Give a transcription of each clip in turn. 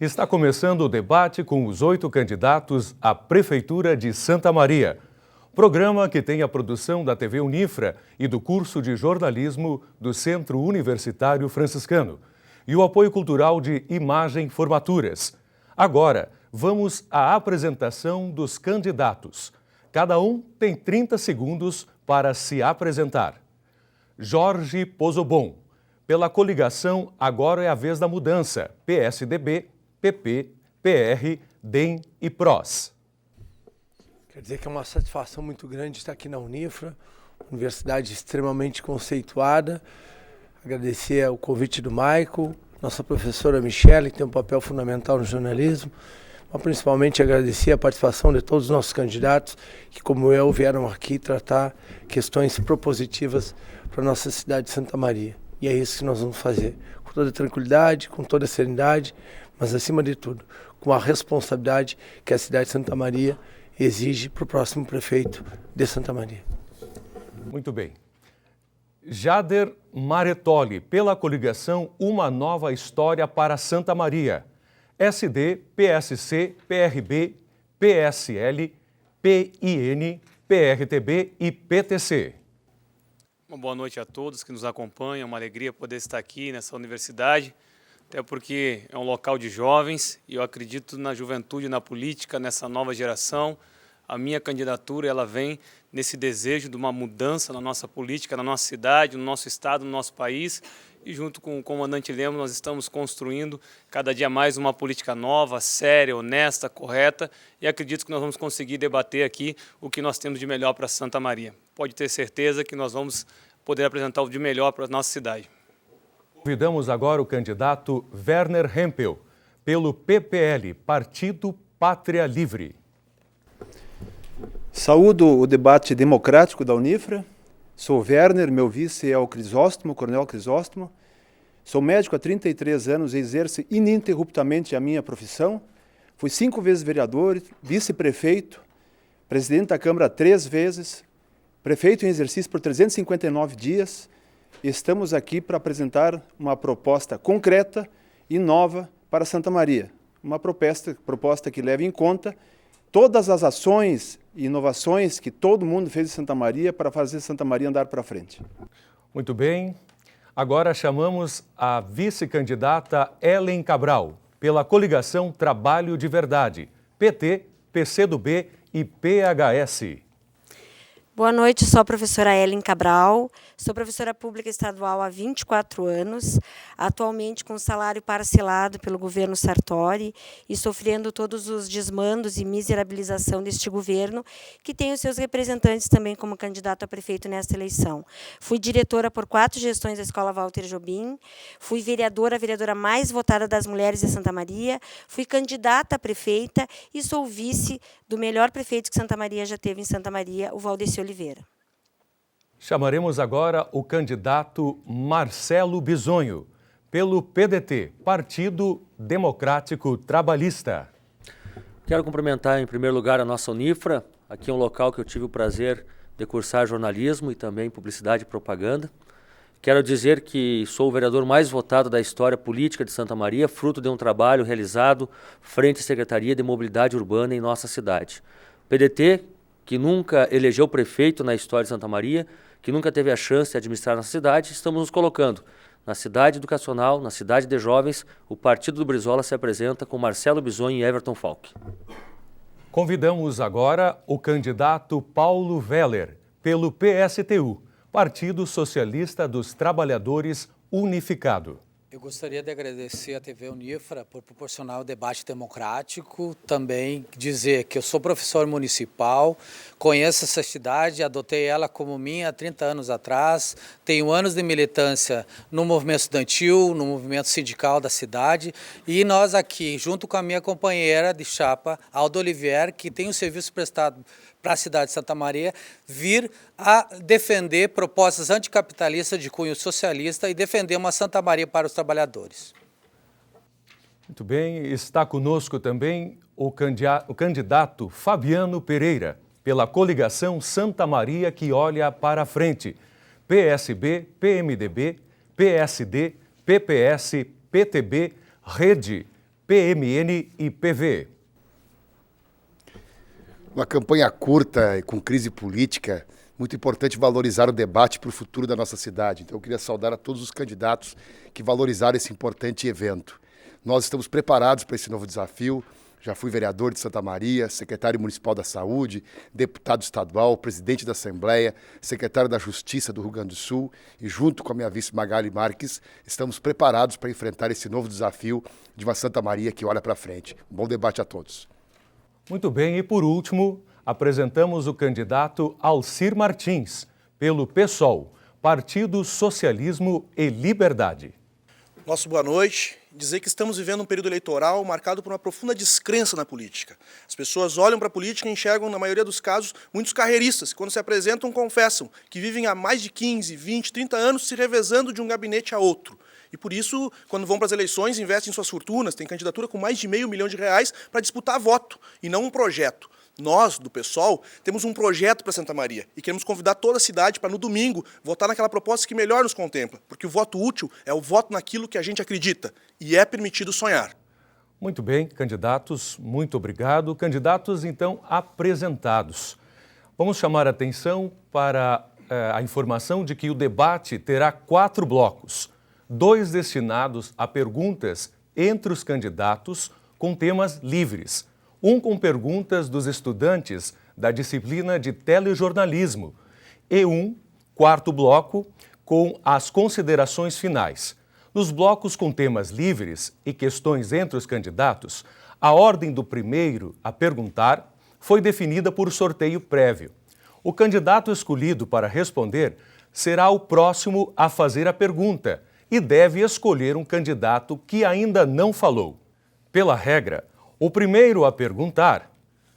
Está começando o debate com os 8 candidatos à Prefeitura de Santa Maria. Programa que tem a produção da TV Unifra e do curso de jornalismo do Centro Universitário Franciscano e o apoio cultural de Imagem Formaturas. Agora, vamos à apresentação dos candidatos. Cada um tem 30 segundos para se apresentar. Jorge Pozobon, pela coligação Agora é a Vez da Mudança, PSDB, PP, PR, DEM e PROS. Quer dizer que é uma satisfação muito grande estar aqui na Unifra, universidade extremamente conceituada. Agradecer o convite do Michael, nossa professora Michele, que tem um papel fundamental no jornalismo, mas principalmente agradecer a participação de todos os nossos candidatos, que como eu vieram aqui tratar questões propositivas para a nossa cidade de Santa Maria. E é isso que nós vamos fazer, com toda tranquilidade, com toda serenidade, mas acima de tudo, com a responsabilidade que a cidade de Santa Maria exige para o próximo prefeito de Santa Maria. Muito bem. Jader Maretoli, pela coligação Uma Nova História para Santa Maria. SD, PSC, PRB, PSL, PIN, PRTB e PTC. Uma boa noite a todos que nos acompanham, uma alegria poder estar aqui nessa universidade, até porque é um local de jovens e eu acredito na juventude, na política, nessa nova geração. A minha candidatura ela vem nesse desejo de uma mudança na nossa política, na nossa cidade, no nosso estado, no nosso país. E junto com o comandante Lemos nós estamos construindo cada dia mais uma política nova, séria, honesta, correta. E acredito que nós vamos conseguir debater aqui o que nós temos de melhor para Santa Maria. Pode ter certeza que nós vamos poder apresentar o de melhor para a nossa cidade. Convidamos agora o candidato Werner Hempel, pelo PPL, Partido Pátria Livre. Saúdo o debate democrático da Unifra. Sou Werner, meu vice é o Crisóstomo, Coronel Crisóstomo. Sou médico há 33 anos e exerço ininterruptamente a minha profissão. Fui 5 vezes vereador, vice-prefeito, presidente da Câmara 3 vezes, prefeito em exercício por 359 dias. Estamos aqui para apresentar uma proposta concreta e nova para Santa Maria. Uma proposta que leve em conta todas as ações e inovações que todo mundo fez em Santa Maria para fazer Santa Maria andar para frente. Muito bem. Agora chamamos a vice-candidata Ellen Cabral, pela coligação Trabalho de Verdade, PT, PCdoB e PHS. Boa noite, sou a professora Ellen Cabral, sou professora pública estadual há 24 anos, atualmente com salário parcelado pelo governo Sartori e sofrendo todos os desmandos e miserabilização deste governo, que tem os seus representantes também como candidato a prefeito nesta eleição. Fui diretora por 4 gestões da Escola Walter Jobim, fui vereadora, a vereadora mais votada das mulheres de Santa Maria, fui candidata a prefeita e sou vice do melhor prefeito que Santa Maria já teve em Santa Maria, o Valdeci Oliveira. Chamaremos agora o candidato Marcelo Bisonho, pelo PDT, Partido Democrático Trabalhista. Quero cumprimentar em primeiro lugar a nossa Unifra, aqui é um local que eu tive o prazer de cursar jornalismo e também publicidade e propaganda. Quero dizer que sou o vereador mais votado da história política de Santa Maria, fruto de um trabalho realizado frente à Secretaria de Mobilidade Urbana em nossa cidade. PDT, que nunca elegeu prefeito na história de Santa Maria, que nunca teve a chance de administrar nossa cidade, estamos nos colocando na cidade educacional, na cidade de jovens. O Partido do Brizola se apresenta com Marcelo Bisonho e Everton Falck. Convidamos agora o candidato Paulo Weller, pelo PSTU, Partido Socialista dos Trabalhadores Unificado. Eu gostaria de agradecer à TV Unifra por proporcionar o debate democrático, também dizer que eu sou professor municipal, conheço essa cidade, adotei ela como minha há 30 anos atrás, tenho anos de militância no movimento estudantil, no movimento sindical da cidade, e nós aqui, junto com a minha companheira de chapa, Aldo Olivier, que tem um serviço prestado para a cidade de Santa Maria, vir a defender propostas anticapitalistas de cunho socialista e defender uma Santa Maria para os trabalhadores. Muito bem, está conosco também o candidato Fabiano Pereira, pela coligação Santa Maria que olha para a frente, PSB, PMDB, PSD, PPS, PTB, Rede, PMN e PV. Uma campanha curta e com crise política, muito importante valorizar o debate para o futuro da nossa cidade. Então eu queria saudar a todos os candidatos que valorizaram esse importante evento. Nós estamos preparados para esse novo desafio. Já fui vereador de Santa Maria, secretário municipal da Saúde, deputado estadual, presidente da Assembleia, secretário da Justiça do Rio Grande do Sul e junto com a minha vice Magali Marques, estamos preparados para enfrentar esse novo desafio de uma Santa Maria que olha para frente. Um bom debate a todos. Muito bem, e por último, apresentamos o candidato Alcir Martins, pelo PSOL, Partido Socialismo e Liberdade. Nosso boa noite. Dizer que estamos vivendo um período eleitoral marcado por uma profunda descrença na política. As pessoas olham para a política e enxergam, na maioria dos casos, muitos carreiristas, que quando se apresentam confessam que vivem há mais de 15, 20, 30 anos se revezando de um gabinete a outro. E por isso, quando vão para as eleições, investem suas fortunas, têm candidatura com mais de R$500 mil para disputar voto, e não um projeto. Nós, do PSOL, temos um projeto para Santa Maria e queremos convidar toda a cidade para, no domingo, votar naquela proposta que melhor nos contempla, porque o voto útil é o voto naquilo que a gente acredita, e é permitido sonhar. Muito bem, candidatos, muito obrigado. Candidatos, então, apresentados. Vamos chamar a atenção para a informação de que o debate terá 4 blocos, 2 destinados a perguntas entre os candidatos com temas livres, um com perguntas dos estudantes da disciplina de telejornalismo e um 4º bloco com as considerações finais. Nos blocos com temas livres e questões entre os candidatos, a ordem do primeiro a perguntar foi definida por sorteio prévio. O candidato escolhido para responder será o próximo a fazer a pergunta e deve escolher um candidato que ainda não falou. Pela regra, o primeiro a perguntar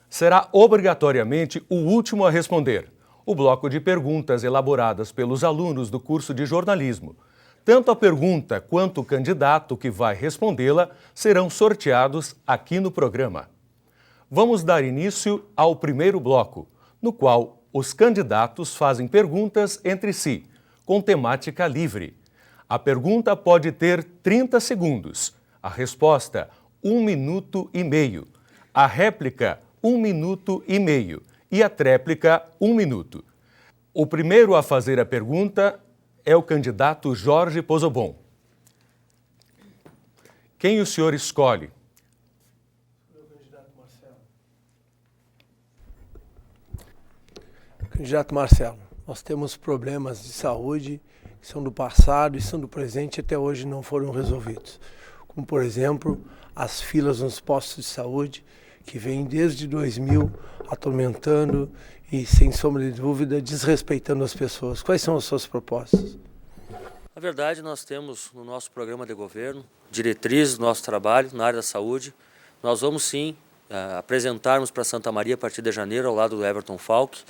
será obrigatoriamente o último a responder. O bloco de perguntas elaboradas pelos alunos do curso de jornalismo. Tanto a pergunta quanto o candidato que vai respondê-la serão sorteados aqui no programa. Vamos dar início ao primeiro bloco, no qual os candidatos fazem perguntas entre si, com temática livre. A pergunta pode ter 30 segundos, a resposta 1 minuto e meio, a réplica 1 minuto e meio e a tréplica 1 minuto. O primeiro a fazer a pergunta é o candidato Jorge Pozobon. Quem o senhor escolhe? Candidato Marcelo, nós temos problemas de saúde que são do passado e são do presente e até hoje não foram resolvidos. Como, por exemplo, as filas nos postos de saúde, que vêm desde 2000 atormentando e, sem sombra de dúvida, desrespeitando as pessoas. Quais são as suas propostas? Na verdade, nós temos no nosso programa de governo diretrizes do nosso trabalho na área da saúde. Nós vamos sim apresentarmos para Santa Maria, a partir de janeiro, ao lado do Everton Falck,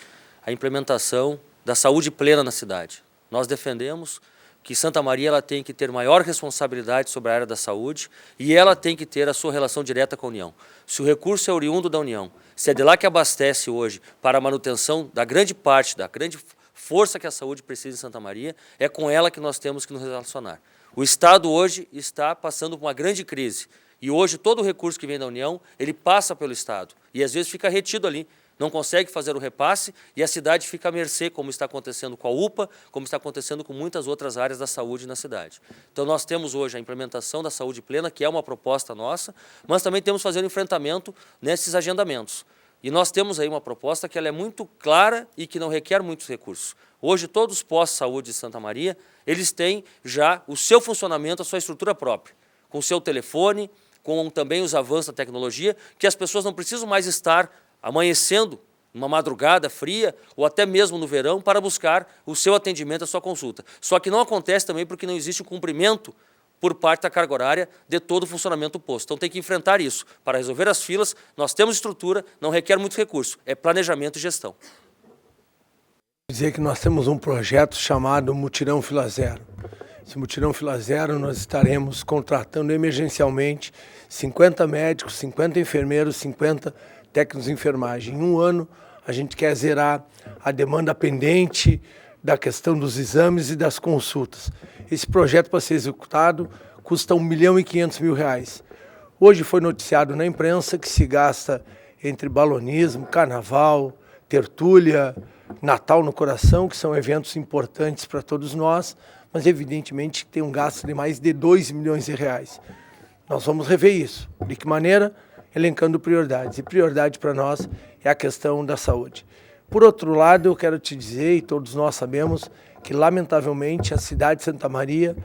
a implementação da saúde plena na cidade. Nós defendemos que Santa Maria ela tem que ter maior responsabilidade sobre a área da saúde e ela tem que ter a sua relação direta com a União. Se o recurso é oriundo da União, se é de lá que abastece hoje para a manutenção da grande parte, da grande força que a saúde precisa em Santa Maria, é com ela que nós temos que nos relacionar. O Estado hoje está passando por uma grande crise e hoje todo o recurso que vem da União, ele passa pelo Estado e às vezes fica retido ali. Não consegue fazer o repasse e a cidade fica à mercê, como está acontecendo com a UPA, como está acontecendo com muitas outras áreas da saúde na cidade. Então nós temos hoje a implementação da saúde plena, que é uma proposta nossa, mas também temos que fazer um enfrentamento nesses agendamentos. E nós temos aí uma proposta que ela é muito clara e que não requer muitos recursos. Hoje todos os postos de saúde de Santa Maria, eles têm já o seu funcionamento, a sua estrutura própria, com o seu telefone, com também os avanços da tecnologia, que as pessoas não precisam mais estar amanhecendo numa madrugada fria ou até mesmo no verão para buscar o seu atendimento, a sua consulta. Só que não acontece também porque não existe o cumprimento por parte da carga horária de todo o funcionamento do posto. Então tem que enfrentar isso. Para resolver as filas, nós temos estrutura, não requer muito recurso, é planejamento e gestão. Dizer que nós temos um projeto chamado Mutirão Fila Zero. Esse Mutirão Fila Zero nós estaremos contratando emergencialmente 50 médicos, 50 enfermeiros, 50 técnicos de enfermagem. Em um ano, a gente quer zerar a demanda pendente da questão dos exames e das consultas. Esse projeto, para ser executado, custa R$1.500.000. Hoje foi noticiado na imprensa que se gasta entre balonismo, carnaval, tertúlia, Natal no Coração, que são eventos importantes para todos nós, mas evidentemente tem um gasto de mais de 2 milhões de reais. Nós vamos rever isso. De que maneira? Elencando prioridades. E prioridade para nós é a questão da saúde. Por outro lado, eu quero te dizer, e todos nós sabemos, que lamentavelmente a cidade de Santa Maria,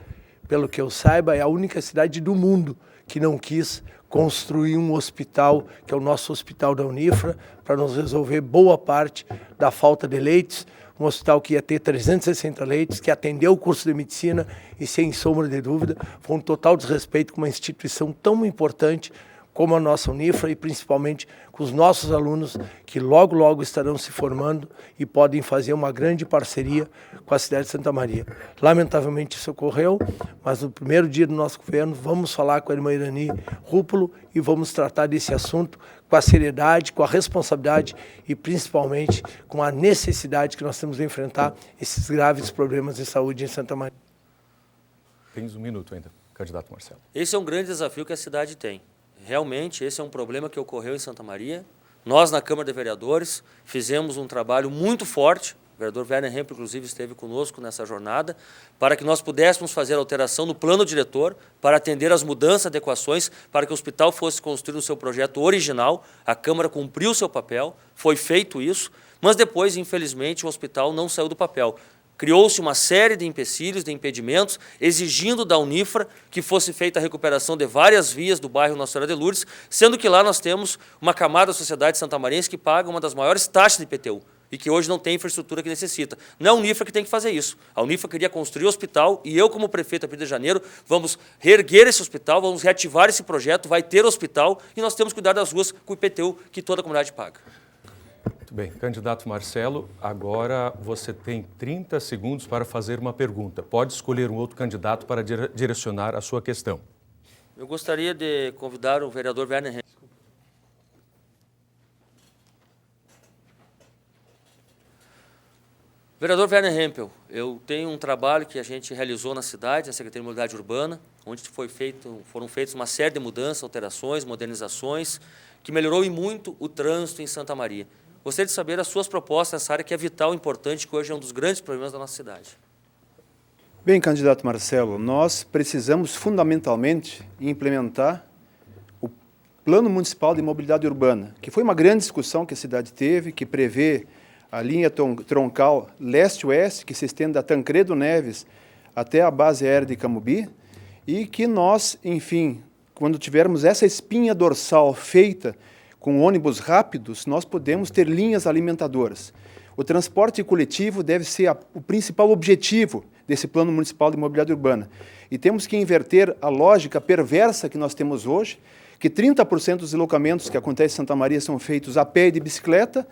pelo que eu saiba, é a única cidade do mundo que não quis construir um hospital, que é o nosso hospital da Unifra, para nos resolver boa parte da falta de leitos, um hospital que ia ter 360 leitos, que atendeu o curso de medicina e, sem sombra de dúvida, foi um total desrespeito com uma instituição tão importante como a nossa Unifra e principalmente com os nossos alunos que logo, logo estarão se formando e podem fazer uma grande parceria com a cidade de Santa Maria. Lamentavelmente isso ocorreu, mas no primeiro dia do nosso governo vamos falar com a irmã Irani Rúpulo e vamos tratar desse assunto com a seriedade, com a responsabilidade e principalmente com a necessidade que nós temos de enfrentar esses graves problemas de saúde em Santa Maria. Tens um minuto ainda, candidato Marcelo. Esse é um grande desafio que a cidade tem. Realmente, esse é um problema que ocorreu em Santa Maria. Nós, na Câmara de Vereadores, fizemos um trabalho muito forte. O vereador Werner Hempel, inclusive, esteve conosco nessa jornada, para que nós pudéssemos fazer a alteração no plano diretor, para atender as mudanças, adequações, para que o hospital fosse construído no seu projeto original. A Câmara cumpriu o seu papel, foi feito isso, mas depois, infelizmente, o hospital não saiu do papel. Criou-se uma série de empecilhos, de impedimentos, exigindo da Unifra que fosse feita a recuperação de várias vias do bairro Nossa Senhora de Lourdes, sendo que lá nós temos uma camada da sociedade santamarense que paga uma das maiores taxas de IPTU e que hoje não tem infraestrutura que necessita. Não é a Unifra que tem que fazer isso. A Unifra queria construir o hospital e eu, como prefeito aqui de Janeiro, vamos reerguer esse hospital, vamos reativar esse projeto, vai ter hospital e nós temos que cuidar das ruas com o IPTU que toda a comunidade paga. Muito bem, candidato Marcelo, agora você tem 30 segundos para fazer uma pergunta. Pode escolher um outro candidato para direcionar a sua questão. Eu gostaria de convidar o vereador Werner Hempel. Vereador Werner Hempel, eu tenho um trabalho que a gente realizou na cidade, na Secretaria de Mobilidade Urbana, onde foram feitas uma série de mudanças, alterações, modernizações, que melhorou e muito o trânsito em Santa Maria. Gostaria de saber as suas propostas nessa área que é vital e importante, que hoje é um dos grandes problemas da nossa cidade. Bem, candidato Marcelo, nós precisamos fundamentalmente implementar o Plano Municipal de Mobilidade Urbana, que foi uma grande discussão que a cidade teve, que prevê a linha troncal leste-oeste, que se estende da Tancredo Neves até a base aérea de Camobi, e que nós, enfim, quando tivermos essa espinha dorsal feita com ônibus rápidos, nós podemos ter linhas alimentadoras. O transporte coletivo deve ser o principal objetivo desse Plano Municipal de Mobilidade Urbana. E temos que inverter a lógica perversa que nós temos hoje, que 30% dos deslocamentos que acontecem em Santa Maria são feitos a pé e de bicicleta,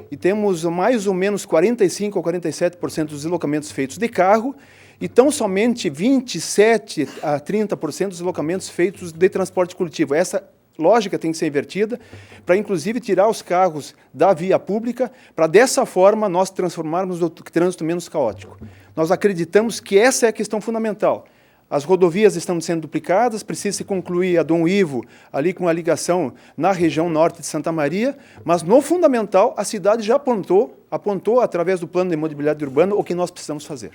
e temos mais ou menos 45% ou 47% dos deslocamentos feitos de carro, e tão somente 27% a 30% dos deslocamentos feitos de transporte coletivo. Essa lógica tem que ser invertida para, inclusive, tirar os carros da via pública, para, dessa forma, nós transformarmos o trânsito menos caótico. Nós acreditamos que essa é a questão fundamental. As rodovias estão sendo duplicadas, precisa-se concluir a Dom Ivo, ali com a ligação na região norte de Santa Maria, mas, no fundamental, a cidade já apontou através do Plano de Mobilidade Urbana, o que nós precisamos fazer.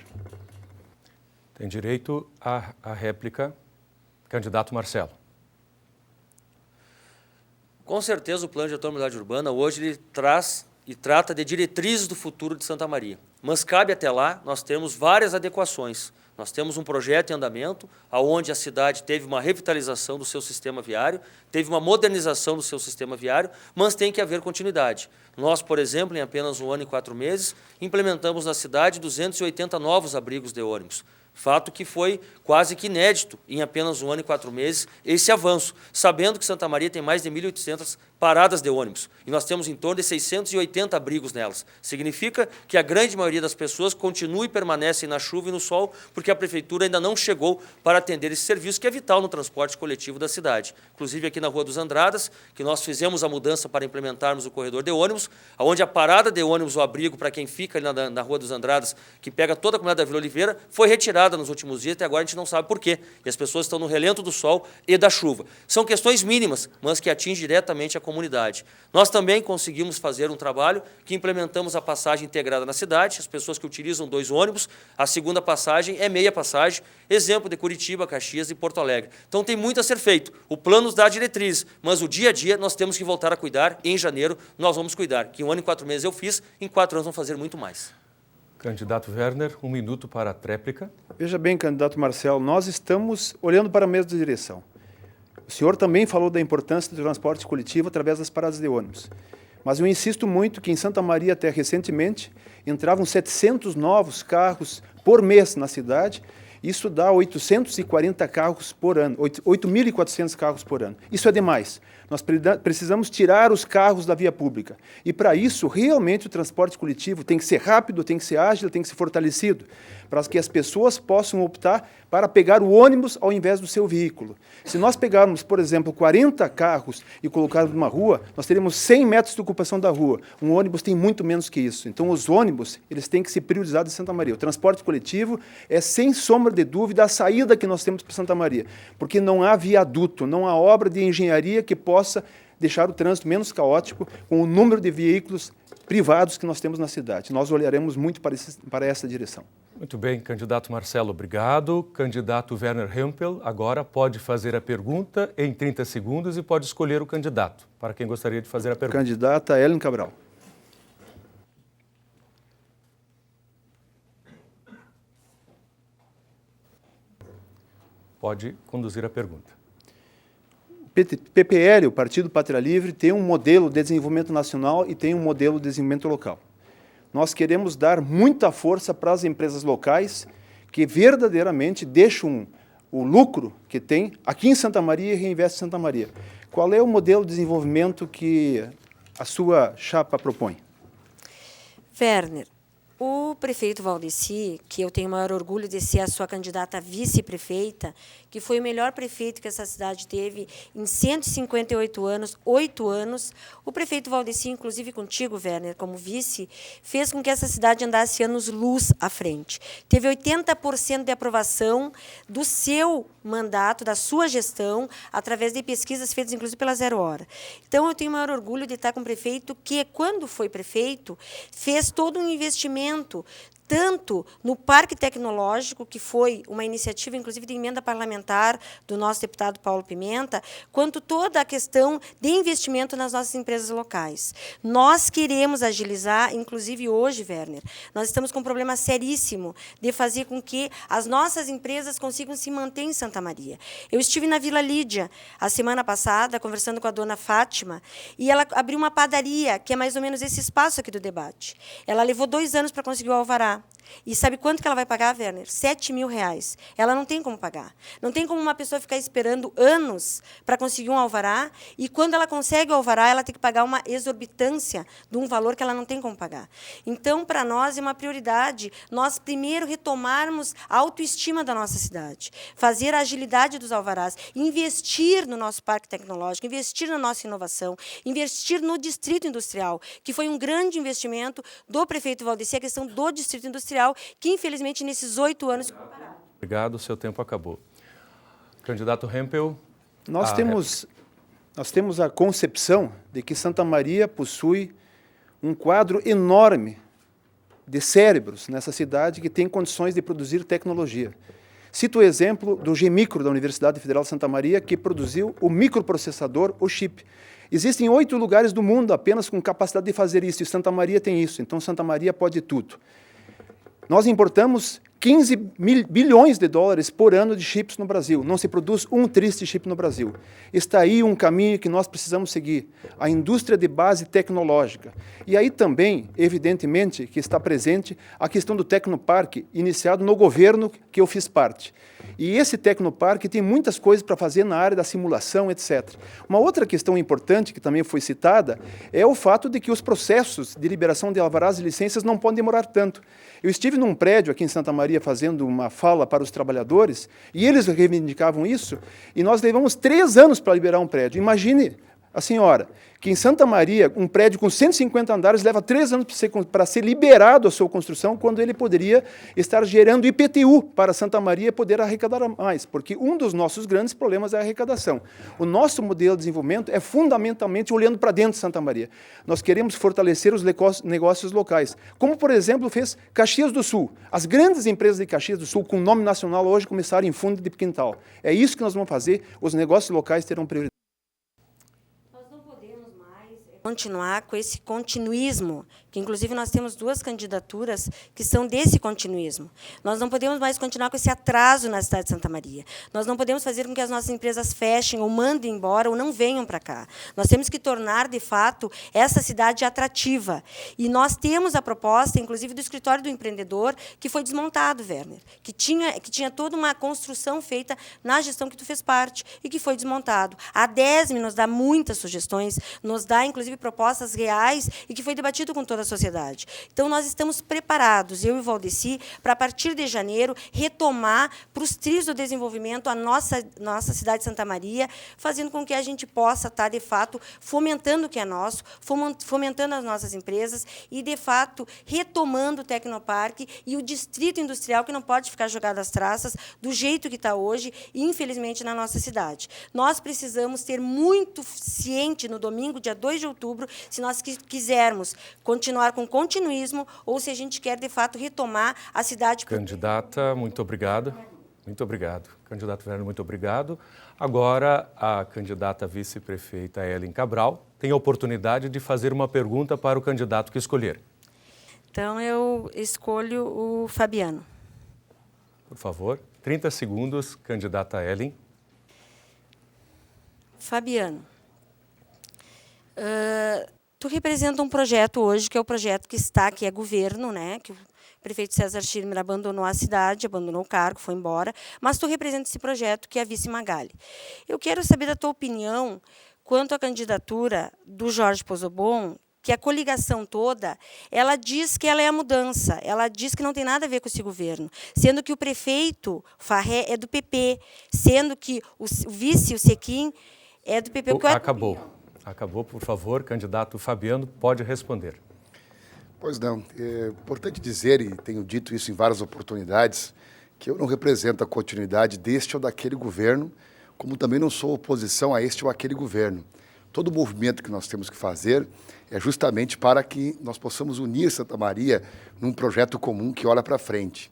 Tem direito à réplica, candidato Marcelo. Com certeza o Plano de Mobilidade Urbana hoje ele traz e trata de diretrizes do futuro de Santa Maria. Mas cabe até lá, nós temos várias adequações. Nós temos um projeto em andamento, onde a cidade teve uma revitalização do seu sistema viário, teve uma modernização do seu sistema viário, mas tem que haver continuidade. Nós, por exemplo, em apenas 1 ano e 4 meses, implementamos na cidade 280 novos abrigos de ônibus. Fato que foi quase que inédito em apenas 1 ano e 4 meses esse avanço, sabendo que Santa Maria tem mais de 1.800 paradas de ônibus e nós temos em torno de 680 abrigos nelas. Significa que a grande maioria das pessoas continua e permanecem na chuva e no sol porque a prefeitura ainda não chegou para atender esse serviço que é vital no transporte coletivo da cidade. Inclusive aqui na Rua dos Andradas, que nós fizemos a mudança para implementarmos o corredor de ônibus, onde a parada de ônibus, o abrigo para quem fica ali na Rua dos Andradas, que pega toda a comunidade da Vila Oliveira, foi retirada geada nos últimos dias, até agora a gente não sabe por quê. E as pessoas estão no relento do sol e da chuva. São questões mínimas, mas que atingem diretamente a comunidade. Nós também conseguimos fazer um trabalho que implementamos a passagem integrada na cidade, as pessoas que utilizam 2 ônibus, a segunda passagem é meia passagem, exemplo de Curitiba, Caxias e Porto Alegre. Então tem muito a ser feito. O plano nos dá diretrizes, mas o dia a dia nós temos que voltar a cuidar. Em janeiro nós vamos cuidar, que 1 ano e 4 meses eu fiz, em 4 anos vamos fazer muito mais. Candidato Werner, 1 minuto para a tréplica. Veja bem, candidato Marcelo, nós estamos olhando para a mesma direção. O senhor também falou da importância do transporte coletivo através das paradas de ônibus. Mas eu insisto muito que em Santa Maria, até recentemente, entravam 700 novos carros por mês na cidade. Isso dá 840 carros por ano, 8.400 carros por ano. Isso é demais. Nós precisamos tirar os carros da via pública. E, para isso, realmente, o transporte coletivo tem que ser rápido, tem que ser ágil, tem que ser fortalecido, para que as pessoas possam optar para pegar o ônibus ao invés do seu veículo. Se nós pegarmos, por exemplo, 40 carros e colocarmos numa rua, nós teríamos 100 metros de ocupação da rua. Um ônibus tem muito menos que isso. Então, os ônibus, eles têm que ser priorizados em Santa Maria. O transporte coletivo é, sem sombra de dúvida, a saída que nós temos para Santa Maria, porque não há viaduto, não há obra de engenharia que possa deixar o trânsito menos caótico com o número de veículos privados que nós temos na cidade. Nós olharemos muito para essa direção. Muito bem, candidato Marcelo, obrigado. Candidato Werner Hempel agora pode fazer a pergunta em 30 segundos e pode escolher o candidato, para quem gostaria de fazer a pergunta. Candidata Ellen Cabral. Pode conduzir a pergunta. PPL, o Partido Pátria Livre, tem um modelo de desenvolvimento nacional e tem um modelo de desenvolvimento local. Nós queremos dar muita força para as empresas locais que verdadeiramente deixam o lucro que tem aqui em Santa Maria e reinvestem em Santa Maria. Qual é o modelo de desenvolvimento que a sua chapa propõe? Werner, o prefeito Valdeci, que eu tenho o maior orgulho de ser a sua candidata a vice-prefeita, que foi o melhor prefeito que essa cidade teve em 158 anos, 8 anos. O prefeito Valdeci, inclusive contigo, Werner, como vice, fez com que essa cidade andasse anos-luz à frente. Teve 80% de aprovação do seu mandato, da sua gestão, através de pesquisas feitas, inclusive, pela Zero Hora. Então, eu tenho o maior orgulho de estar com um prefeito que, quando foi prefeito, fez todo um investimento tanto no Parque Tecnológico, que foi uma iniciativa, inclusive, de emenda parlamentar do nosso deputado Paulo Pimenta, quanto toda a questão de investimento nas nossas empresas locais. Nós queremos agilizar, inclusive hoje, Werner, nós estamos com um problema seríssimo de fazer com que as nossas empresas consigam se manter em Santa Maria. Eu estive na Vila Lídia, a semana passada, conversando com a dona Fátima, e ela abriu uma padaria, que é mais ou menos esse espaço aqui do debate. Ela levou 2 anos para conseguir o alvará. E sabe quanto que ela vai pagar, Werner? R$7.000. Ela não tem como pagar. Não tem como uma pessoa ficar esperando anos para conseguir um alvará, e quando ela consegue o alvará, ela tem que pagar uma exorbitância de um valor que ela não tem como pagar. Então, para nós, é uma prioridade nós primeiro retomarmos a autoestima da nossa cidade, fazer a agilidade dos alvarás, investir no nosso parque tecnológico, investir na nossa inovação, investir no distrito industrial, que foi um grande investimento do prefeito Valdeci, a questão do distrito industrial, que, infelizmente, nesses 8 anos... Obrigado, seu tempo acabou. Candidato Hempel. Nós temos a concepção de que Santa Maria possui um quadro enorme de cérebros nessa cidade que tem condições de produzir tecnologia. Cito o exemplo do GMicro, da Universidade Federal de Santa Maria, que produziu o microprocessador, o chip. Existem 8 lugares do mundo apenas com capacidade de fazer isso, e Santa Maria tem isso. Então, Santa Maria pode tudo. Nós importamos 15 bilhões de dólares por ano de chips no Brasil. Não se produz um triste chip no Brasil. Está aí um caminho que nós precisamos seguir. A indústria de base tecnológica. E aí também, evidentemente, que está presente a questão do Tecnoparque, iniciado no governo que eu fiz parte. E esse Tecnoparque tem muitas coisas para fazer na área da simulação, etc. Uma outra questão importante, que também foi citada, é o fato de que os processos de liberação de alvarás e licenças não podem demorar tanto. Eu estive num prédio aqui em Santa Maria fazendo uma fala para os trabalhadores, e eles reivindicavam isso, e nós levamos 3 anos para liberar um prédio. Imagine a senhora que em Santa Maria, um prédio com 150 andares leva 3 anos para ser liberado a sua construção, quando ele poderia estar gerando IPTU para Santa Maria e poder arrecadar mais, porque um dos nossos grandes problemas é a arrecadação. O nosso modelo de desenvolvimento é fundamentalmente olhando para dentro de Santa Maria. Nós queremos fortalecer os negócios locais, como, por exemplo, fez Caxias do Sul. As grandes empresas de Caxias do Sul, com nome nacional, hoje começaram em fundo de quintal. É isso que nós vamos fazer, os negócios locais terão prioridade. Continuar com esse continuismo, que inclusive nós temos 2 candidaturas que são desse continuismo. Nós não podemos mais continuar com esse atraso na cidade de Santa Maria. Nós não podemos fazer com que as nossas empresas fechem ou mandem embora ou não venham para cá. Nós temos que tornar, de fato, essa cidade atrativa. E nós temos a proposta, inclusive, do escritório do empreendedor, que foi desmontado, Werner, que tinha toda uma construção feita na gestão que tu fez parte e que foi desmontado. A DESME nos dá muitas sugestões, nos dá, inclusive, propostas reais e que foi debatido com toda a sociedade. Então, nós estamos preparados, eu e o Valdeci, para, a partir de janeiro, retomar para os trilhos do desenvolvimento a nossa cidade de Santa Maria, fazendo com que a gente possa estar, de fato, fomentando o que é nosso, fomentando as nossas empresas e, de fato, retomando o Tecnoparque e o distrito industrial, que não pode ficar jogado às traças do jeito que está hoje, infelizmente, na nossa cidade. Nós precisamos ter muito ciente no domingo, dia 2 de outubro, se nós quisermos continuar com continuismo ou se a gente quer, de fato, retomar a cidade. Candidata, muito obrigado. Muito obrigado. Candidato Werner, muito obrigado. Agora, a candidata vice-prefeita Ellen Cabral tem a oportunidade de fazer uma pergunta para o candidato que escolher. Então, eu escolho o Fabiano. Por favor, 30 segundos, candidata Ellen. Fabiano, tu representa um projeto hoje, que é o projeto que é governo, né? Que o prefeito César Schirmer abandonou a cidade, abandonou o cargo, foi embora, mas tu representa esse projeto, que é a Vice Magali. Eu quero saber da tua opinião quanto à candidatura do Jorge Pozzobon, que a coligação toda, ela diz que ela é a mudança, ela diz que não tem nada a ver com esse governo, sendo que o prefeito Farré é do PP, sendo que o vice, o Sequim, é do PP. Acabou, por favor, candidato Fabiano, pode responder. Pois não, é importante dizer, e tenho dito isso em várias oportunidades, que eu não represento a continuidade deste ou daquele governo, como também não sou oposição a este ou aquele governo. Todo o movimento que nós temos que fazer é justamente para que nós possamos unir Santa Maria num projeto comum que olha para frente.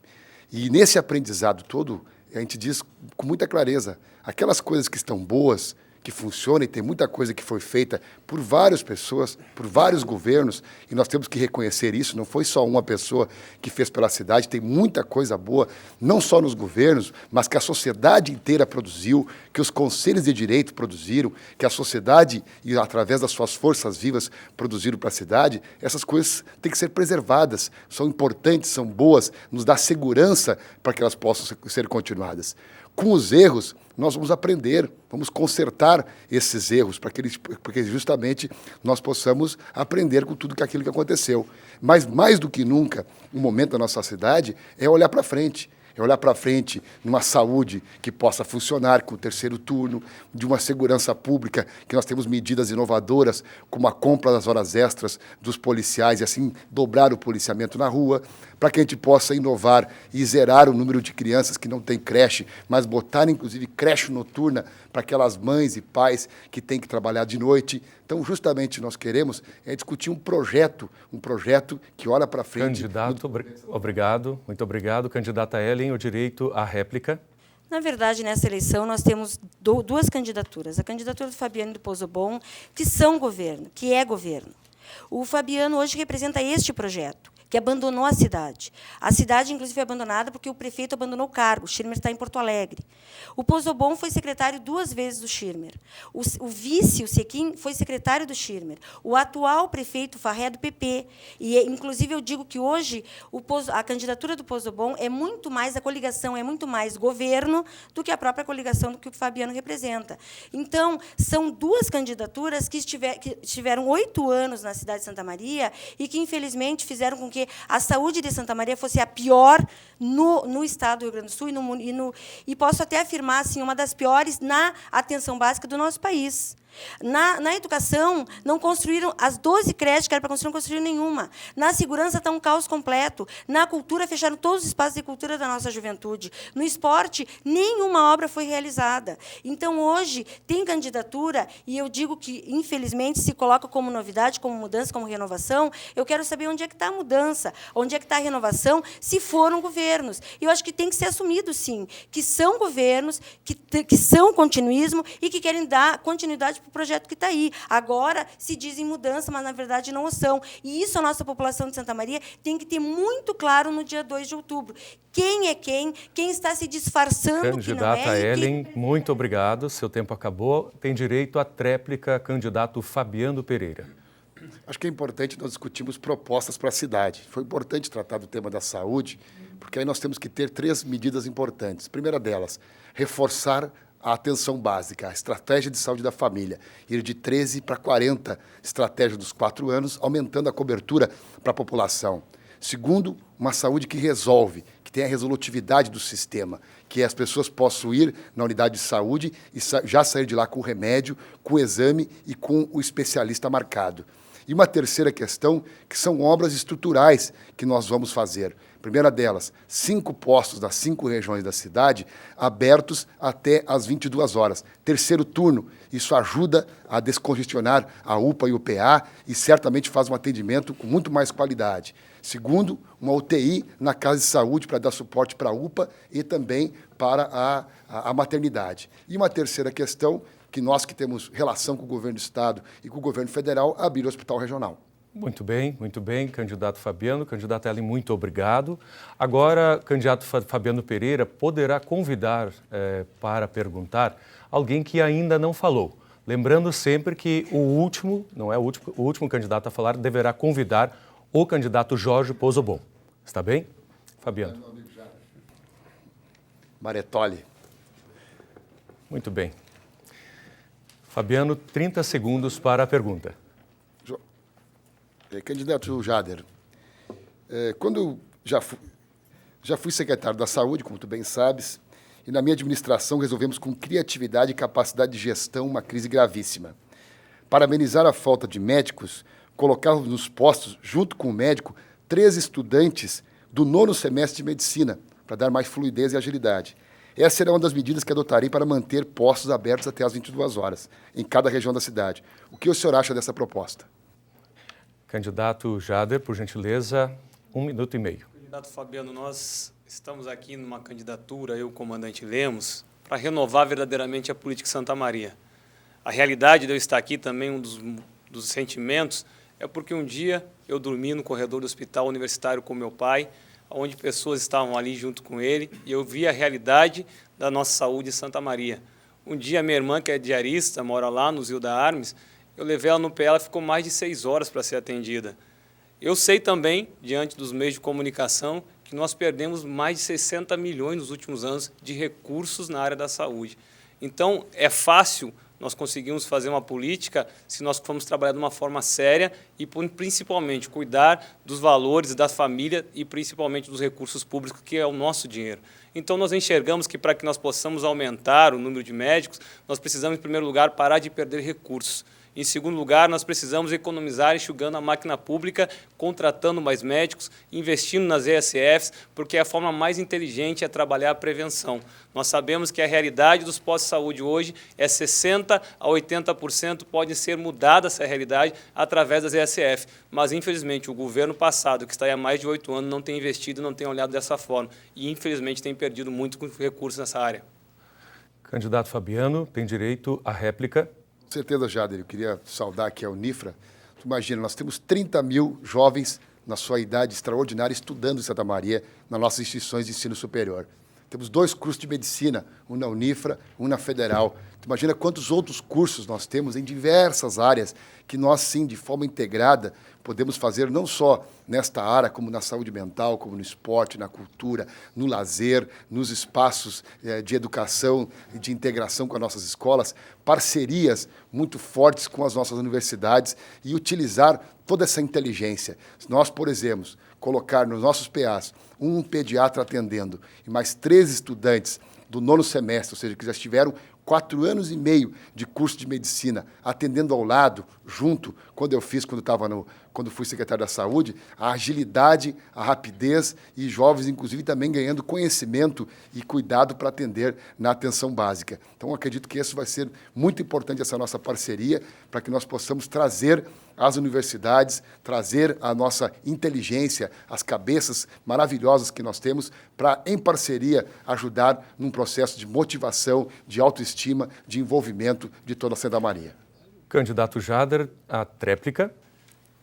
E nesse aprendizado todo, a gente diz com muita clareza, aquelas coisas que estão boas, que funciona, e tem muita coisa que foi feita por várias pessoas, por vários governos, e nós temos que reconhecer isso, não foi só uma pessoa que fez pela cidade, tem muita coisa boa, não só nos governos, mas que a sociedade inteira produziu, que os conselhos de direito produziram, que a sociedade, e através das suas forças vivas, produziram para a cidade. Essas coisas têm que ser preservadas, são importantes, são boas, nos dá segurança para que elas possam ser continuadas. Com os erros, nós vamos aprender, vamos consertar esses erros, porque justamente nós possamos aprender com tudo aquilo que aconteceu. Mas, mais do que nunca, um momento da nossa cidade é olhar para frente. É olhar para frente numa saúde que possa funcionar com o terceiro turno, de uma segurança pública, que nós temos medidas inovadoras, como a compra das horas extras dos policiais e assim dobrar o policiamento na rua, para que a gente possa inovar e zerar o número de crianças que não têm creche, mas botar inclusive creche noturna para aquelas mães e pais que têm que trabalhar de noite. Então, justamente, nós queremos discutir um projeto que olha para frente. Candidato, obrigado, muito obrigado. Candidata Ellen, o direito à réplica. Na verdade, nessa eleição, nós temos 2 candidaturas. A candidatura do Fabiano e do Pozzobon, que são governo, que é governo. O Fabiano hoje representa este projeto, que abandonou a cidade. A cidade, inclusive, foi abandonada porque o prefeito abandonou o cargo. O Schirmer está em Porto Alegre. O Pozzobon foi secretário 2 vezes do Schirmer. O vice, o Sequim, foi secretário do Schirmer. O atual prefeito Farré é do PP. E, inclusive, eu digo que hoje a candidatura do Pozzobon é muito mais, a coligação é muito mais governo do que a própria coligação do que o Fabiano representa. Então, são 2 candidaturas que estiveram 8 anos na cidade de Santa Maria e que, infelizmente, fizeram com que que a saúde de Santa Maria fosse a pior no estado do Rio Grande do Sul e posso até afirmar assim, uma das piores na atenção básica do nosso país. Na educação, não construíram as 12 creches que era para construir, não construíram nenhuma. Na segurança está um caos completo. Na cultura, fecharam todos os espaços de cultura da nossa juventude. No esporte, nenhuma obra foi realizada. Então, hoje, tem candidatura, e eu digo que, infelizmente, se coloca como novidade, como mudança, como renovação. Eu quero saber onde é que está a mudança, onde é que está a renovação, se foram governos. E eu acho que tem que ser assumido, sim, que são governos, que são continuismo e que querem dar continuidade para o projeto que está aí. Agora se dizem mudança, mas, na verdade, não o são. E isso a nossa população de Santa Maria tem que ter muito claro no dia 2 de outubro. Quem é quem está se disfarçando que não é. Candidata Ellen, muito obrigado. Seu tempo acabou. Tem direito à tréplica, candidato Fabiano Pereira. Acho que é importante nós discutirmos propostas para a cidade. Foi importante tratar do tema da saúde, porque aí nós temos que ter 3 medidas importantes. A primeira delas, reforçar a atenção básica, a estratégia de saúde da família, ir de 13 para 40 estratégias dos 4 anos, aumentando a cobertura para a população. Segundo, uma saúde que resolve, que tem a resolutividade do sistema, que as pessoas possam ir na unidade de saúde e já sair de lá com o remédio, com o exame e com o especialista marcado. E uma terceira questão, que são obras estruturais que nós vamos fazer. Primeira delas, 5 postos das 5 regiões da cidade abertos até às 22 horas. Terceiro turno, isso ajuda a descongestionar a UPA e o PA e certamente faz um atendimento com muito mais qualidade. Segundo, uma UTI na casa de saúde para dar suporte para a UPA e também para a maternidade. E uma terceira questão, que nós que temos relação com o governo do Estado e com o governo federal, abrir o hospital regional. Muito bem, candidato Fabiano. Candidato Ellen, muito obrigado. Agora, candidato Fabiano Pereira poderá convidar para perguntar alguém que ainda não falou. Lembrando sempre que o último candidato a falar deverá convidar o candidato Jorge Pozobon. Está bem? Fabiano. Maretoli. Muito bem. Fabiano, 30 segundos para a pergunta. Candidato Jader, quando já fui secretário da Saúde, como tu bem sabes, e na minha administração resolvemos com criatividade e capacidade de gestão uma crise gravíssima. Para amenizar a falta de médicos, colocávamos nos postos, junto com o médico, 3 estudantes do 9º semestre de medicina, para dar mais fluidez e agilidade. Essa será uma das medidas que adotarei para manter postos abertos até às 22 horas, em cada região da cidade. O que o senhor acha dessa proposta? Candidato Jader, por gentileza, 1 minuto e meio. Candidato Fabiano, nós estamos aqui numa candidatura, eu, comandante Lemos, para renovar verdadeiramente a política de Santa Maria. A realidade de eu estar aqui também, um dos sentimentos, é porque um dia eu dormi no corredor do hospital universitário com meu pai, onde pessoas estavam ali junto com ele, e eu vi a realidade da nossa saúde em Santa Maria. Um dia, minha irmã, que é diarista, mora lá no Zilda Armes, eu levei ela no pé, ela ficou mais de 6 horas para ser atendida. Eu sei também, diante dos meios de comunicação, que nós perdemos mais de 60 milhões nos últimos anos de recursos na área da saúde. Então, é fácil nós conseguimos fazer uma política se nós formos trabalhar de uma forma séria e, principalmente, cuidar dos valores da família e, principalmente, dos recursos públicos, que é o nosso dinheiro. Então, nós enxergamos que, para que nós possamos aumentar o número de médicos, nós precisamos, em primeiro lugar, parar de perder recursos. Em segundo lugar, nós precisamos economizar enxugando a máquina pública, contratando mais médicos, investindo nas ESFs, porque a forma mais inteligente é trabalhar a prevenção. Nós sabemos que a realidade dos postos de saúde hoje é 60% a 80% pode ser mudada essa realidade através das ESF. Mas, infelizmente, o governo passado, que está aí há mais de 8 anos, não tem investido, não tem olhado dessa forma. E, infelizmente, tem perdido muito recursos nessa área. Candidato Fabiano, tem direito à réplica. Com certeza, Jader, eu queria saudar aqui a Unifra. Tu imagina, nós temos 30 mil jovens na sua idade extraordinária estudando em Santa Maria, nas nossas instituições de ensino superior. Temos 2 cursos de medicina, um na Unifra, um na Federal. Tu imagina quantos outros cursos nós temos em diversas áreas que nós, sim, de forma integrada, podemos fazer não só nesta área, como na saúde mental, como no esporte, na cultura, no lazer, nos espaços de educação e de integração com as nossas escolas, parcerias muito fortes com as nossas universidades e utilizar toda essa inteligência. Nós, por exemplo, colocar nos nossos PAs um pediatra atendendo e mais 13 estudantes do 9º semestre, ou seja, que já tiveram 4 anos e meio de curso de medicina, atendendo ao lado, junto, quando fui secretário da Saúde, a agilidade, a rapidez e jovens, inclusive, também ganhando conhecimento e cuidado para atender na atenção básica. Então, acredito que isso vai ser muito importante, essa nossa parceria, para que nós possamos trazer às universidades, trazer a nossa inteligência, as cabeças maravilhosas que nós temos, para, em parceria, ajudar num processo de motivação, de autoestima, de envolvimento de toda a Santa Maria. Candidato Jader, a tréplica.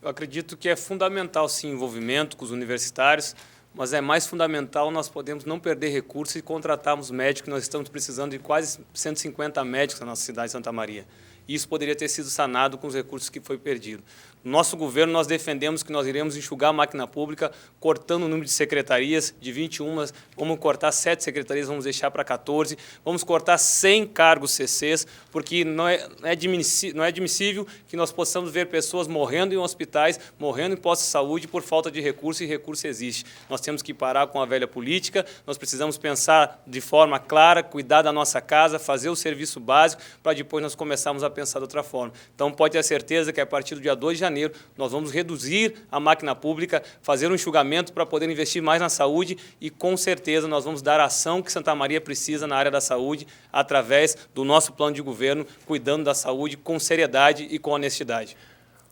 Eu acredito que é fundamental, sim, o envolvimento com os universitários, mas é mais fundamental nós podemos não perder recursos e contratarmos médicos. Nós estamos precisando de quase 150 médicos na nossa cidade de Santa Maria. Isso poderia ter sido sanado com os recursos que foi perdido. No nosso governo, nós defendemos que nós iremos enxugar a máquina pública, cortando o número de secretarias de 21, vamos cortar 7 secretarias, vamos deixar para 14, vamos cortar 100 cargos CCs, porque não é admissível que nós possamos ver pessoas morrendo em hospitais, morrendo em postos de saúde por falta de recurso, e recurso existe. Nós temos que parar com a velha política, nós precisamos pensar de forma clara, cuidar da nossa casa, fazer o serviço básico, para depois nós começarmos a pensar de outra forma. Então, pode ter certeza que a partir do dia 2 de janeiro, nós vamos reduzir a máquina pública, fazer um enxugamento para poder investir mais na saúde e, com certeza, nós vamos dar a ação que Santa Maria precisa na área da saúde através do nosso plano de governo, cuidando da saúde com seriedade e com honestidade.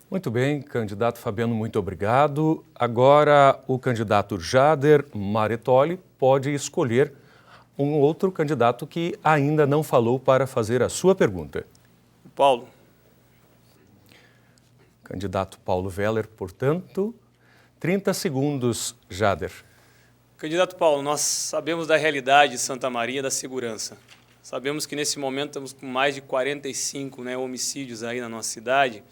Muito bem, candidato Fabiano, muito obrigado. Agora, o candidato Jader Maretoli pode escolher um outro candidato que ainda não falou para fazer a sua pergunta. Paulo. Candidato Paulo Weller, portanto, 30 segundos, Jader. Candidato Paulo, nós sabemos da realidade de Santa Maria, da segurança. Sabemos que nesse momento estamos com mais de 45 homicídios aí na nossa cidade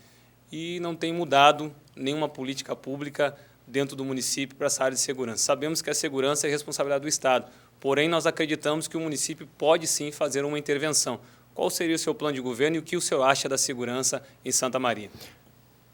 e não tem mudado nenhuma política pública dentro do município para essa área de segurança. Sabemos que a segurança é responsabilidade do Estado, porém nós acreditamos que o município pode sim fazer uma intervenção. Qual seria o seu plano de governo e o que o senhor acha da segurança em Santa Maria?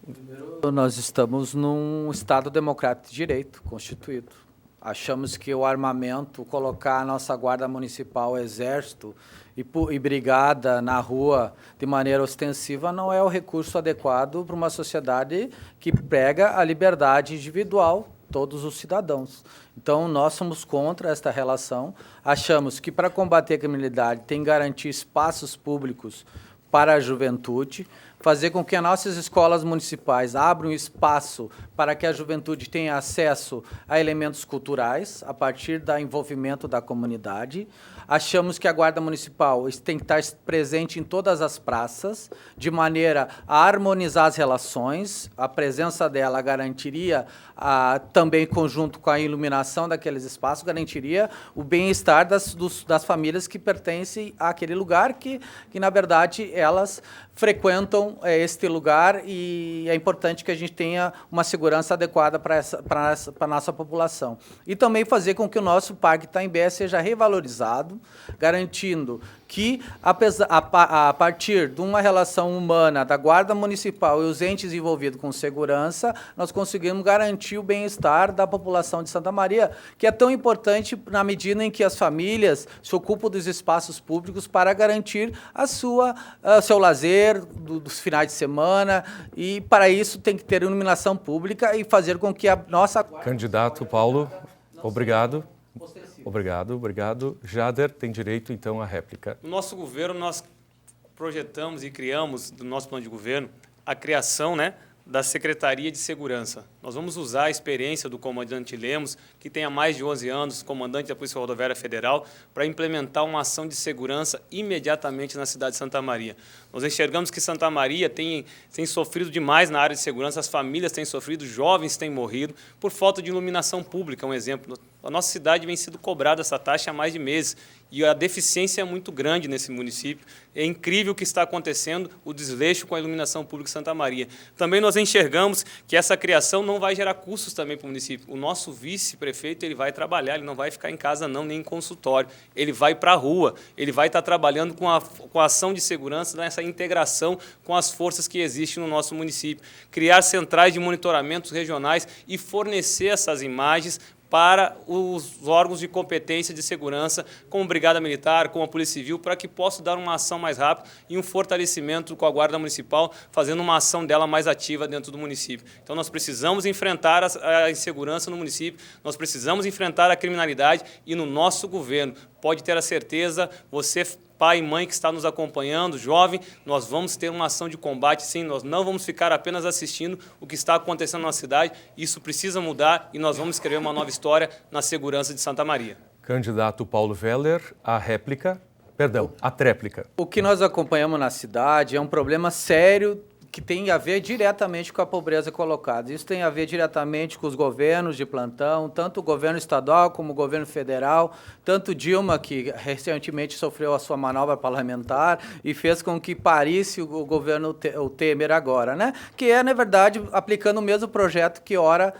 Primeiro, nós estamos num Estado democrático de direito constituído. Achamos que o armamento, colocar a nossa Guarda Municipal, Exército e Brigada na rua de maneira ostensiva não é o recurso adequado para uma sociedade que prega a liberdade individual, todos os cidadãos. Então, nós somos contra esta relação. Achamos que, para combater a criminalidade, tem que garantir espaços públicos para a juventude, fazer com que as nossas escolas municipais abram espaço para que a juventude tenha acesso a elementos culturais, a partir do envolvimento da comunidade. Achamos que a Guarda Municipal tem que estar presente em todas as praças, de maneira a harmonizar as relações. A presença dela garantiria, também conjunto com a iluminação daqueles espaços, garantiria o bem-estar das famílias que pertencem àquele lugar, que na verdade, elas frequentam este lugar, e é importante que a gente tenha uma segurança adequada para a nossa população. E também fazer com que o nosso Parque Itaimbé seja revalorizado, garantindo que, a partir de uma relação humana da Guarda Municipal e os entes envolvidos com segurança, nós conseguimos garantir o bem-estar da população de Santa Maria, que é tão importante na medida em que as famílias se ocupam dos espaços públicos para garantir seu lazer dos finais de semana, e para isso tem que ter iluminação pública e fazer com que a nossa... Candidato Paulo, obrigado. Obrigado. Jader tem direito, então, à réplica. No nosso governo, nós projetamos e criamos, do nosso plano de governo, a criação, da Secretaria de Segurança. Nós vamos usar a experiência do comandante Lemos, que tem há mais de 11 anos, comandante da Polícia Rodoviária Federal, para implementar uma ação de segurança imediatamente na cidade de Santa Maria. Nós enxergamos que Santa Maria tem sofrido demais na área de segurança, as famílias têm sofrido, jovens têm morrido por falta de iluminação pública, um exemplo. A nossa cidade vem sendo cobrada essa taxa há mais de meses e a deficiência é muito grande nesse município. É incrível o que está acontecendo, o desleixo com a iluminação pública em Santa Maria. Também nós enxergamos que essa criação não vai gerar custos também para o município. O nosso vice-prefeito, ele vai trabalhar, ele não vai ficar em casa não, nem em consultório. Ele vai para a rua, ele vai estar trabalhando com a ação de segurança, nessa integração com as forças que existem no nosso município. Criar centrais de monitoramentos regionais e fornecer essas imagens para os órgãos de competência de segurança, como Brigada Militar, como a Polícia Civil, para que possam dar uma ação mais rápida e um fortalecimento com a Guarda Municipal, fazendo uma ação dela mais ativa dentro do município. Então, nós precisamos enfrentar a insegurança no município, nós precisamos enfrentar a criminalidade e no nosso governo. Pode ter a certeza, você, pai e mãe que está nos acompanhando, jovem, nós vamos ter uma ação de combate, sim, nós não vamos ficar apenas assistindo o que está acontecendo na cidade, isso precisa mudar e nós vamos escrever uma nova história na segurança de Santa Maria. Candidato Paulo Weller, a tréplica. O que nós acompanhamos na cidade é um problema sério que tem a ver diretamente com a pobreza colocada. Isso tem a ver diretamente com os governos de plantão, tanto o governo estadual como o governo federal, tanto Dilma, que recentemente sofreu a sua manobra parlamentar e fez com que parisse o governo o Temer agora, né? Que é, na verdade, aplicando o mesmo projeto que ora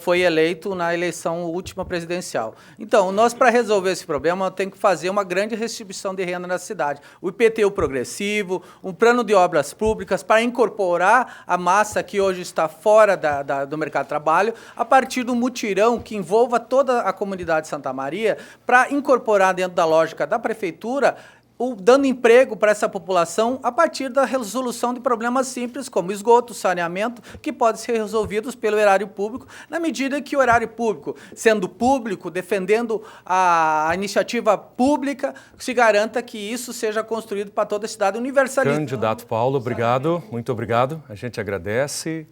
foi eleito na eleição última presidencial. Então, nós, para resolver esse problema, temos que fazer uma grande redistribuição de renda na cidade. O IPTU progressivo, um plano de obras públicas para incorporar a massa que hoje está fora do mercado de trabalho, a partir do mutirão que envolva toda a comunidade de Santa Maria, para incorporar dentro da lógica da prefeitura, dando emprego para essa população a partir da resolução de problemas simples, como esgoto, saneamento, que podem ser resolvidos pelo erário público, na medida que o erário público, sendo público, defendendo a iniciativa pública, se garanta que isso seja construído para toda a cidade, universalizando. Candidato Paulo, obrigado, muito obrigado. A gente agradece,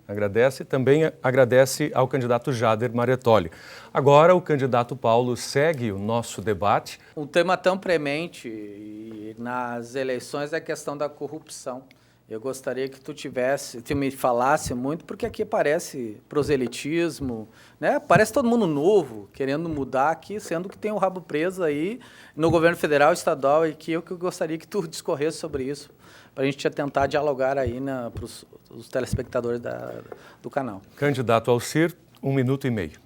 também agradece ao candidato Jader Marietoli. Agora, o candidato Paulo segue o nosso debate. Um tema tão premente nas eleições é a questão da corrupção. Eu gostaria que tu me falasse muito, porque aqui parece proselitismo, né? Parece todo mundo novo, querendo mudar aqui, sendo que tem o rabo preso aí no governo federal, estadual, e que eu gostaria que tu discorresse sobre isso, para a gente tentar dialogar aí para os telespectadores do canal. Candidato Alcir, 1 minuto e meio.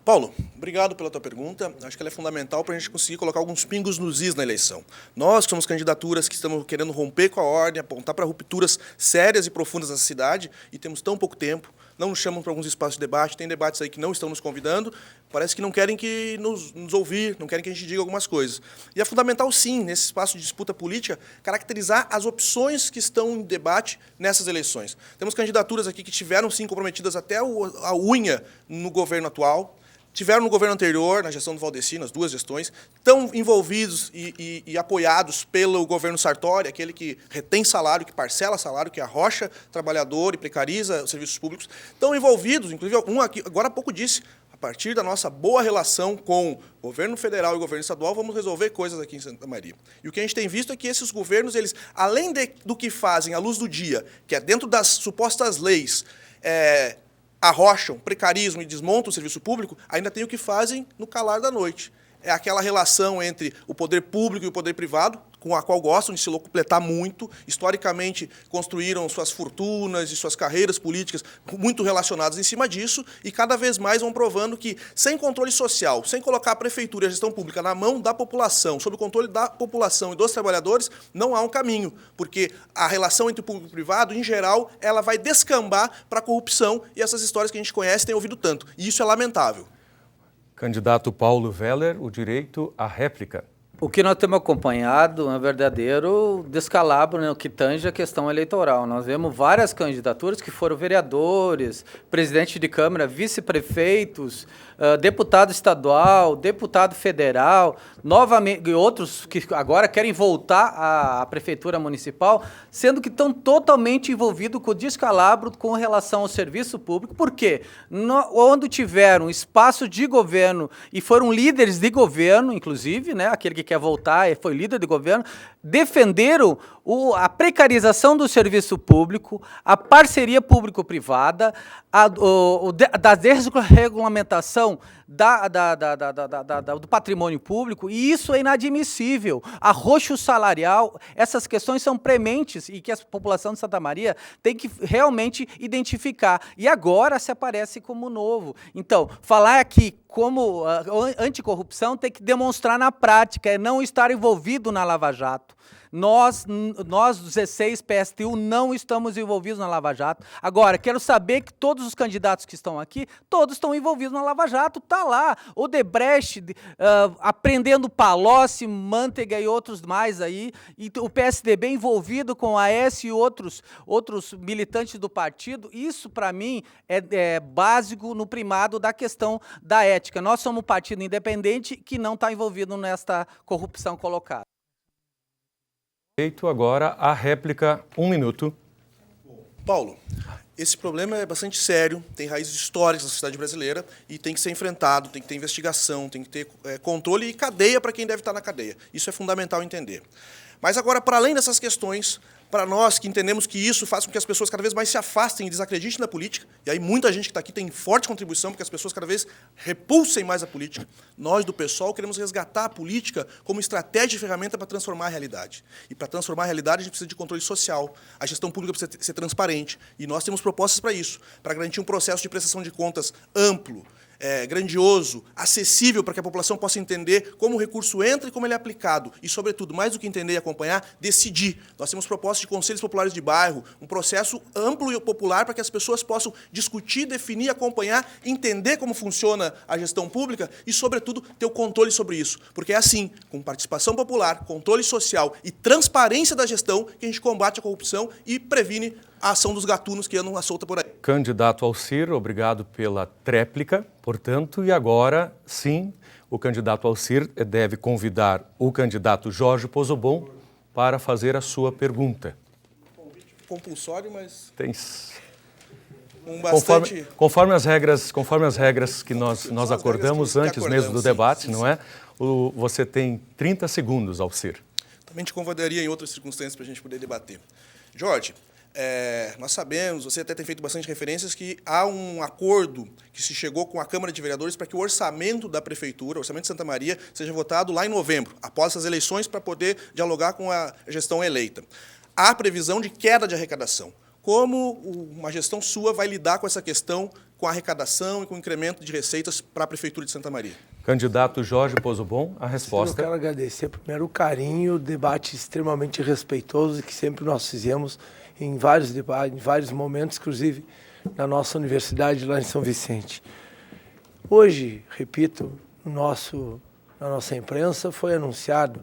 Paulo, obrigado pela tua pergunta. Acho que ela é fundamental para a gente conseguir colocar alguns pingos nos is na eleição. Nós que somos candidaturas que estamos querendo romper com a ordem, apontar para rupturas sérias e profundas nessa cidade, e temos tão pouco tempo, não nos chamam para alguns espaços de debate, tem debates aí que não estão nos convidando, parece que não querem que nos ouvir, não querem que a gente diga algumas coisas. E é fundamental, sim, nesse espaço de disputa política, caracterizar as opções que estão em debate nessas eleições. Temos candidaturas aqui que tiveram, sim, comprometidas até a unha no governo atual, tiveram no governo anterior, na gestão do Valdeci, nas duas gestões, estão envolvidos e apoiados pelo governo Sartori, aquele que retém salário, que parcela salário, que arrocha trabalhador e precariza os serviços públicos, estão envolvidos, inclusive um aqui, agora há pouco disse, a partir da nossa boa relação com o governo federal e o governo estadual, vamos resolver coisas aqui em Santa Maria. E o que a gente tem visto é que esses governos, eles, além do que fazem à luz do dia, que é dentro das supostas leis, arrocham, precarizam e desmontam o serviço público, ainda tem o que fazem no calar da noite. É aquela relação entre o poder público e o poder privado, com a qual gostam de se locupletar muito. Historicamente, construíram suas fortunas e suas carreiras políticas muito relacionadas em cima disso, e cada vez mais vão provando que, sem controle social, sem colocar a prefeitura e a gestão pública na mão da população, sob o controle da população e dos trabalhadores, não há um caminho, porque a relação entre o público e o privado, em geral, ela vai descambar para a corrupção, e essas histórias que a gente conhece tem ouvido tanto, e isso é lamentável. Candidato Paulo Weller, o direito à réplica. O que nós temos acompanhado é um verdadeiro descalabro, né, que tange a questão eleitoral. Nós vemos várias candidaturas que foram vereadores, presidente de Câmara, vice-prefeitos, deputado estadual, deputado federal, novamente, e outros que agora querem voltar à prefeitura municipal, sendo que estão totalmente envolvidos com o descalabro com relação ao serviço público. Por quê? Onde tiveram espaço de governo e foram líderes de governo, inclusive, né, aquele que quer voltar foi líder de governo, defenderam a precarização do serviço público, a parceria público-privada, da desregulamentação do patrimônio público, e isso é inadmissível. Arroxo salarial, essas questões são prementes e que a população de Santa Maria tem que realmente identificar. E agora se aparece como novo. Então, falar aqui como anticorrupção tem que demonstrar na prática, é não estar envolvido na Lava Jato. Nós, 16 PSTU, não estamos envolvidos na Lava Jato. Agora, quero saber que todos os candidatos que estão aqui, todos estão envolvidos na Lava Jato. Está lá, Odebrecht, aprendendo Palocci, Manteiga e outros mais aí, e o PSDB envolvido com a AS e outros militantes do partido. Isso, para mim, é básico no primado da questão da ética. Nós somos um partido independente que não está envolvido nesta corrupção colocada. Agora a réplica, 1 minuto. Paulo, esse problema é bastante sério, tem raízes históricas na sociedade brasileira e tem que ser enfrentado, tem que ter investigação, tem que ter controle e cadeia para quem deve estar na cadeia. Isso é fundamental entender. Mas agora, para além dessas questões, para nós que entendemos que isso faz com que as pessoas cada vez mais se afastem e desacreditem da política, e aí muita gente que está aqui tem forte contribuição, porque as pessoas cada vez repulsem mais a política, nós do PSOL queremos resgatar a política como estratégia e ferramenta para transformar a realidade. E para transformar a realidade a gente precisa de controle social, a gestão pública precisa ser transparente, e nós temos propostas para isso, para garantir um processo de prestação de contas amplo, grandioso, acessível para que a população possa entender como o recurso entra e como ele é aplicado. E, sobretudo, mais do que entender e acompanhar, decidir. Nós temos propostas de conselhos populares de bairro, um processo amplo e popular para que as pessoas possam discutir, definir, acompanhar, entender como funciona a gestão pública e, sobretudo, ter o controle sobre isso. Porque é assim, com participação popular, controle social e transparência da gestão, que a gente combate a corrupção e previne a ação dos gatunos que andam à solta por aí. Candidato Alcir, obrigado pela tréplica, portanto, e agora, sim, o candidato Alcir deve convidar o candidato Jorge Pozobon para fazer a sua pergunta. Compulsório, mas... Tem... bastante... Conforme as regras que nós acordamos antes mesmo do debate, sim. Não é? Você tem 30 segundos, Alcir. Também te convidaria em outras circunstâncias para a gente poder debater. Jorge, nós sabemos, você até tem feito bastante referências, que há um acordo que se chegou com a Câmara de Vereadores para que o orçamento da Prefeitura, o orçamento de Santa Maria, seja votado lá em novembro, após as eleições, para poder dialogar com a gestão eleita. Há previsão de queda de arrecadação. Como uma gestão sua vai lidar com essa questão, com a arrecadação e com o incremento de receitas para a Prefeitura de Santa Maria? Candidato Jorge Pozobon, a resposta. Eu quero agradecer primeiro o carinho, o debate extremamente respeitoso que sempre nós fizemos em vários debates, em vários momentos, inclusive na nossa universidade lá em São Vicente. Hoje, repito, na nossa imprensa foi anunciado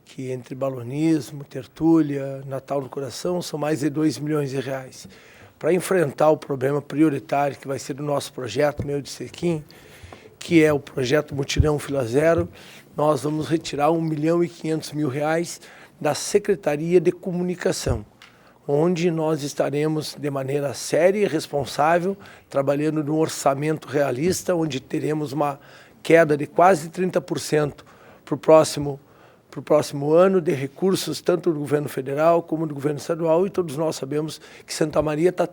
que entre balonismo, tertúlia, Natal do Coração, são mais de 2 milhões de reais. Para enfrentar o problema prioritário que vai ser o nosso projeto, meu de Sequim, que é o projeto Mutirão Fila Zero, nós vamos retirar R$1.500.000 da Secretaria de Comunicação, onde nós estaremos de maneira séria e responsável, trabalhando num orçamento realista, onde teremos uma queda de quase 30% para o próximo ano de recursos, tanto do governo federal como do governo estadual, e todos nós sabemos que Santa Maria está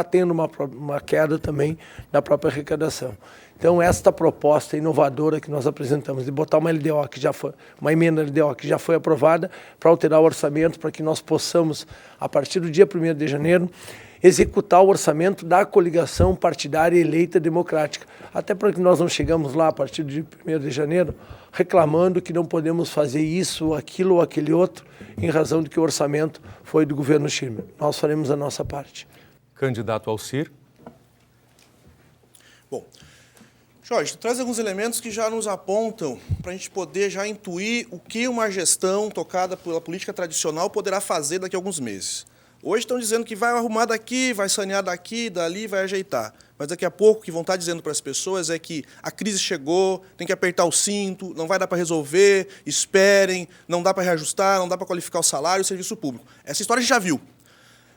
tendo uma queda também da própria arrecadação. Então, esta proposta inovadora que nós apresentamos, de botar uma emenda LDO que já foi aprovada, para alterar o orçamento, para que nós possamos, a partir do dia 1º de janeiro, executar o orçamento da coligação partidária eleita democrática. Até para que nós não chegamos lá, a partir do dia 1º de janeiro, reclamando que não podemos fazer isso, aquilo ou aquele outro, em razão de que o orçamento foi do governo Schirmer. Nós faremos a nossa parte. Candidato Alcir. Bom, Jorge, tu traz alguns elementos que já nos apontam para a gente poder já intuir o que uma gestão tocada pela política tradicional poderá fazer daqui a alguns meses. Hoje estão dizendo que vai arrumar daqui, vai sanear daqui, dali, vai ajeitar. Mas daqui a pouco o que vão estar dizendo para as pessoas é que a crise chegou, tem que apertar o cinto, não vai dar para resolver, esperem, não dá para reajustar, não dá para qualificar o salário e o serviço público. Essa história a gente já viu.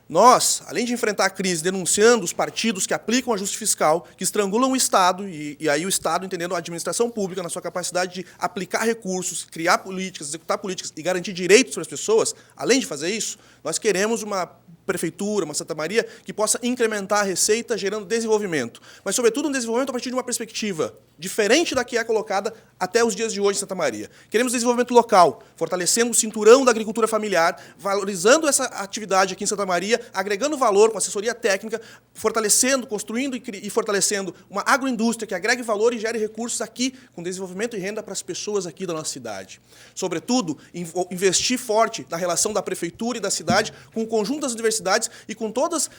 Nós, além de enfrentar a crise denunciando os partidos que aplicam ajuste fiscal, que estrangulam o Estado, e aí o Estado entendendo a administração pública na sua capacidade de aplicar recursos, criar políticas, executar políticas e garantir direitos para as pessoas, além de fazer isso, nós queremos uma prefeitura, uma Santa Maria, que possa incrementar a receita, gerando desenvolvimento. Mas, sobretudo, um desenvolvimento a partir de uma perspectiva diferente da que é colocada até os dias de hoje em Santa Maria. Queremos desenvolvimento local, fortalecendo o cinturão da agricultura familiar, valorizando essa atividade aqui em Santa Maria, agregando valor com assessoria técnica, fortalecendo, construindo e fortalecendo uma agroindústria que agregue valor e gere recursos aqui, com desenvolvimento e renda para as pessoas aqui da nossa cidade. Sobretudo, investir forte na relação da prefeitura e da cidade com o conjunto das universidades e com todas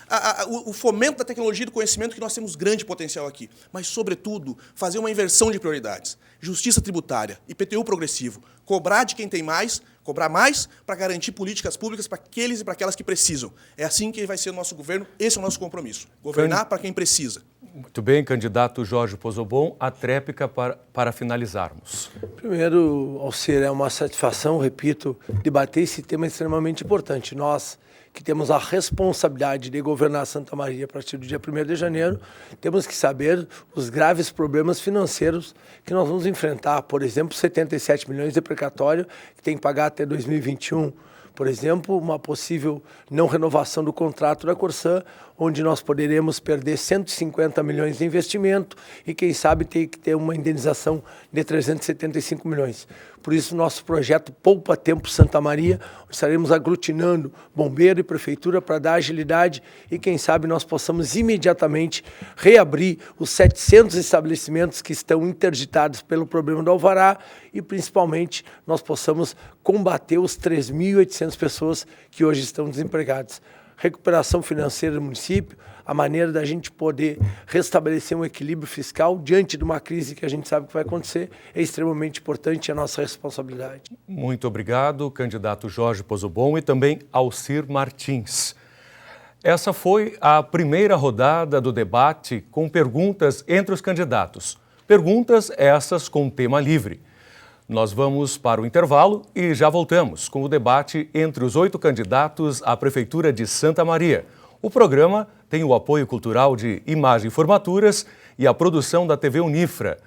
o fomento da tecnologia e do conhecimento que nós temos grande potencial aqui. Mas, sobretudo, fazer uma inversão de prioridades. Justiça tributária, IPTU progressivo, cobrar de quem tem mais, cobrar mais para garantir políticas públicas para aqueles e para aquelas que precisam. É assim que vai ser o nosso governo, esse é o nosso compromisso. Governar para quem precisa. Muito bem, candidato Jorge Pozobon, a tréplica para finalizarmos. Primeiro, Alcir, é uma satisfação, repito, debater esse tema extremamente importante. Nós, que temos a responsabilidade de governar Santa Maria a partir do dia 1º de janeiro, temos que saber os graves problemas financeiros que nós vamos enfrentar. Por exemplo, 77 milhões de precatório que tem que pagar até 2021. Por exemplo, uma possível não renovação do contrato da Corsã, onde nós poderemos perder 150 milhões de investimento e, quem sabe, ter que ter uma indenização de 375 milhões. Por isso, nosso projeto Poupa Tempo Santa Maria, onde estaremos aglutinando bombeiro e prefeitura para dar agilidade e, quem sabe, nós possamos imediatamente reabrir os 700 estabelecimentos que estão interditados pelo problema do alvará e, principalmente, nós possamos combater os 3.800 pessoas que hoje estão desempregadas. Recuperação financeira do município, a maneira da gente poder restabelecer um equilíbrio fiscal diante de uma crise que a gente sabe que vai acontecer, é extremamente importante, é a nossa responsabilidade. Muito obrigado, candidato Jorge Pozobon e também Alcir Martins. Essa foi a primeira rodada do debate com perguntas entre os candidatos. Perguntas essas com tema livre. Nós vamos para o intervalo e já voltamos com o debate entre os 8 candidatos à Prefeitura de Santa Maria. O programa tem o apoio cultural de Imagem Formaturas e a produção da TV Unifra.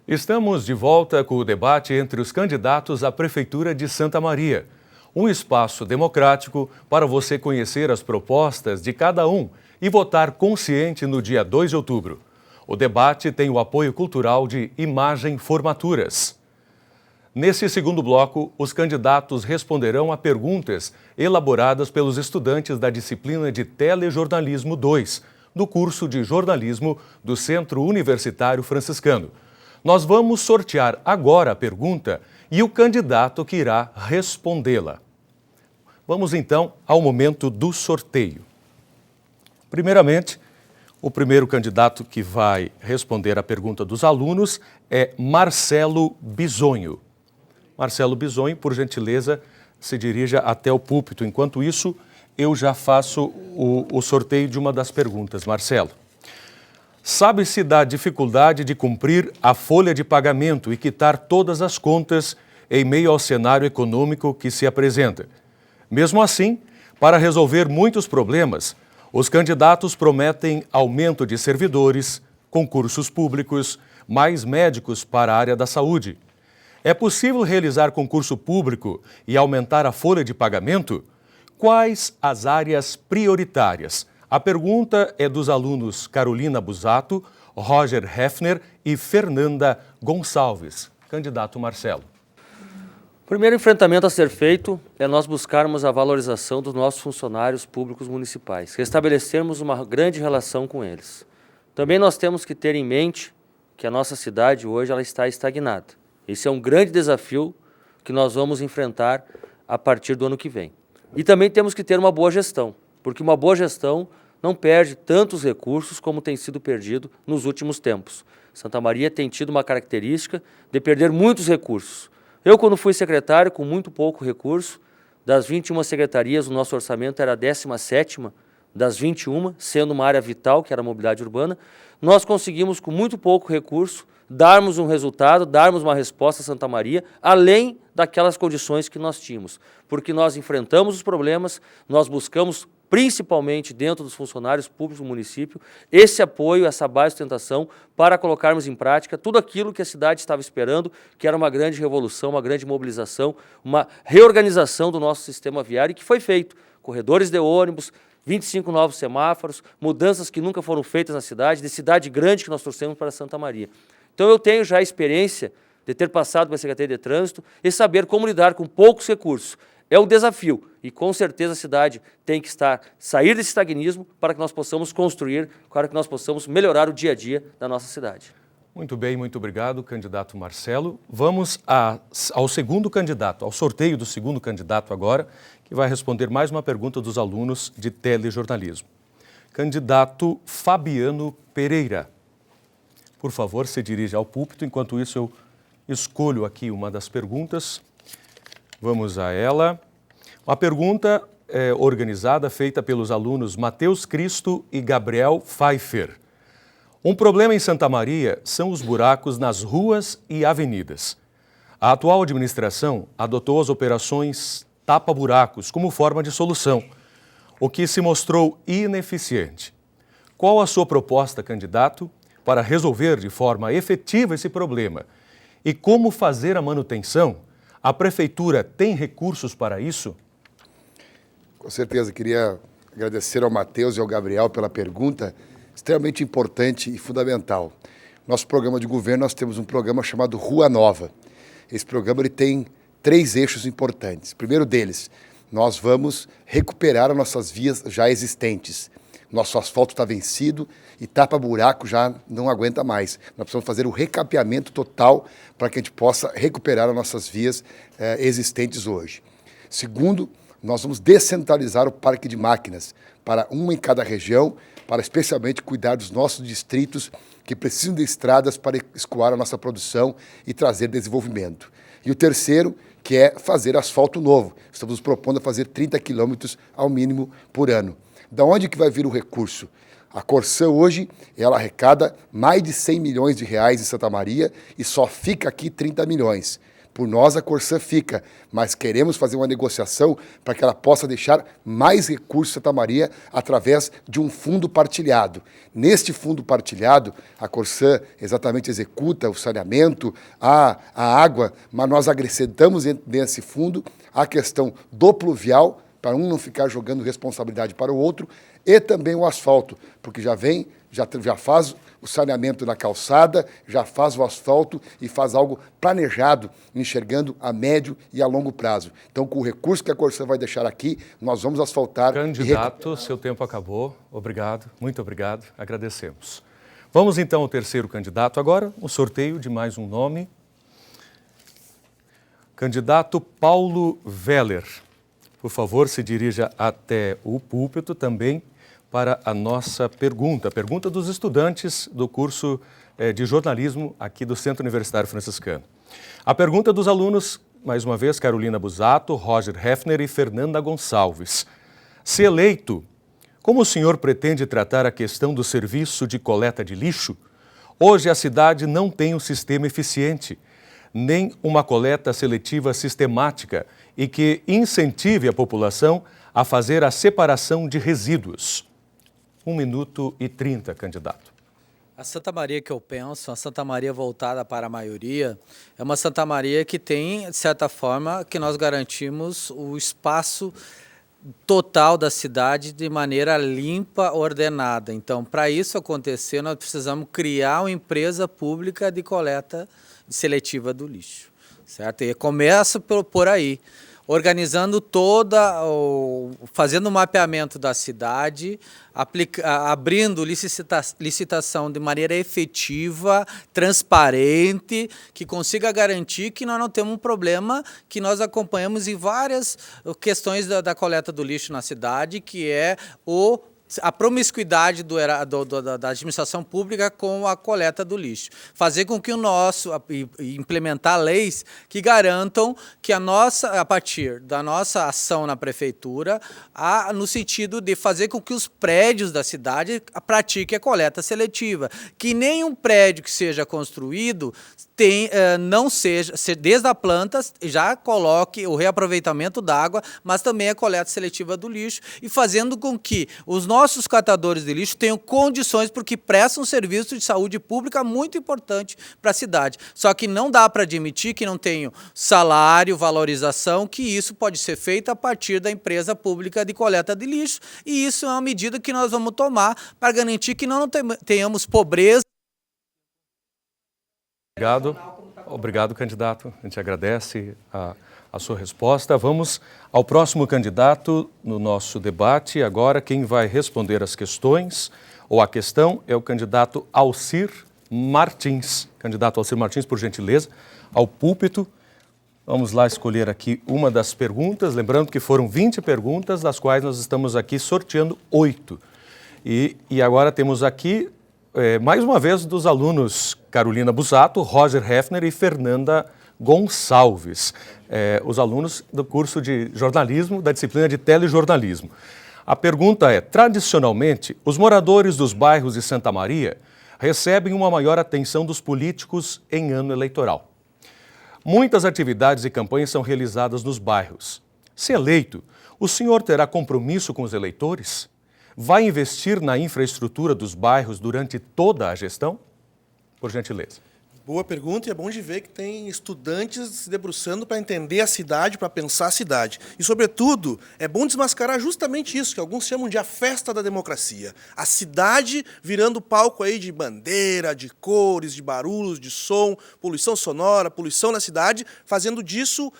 Estamos de volta com o debate entre os candidatos à Prefeitura de Santa Maria. Um espaço democrático para você conhecer as propostas de cada um e votar consciente no dia 2 de outubro. O debate tem o apoio cultural de Imagem Formaturas. Nesse segundo bloco, os candidatos responderão a perguntas elaboradas pelos estudantes da disciplina de Telejornalismo 2, do curso de jornalismo do Centro Universitário Franciscano. Nós vamos sortear agora a pergunta e o candidato que irá respondê-la. Vamos então ao momento do sorteio. Primeiramente, o primeiro candidato que vai responder a pergunta dos alunos é Marcelo Bisonho. Marcelo Bisonho, por gentileza, se dirija até o púlpito. Enquanto isso, eu já faço o sorteio de uma das perguntas. Marcelo. Sabe-se da dificuldade de cumprir a folha de pagamento e quitar todas as contas em meio ao cenário econômico que se apresenta. Mesmo assim, para resolver muitos problemas, os candidatos prometem aumento de servidores, concursos públicos, mais médicos para a área da saúde. É possível realizar concurso público e aumentar a folha de pagamento? Quais as áreas prioritárias? A pergunta é dos alunos Carolina Busato, Roger Hefner e Fernanda Gonçalves. Candidato Marcelo. O primeiro enfrentamento a ser feito é nós buscarmos a valorização dos nossos funcionários públicos municipais, restabelecermos uma grande relação com eles. Também nós temos que ter em mente que a nossa cidade hoje ela está estagnada. Esse é um grande desafio que nós vamos enfrentar a partir do ano que vem. E também temos que ter uma boa gestão, porque uma boa gestão não perde tantos recursos como tem sido perdido nos últimos tempos. Santa Maria tem tido uma característica de perder muitos recursos. Eu, quando fui secretário, com muito pouco recurso, das 21 secretarias, o nosso orçamento era a 17ª das 21, sendo uma área vital, que era a mobilidade urbana, nós conseguimos, com muito pouco recurso, darmos um resultado, darmos uma resposta a Santa Maria, além daquelas condições que nós tínhamos. Porque nós enfrentamos os problemas, nós buscamos, principalmente dentro dos funcionários públicos do município, esse apoio, essa base de sustentação, para colocarmos em prática tudo aquilo que a cidade estava esperando, que era uma grande revolução, uma grande mobilização, uma reorganização do nosso sistema viário, que foi feito. Corredores de ônibus, 25 novos semáforos, mudanças que nunca foram feitas na cidade, de cidade grande que nós trouxemos para Santa Maria. Então eu tenho já a experiência de ter passado pela Secretaria de Trânsito e saber como lidar com poucos recursos. É um desafio e com certeza a cidade tem que sair desse estagnismo para que nós possamos construir, para que nós possamos melhorar o dia a dia da nossa cidade. Muito bem, muito obrigado, candidato Marcelo. Vamos ao segundo candidato, ao sorteio do segundo candidato agora, que vai responder mais uma pergunta dos alunos de telejornalismo. Candidato Fabiano Pereira. Por favor, se dirija ao púlpito. Enquanto isso, eu escolho aqui uma das perguntas. Vamos a ela. Uma pergunta organizada, feita pelos alunos Matheus Cristo e Gabriel Pfeiffer. Um problema em Santa Maria são os buracos nas ruas e avenidas. A atual administração adotou as operações tapa-buracos como forma de solução, o que se mostrou ineficiente. Qual a sua proposta, candidato, para resolver de forma efetiva esse problema? E como fazer a manutenção? A Prefeitura tem recursos para isso? Com certeza, queria agradecer ao Matheus e ao Gabriel pela pergunta, extremamente importante e fundamental. Nosso programa de governo, nós temos um programa chamado Rua Nova. Esse programa ele tem 3 eixos importantes. O primeiro deles, nós vamos recuperar as nossas vias já existentes. Nosso asfalto está vencido e tapa-buraco já não aguenta mais. Nós precisamos fazer o recapeamento total para que a gente possa recuperar as nossas vias existentes hoje. Segundo, nós vamos descentralizar o parque de máquinas para uma em cada região, para especialmente cuidar dos nossos distritos que precisam de estradas para escoar a nossa produção e trazer desenvolvimento. E o terceiro, que é fazer asfalto novo. Estamos nos propondo a fazer 30 quilômetros ao mínimo por ano. Da onde que vai vir o recurso? A Corsã hoje, ela arrecada mais de 100 milhões de reais em Santa Maria e só fica aqui 30 milhões. Por nós, a Corsã fica, mas queremos fazer uma negociação para que ela possa deixar mais recursos em Santa Maria através de um fundo partilhado. Neste fundo partilhado, a Corsã exatamente executa o saneamento, a água, mas nós acrescentamos dentro desse fundo a questão do pluvial, para um não ficar jogando responsabilidade para o outro, e também o asfalto, porque já faz o saneamento na calçada, já faz o asfalto e faz algo planejado, enxergando a médio e a longo prazo. Então, com o recurso que a Corsã vai deixar aqui, nós vamos asfaltar. Candidato, seu tempo acabou. Obrigado, muito obrigado. Agradecemos. Vamos então ao terceiro candidato agora, o sorteio de mais um nome. Candidato Paulo Veller. Por favor, se dirija até o púlpito também para a nossa pergunta. Pergunta dos estudantes do curso de jornalismo aqui do Centro Universitário Franciscano. A pergunta dos alunos, mais uma vez, Carolina Busato, Roger Hefner e Fernanda Gonçalves. Se eleito, como o senhor pretende tratar a questão do serviço de coleta de lixo? Hoje a cidade não tem um sistema eficiente, nem uma coleta seletiva sistemática e que incentive a população a fazer a separação de resíduos. 1 minuto e 30, candidato. A Santa Maria que eu penso, a Santa Maria voltada para a maioria, é uma Santa Maria que tem, de certa forma, que nós garantimos o espaço total da cidade de maneira limpa, ordenada. Então, para isso acontecer, nós precisamos criar uma empresa pública de coleta seletiva do lixo, certo? E começa por aí, organizando fazendo um mapeamento da cidade, abrindo licitação de maneira efetiva, transparente, que consiga garantir que nós não temos um problema que nós acompanhamos em várias questões da coleta do lixo na cidade, que é o a promiscuidade da administração pública com a coleta do lixo. Fazer com que implementar leis que garantam que a partir da nossa ação na prefeitura, no sentido de fazer com que os prédios da cidade pratiquem a coleta seletiva. Que nenhum prédio que seja construído não seja, desde a planta, já coloque o reaproveitamento da água, mas também a coleta seletiva do lixo, e fazendo com que os nossos catadores de lixo tenham condições, porque prestam um serviço de saúde pública muito importante para a cidade. Só que não dá para admitir que não tenham salário, valorização, que isso pode ser feito a partir da empresa pública de coleta de lixo, e isso é uma medida que nós vamos tomar para garantir que não tenhamos pobreza. Obrigado, candidato. A gente agradece a sua resposta. Vamos ao próximo candidato no nosso debate. Agora, quem vai responder as questões, ou a questão, é o candidato Alcir Martins. Candidato Alcir Martins, por gentileza, ao púlpito. Vamos lá escolher aqui uma das perguntas. Lembrando que foram 20 perguntas, das quais nós estamos aqui sorteando 8. E agora temos aqui, mais uma vez, dos alunos Carolina Busato, Roger Hefner e Fernanda Gonçalves, os alunos do curso de jornalismo, da disciplina de telejornalismo. A pergunta é: tradicionalmente, os moradores dos bairros de Santa Maria recebem uma maior atenção dos políticos em ano eleitoral. Muitas atividades e campanhas são realizadas nos bairros. Se eleito, o senhor terá compromisso com os eleitores? Vai investir na infraestrutura dos bairros durante toda a gestão? Por gentileza. Boa pergunta, e é bom de ver que tem estudantes se debruçando para entender a cidade, para pensar a cidade. E, sobretudo, é bom desmascarar justamente isso, que alguns chamam de a festa da democracia. A cidade virando palco aí de bandeira, de cores, de barulhos, de som, poluição sonora, poluição na cidade, fazendo disso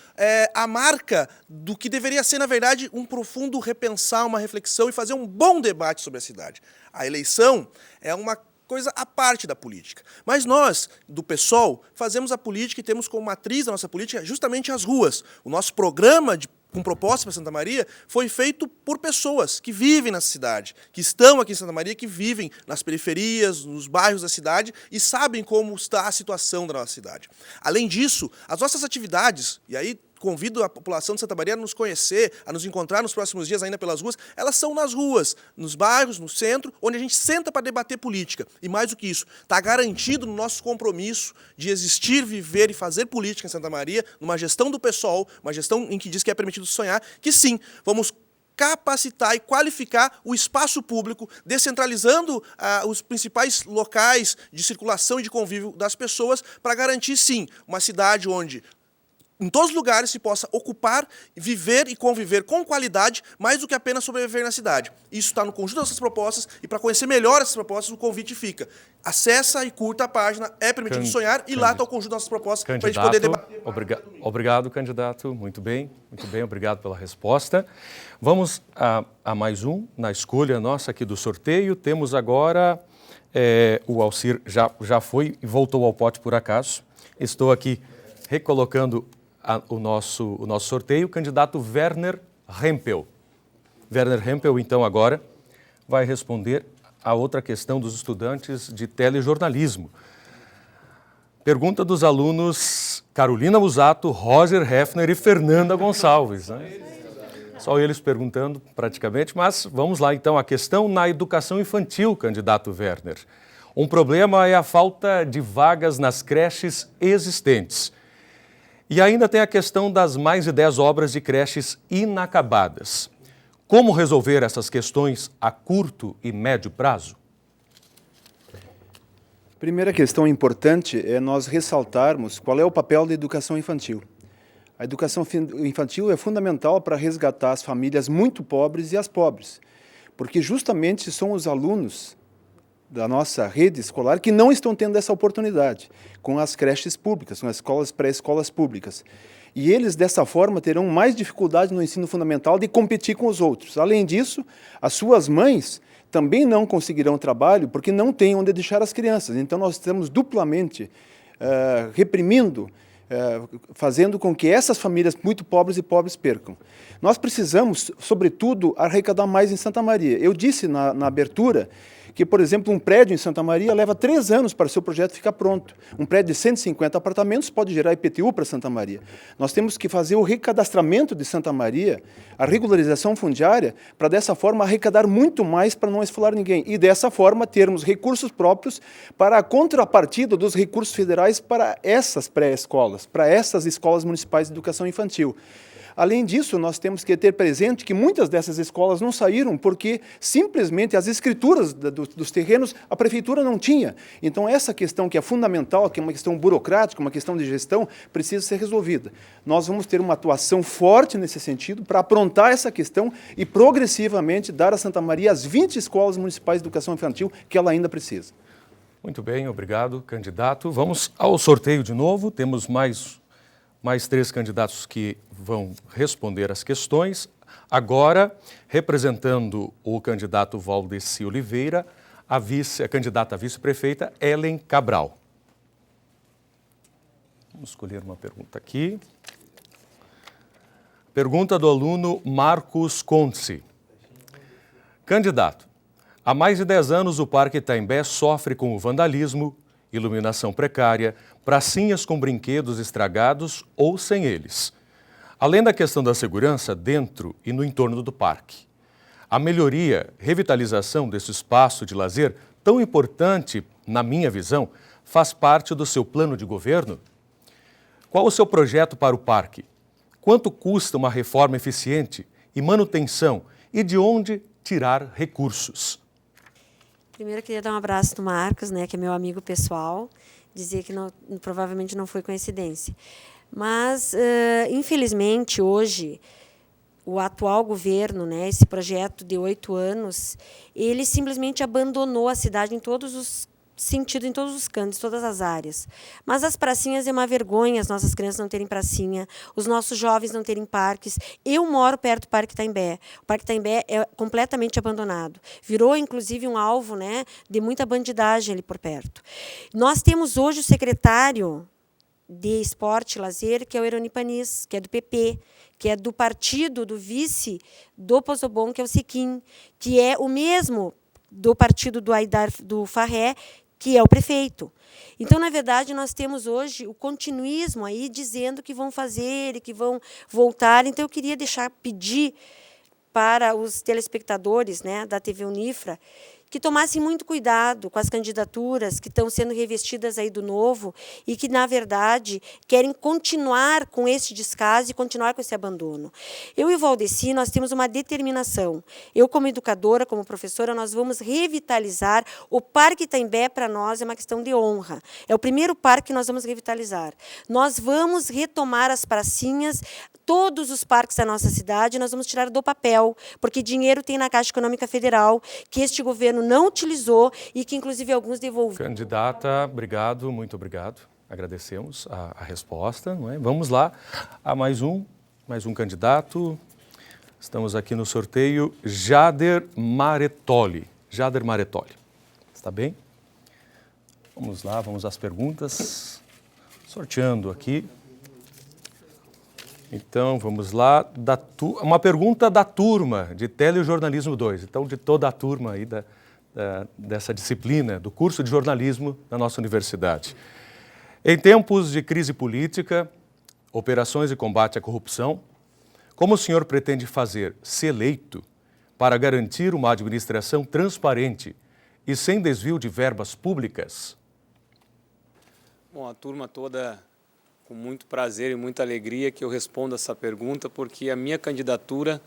a marca do que deveria ser, na verdade, um profundo repensar, uma reflexão e fazer um bom debate sobre a cidade. A eleição é uma coisa à parte da política. Mas nós, do PSOL, fazemos a política e temos como matriz da nossa política justamente as ruas. O nosso programa com proposta para Santa Maria foi feito por pessoas que vivem na cidade, que estão aqui em Santa Maria, que vivem nas periferias, nos bairros da cidade e sabem como está a situação da nossa cidade. Além disso, as nossas atividades, e aí convido a população de Santa Maria a nos conhecer, a nos encontrar nos próximos dias ainda pelas ruas, elas são nas ruas, nos bairros, no centro, onde a gente senta para debater política. E mais do que isso, está garantido no nosso compromisso de existir, viver e fazer política em Santa Maria, numa gestão do PSOL, uma gestão em que diz que é permitido sonhar, que sim, vamos capacitar e qualificar o espaço público, descentralizando os principais locais de circulação e de convívio das pessoas, para garantir, sim, uma cidade onde em todos os lugares se possa ocupar, viver e conviver com qualidade, mais do que apenas sobreviver na cidade. Isso está no conjunto dessas propostas, e para conhecer melhor essas propostas, o convite fica. Acessa e curta a página É Permitido Sonhar, e lá está o conjunto dessas propostas para a gente poder debater. Obrigado, candidato. Muito bem, obrigado pela resposta. Vamos a mais um na escolha nossa aqui do sorteio. Temos agora, o Alcir já foi e voltou ao pote por acaso. Estou aqui recolocando o nosso sorteio, o candidato Werner Hempel. Werner Hempel, então, agora vai responder a outra questão dos estudantes de telejornalismo. Pergunta dos alunos Carolina Busato, Roger Hefner e Fernanda Gonçalves. Né? Só eles perguntando praticamente, mas vamos lá então. A questão na educação infantil, candidato Werner. Um problema é a falta de vagas nas creches existentes. E ainda tem a questão das mais de 10 obras de creches inacabadas. Como resolver essas questões a curto e médio prazo? Primeira questão importante é nós ressaltarmos qual é o papel da educação infantil. A educação infantil é fundamental para resgatar as famílias muito pobres e as pobres, porque justamente são os alunos da nossa rede escolar que não estão tendo essa oportunidade com as creches públicas, com as escolas pré-escolas públicas. E eles, dessa forma, terão mais dificuldade no ensino fundamental de competir com os outros. Além disso, as suas mães também não conseguirão trabalho porque não têm onde deixar as crianças. Então, nós estamos duplamente reprimindo fazendo com que essas famílias muito pobres e pobres percam. Nós precisamos, sobretudo, arrecadar mais em Santa Maria. Eu disse na abertura que, por exemplo, um prédio em Santa Maria leva 3 anos para o seu projeto ficar pronto. Um prédio de 150 apartamentos pode gerar IPTU para Santa Maria. Nós temos que fazer o recadastramento de Santa Maria, a regularização fundiária, para dessa forma arrecadar muito mais para não esfolar ninguém. E dessa forma termos recursos próprios para a contrapartida dos recursos federais para essas pré-escolas, para essas escolas municipais de educação infantil. Além disso, nós temos que ter presente que muitas dessas escolas não saíram porque simplesmente as escrituras dos terrenos a prefeitura não tinha. Então essa questão que é fundamental, que é uma questão burocrática, uma questão de gestão, precisa ser resolvida. Nós vamos ter uma atuação forte nesse sentido para aprontar essa questão e progressivamente dar a Santa Maria as 20 escolas municipais de educação infantil que ela ainda precisa. Muito bem, obrigado, candidato. Vamos ao sorteio de novo. Temos mais 3 candidatos que vão responder as questões. Agora, representando o candidato Valdeci Oliveira, a candidata a vice-prefeita Ellen Cabral. Vamos escolher uma pergunta aqui. Pergunta do aluno Marcos Conte. Candidato, há mais de 10 anos o Parque Itaimbé sofre com o vandalismo, iluminação precária, pracinhas com brinquedos estragados ou sem eles. Além da questão da segurança dentro e no entorno do parque. A melhoria, revitalização desse espaço de lazer, tão importante, na minha visão, faz parte do seu plano de governo? Qual o seu projeto para o parque? Quanto custa uma reforma eficiente e manutenção e de onde tirar recursos? Primeiro, eu queria dar um abraço no Marcos, que é meu amigo pessoal, dizer que provavelmente não foi coincidência. Mas, infelizmente, hoje, o atual governo, esse projeto de 8 anos, ele simplesmente abandonou a cidade em todos os sentidos, em todos os cantos, em todas as áreas. Mas as pracinhas é uma vergonha as nossas crianças não terem pracinha, os nossos jovens não terem parques. Eu moro perto do Parque Itaimbé. O Parque Itaimbé é completamente abandonado. Virou, inclusive, um alvo de muita bandidagem ali por perto. Nós temos hoje o secretário de Esporte e Lazer, que é o Eroni Panis, que é do PP, que é do partido do vice do Pozobon, que é o Siquim, que é o mesmo do partido do Aidar do Farré, que é o prefeito. Então, na verdade, nós temos hoje o continuismo aí dizendo que vão fazer e que vão voltar. Então, eu queria pedir para os telespectadores da TV Unifra que tomassem muito cuidado com as candidaturas que estão sendo revestidas aí do Novo e que, na verdade, querem continuar com esse descaso e continuar com esse abandono. Eu e o Valdeci, nós temos uma determinação. Eu, como educadora, como professora, nós vamos revitalizar. O Parque Itaimbé, para nós, é uma questão de honra. É o primeiro parque que nós vamos revitalizar. Nós vamos retomar as pracinhas, todos os parques da nossa cidade, nós vamos tirar do papel, porque dinheiro tem na Caixa Econômica Federal, que este governo não utilizou e que, inclusive, alguns devolveram. Candidata, obrigado, muito obrigado. Agradecemos a resposta. Não é? Vamos lá a mais um candidato. Estamos aqui no sorteio, Jader Maretoli. Jader Maretoli. Está bem? Vamos lá, vamos às perguntas. Sorteando aqui. Então, vamos lá. Uma pergunta da turma de Telejornalismo 2. Então, de toda a turma aí dessa disciplina, do curso de jornalismo na nossa universidade. Em tempos de crise política, operações de combate à corrupção, como o senhor pretende fazer, se eleito, para garantir uma administração transparente e sem desvio de verbas públicas? Bom, a turma toda, com muito prazer e muita alegria que eu respondo essa pergunta, porque a minha candidatura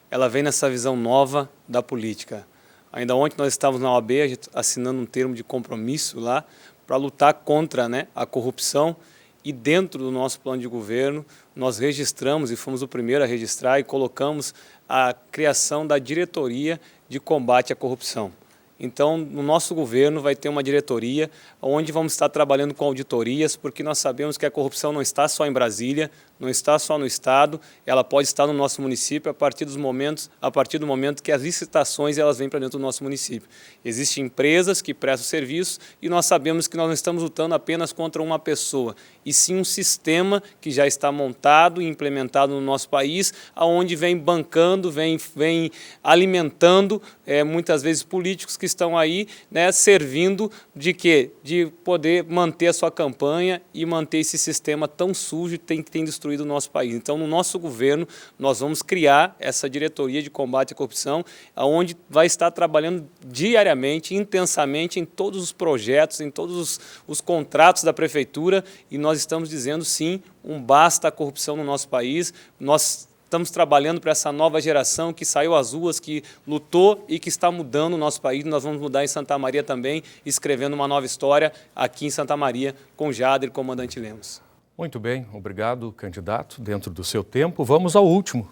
ela vem nessa visão nova da política. Ainda ontem nós estávamos na OAB assinando um termo de compromisso lá para lutar contra a corrupção e dentro do nosso plano de governo nós registramos e fomos o primeiro a registrar e colocamos a criação da diretoria de combate à corrupção. Então, no nosso governo vai ter uma diretoria onde vamos estar trabalhando com auditorias, porque nós sabemos que a corrupção não está só em Brasília, não está só no Estado, ela pode estar no nosso município a partir do momento que as licitações elas vêm para dentro do nosso município. Existem empresas que prestam serviços e nós sabemos que nós não estamos lutando apenas contra uma pessoa, e sim um sistema que já está montado e implementado no nosso país, aonde vem bancando, vem alimentando muitas vezes políticos que estão aí, né, servindo de quê? De poder manter a sua campanha e manter esse sistema tão sujo que tem destruído o nosso país. Então, no nosso governo, nós vamos criar essa diretoria de combate à corrupção, onde vai estar trabalhando diariamente, intensamente, em todos os projetos, em todos os contratos da prefeitura, e nós estamos dizendo, sim, um basta à corrupção no nosso país. Nós estamos trabalhando para essa nova geração que saiu às ruas, que lutou e que está mudando o nosso país. Nós vamos mudar em Santa Maria também, escrevendo uma nova história aqui em Santa Maria, com Jader, comandante Lemos. Muito bem, obrigado, candidato, dentro do seu tempo. Vamos ao último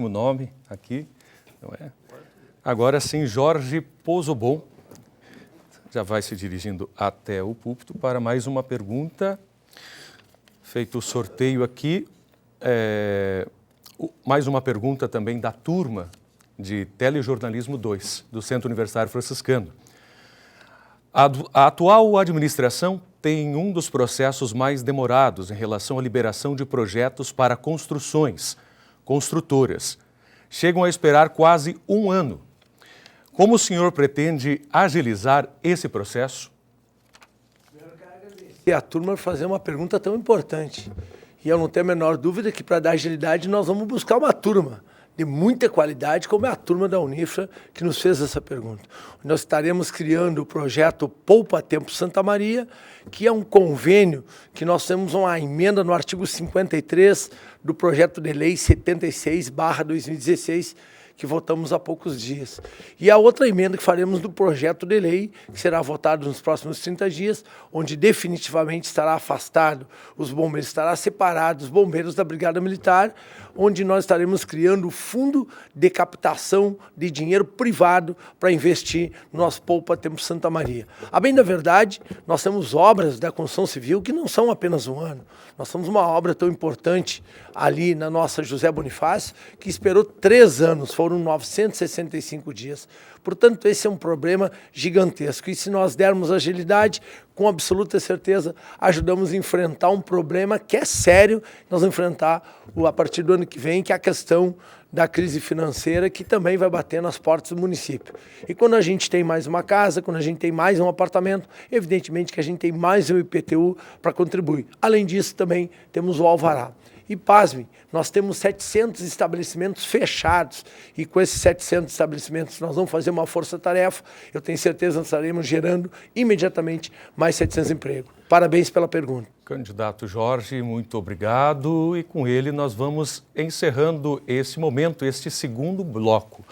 nome aqui, não é? Agora sim, Jorge Pozobon, já vai se dirigindo até o púlpito para mais uma pergunta. Feito o sorteio aqui, mais uma pergunta também da turma de Telejornalismo 2, do Centro Universitário Franciscano. A atual administração tem um dos processos mais demorados em relação à liberação de projetos para construtoras. Chegam a esperar quase um ano. Como o senhor pretende agilizar esse processo? Eu quero agradecer a turma por fazer uma pergunta tão importante. E eu não tenho a menor dúvida que, para dar agilidade, nós vamos buscar uma turma de muita qualidade, como é a turma da Unifra que nos fez essa pergunta. Nós estaremos criando o projeto Poupa Tempo Santa Maria, que é um convênio que nós temos uma emenda no artigo 53 do projeto de lei 76/2016, que votamos há poucos dias. E a outra emenda que faremos do projeto de lei, que será votado nos próximos 30 dias, onde definitivamente estará afastado os bombeiros, estará separado os bombeiros da Brigada Militar, onde nós estaremos criando o fundo de captação de dinheiro privado para investir no nosso Poupa Tempo Santa Maria. A bem da verdade, nós temos obras da construção civil que não são apenas um ano. Nós temos uma obra tão importante ali na nossa José Bonifácio, que esperou 3 anos, foram 965 dias. Portanto, esse é um problema gigantesco. E se nós dermos agilidade, com absoluta certeza, ajudamos a enfrentar um problema que é sério. Nós vamos enfrentar a partir do ano que vem, que é a questão da crise financeira, que também vai bater nas portas do município. E quando a gente tem mais uma casa, quando a gente tem mais um apartamento, evidentemente que a gente tem mais um IPTU para contribuir. Além disso, também temos o alvará. E, pasmem, nós temos 700 estabelecimentos fechados, e com esses 700 estabelecimentos nós vamos fazer uma força-tarefa. Eu tenho certeza que nós estaremos gerando imediatamente mais 700 empregos. Parabéns pela pergunta. Candidato Jorge, muito obrigado. E com ele nós vamos encerrando esse momento, este segundo bloco.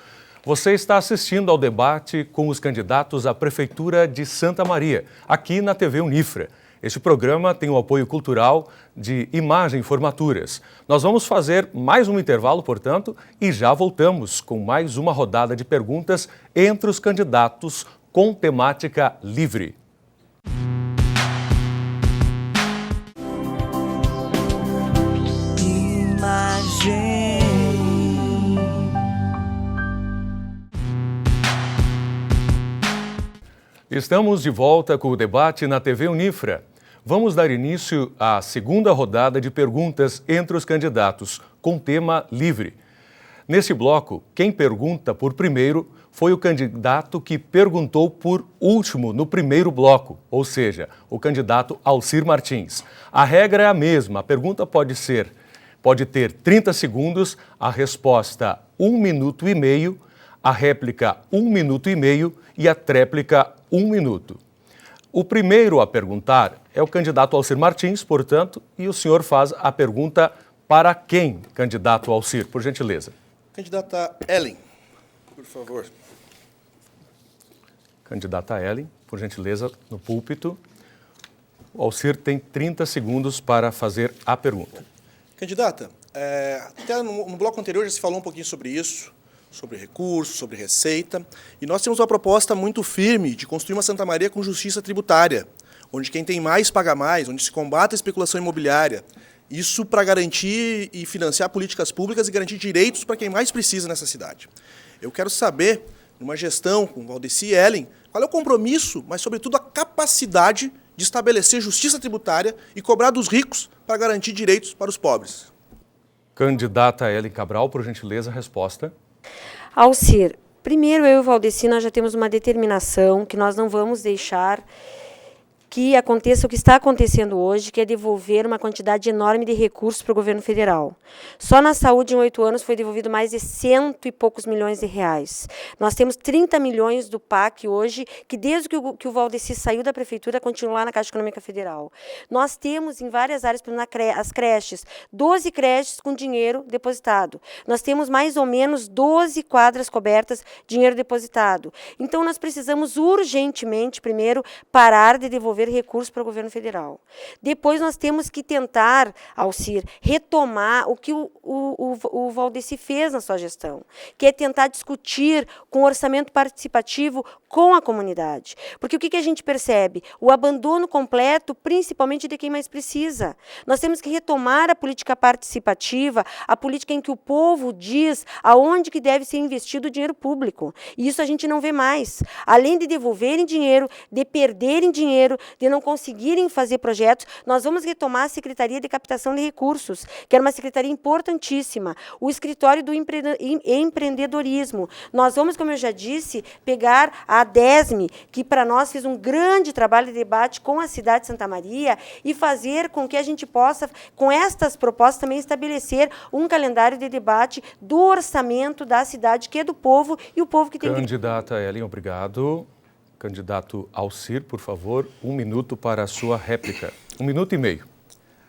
Você está assistindo ao debate com os candidatos à Prefeitura de Santa Maria, aqui na TV Unifra. Este programa tem o apoio cultural de Imagem Formaturas. Nós vamos fazer mais um intervalo, portanto, e já voltamos com mais uma rodada de perguntas entre os candidatos com temática livre. Estamos de volta com o debate na TV Unifra. Vamos dar início à segunda rodada de perguntas entre os candidatos, com tema livre. Nesse bloco, quem pergunta por primeiro foi o candidato que perguntou por último no primeiro bloco, ou seja, o candidato Alcir Martins. A regra é a mesma, a pergunta pode ter 30 segundos, a resposta 1 minuto e meio, a réplica 1 minuto e meio e a tréplica 1 minuto. O primeiro a perguntar é o candidato Alcir Martins, portanto, e o senhor faz a pergunta para quem, candidato Alcir, por gentileza? Candidata Ellen, por favor. Candidata Ellen, por gentileza, no púlpito. O Alcir tem 30 segundos para fazer a pergunta. Candidata, até no bloco anterior já se falou um pouquinho sobre isso. sobre recursos, sobre receita. E nós temos uma proposta muito firme de construir uma Santa Maria com justiça tributária, onde quem tem mais paga mais, onde se combate a especulação imobiliária. Isso para garantir e financiar políticas públicas e garantir direitos para quem mais precisa nessa cidade. Eu quero saber, numa gestão com Valdeci Ellen, qual é o compromisso, mas, sobretudo, a capacidade de estabelecer justiça tributária e cobrar dos ricos para garantir direitos para os pobres. Candidata Ellen Cabral, por gentileza, a resposta. Alcir, primeiro eu e o Valdeci, nós já temos uma determinação que nós não vamos deixar que aconteça o que está acontecendo hoje, que é devolver uma quantidade enorme de recursos para o governo federal. Só na saúde, em 8 anos, foi devolvido mais de 100 e poucos milhões de reais. Nós temos 30 milhões do PAC hoje, que desde que o Valdeci saiu da prefeitura, continua lá na Caixa Econômica Federal. Nós temos em várias áreas, por exemplo, as creches, 12 creches com dinheiro depositado. Nós temos mais ou menos 12 quadras cobertas, dinheiro depositado. Então, nós precisamos urgentemente, primeiro, parar de devolver recursos para o governo federal. Depois nós temos que tentar, Alcir, retomar o que o Valdeci fez na sua gestão, que é tentar discutir com orçamento participativo com a comunidade. Porque o que a gente percebe? O abandono completo, principalmente de quem mais precisa. Nós temos que retomar a política participativa, a política em que o povo diz aonde que deve ser investido o dinheiro público. E isso a gente não vê mais. Além de devolverem dinheiro, de perderem dinheiro, de não conseguirem fazer projetos, nós vamos retomar a Secretaria de Captação de Recursos, que era uma secretaria importantíssima, o escritório do empreendedorismo. Nós vamos, como eu já disse, pegar a DESME, que para nós fez um grande trabalho de debate com a cidade de Santa Maria, e fazer com que a gente possa, com estas propostas, também estabelecer um calendário de debate do orçamento da cidade, que é do povo, e o povo que tem... Candidata Ellen, obrigado. Candidato Alcir, por favor, 1 minuto para a sua réplica. 1 minuto e meio.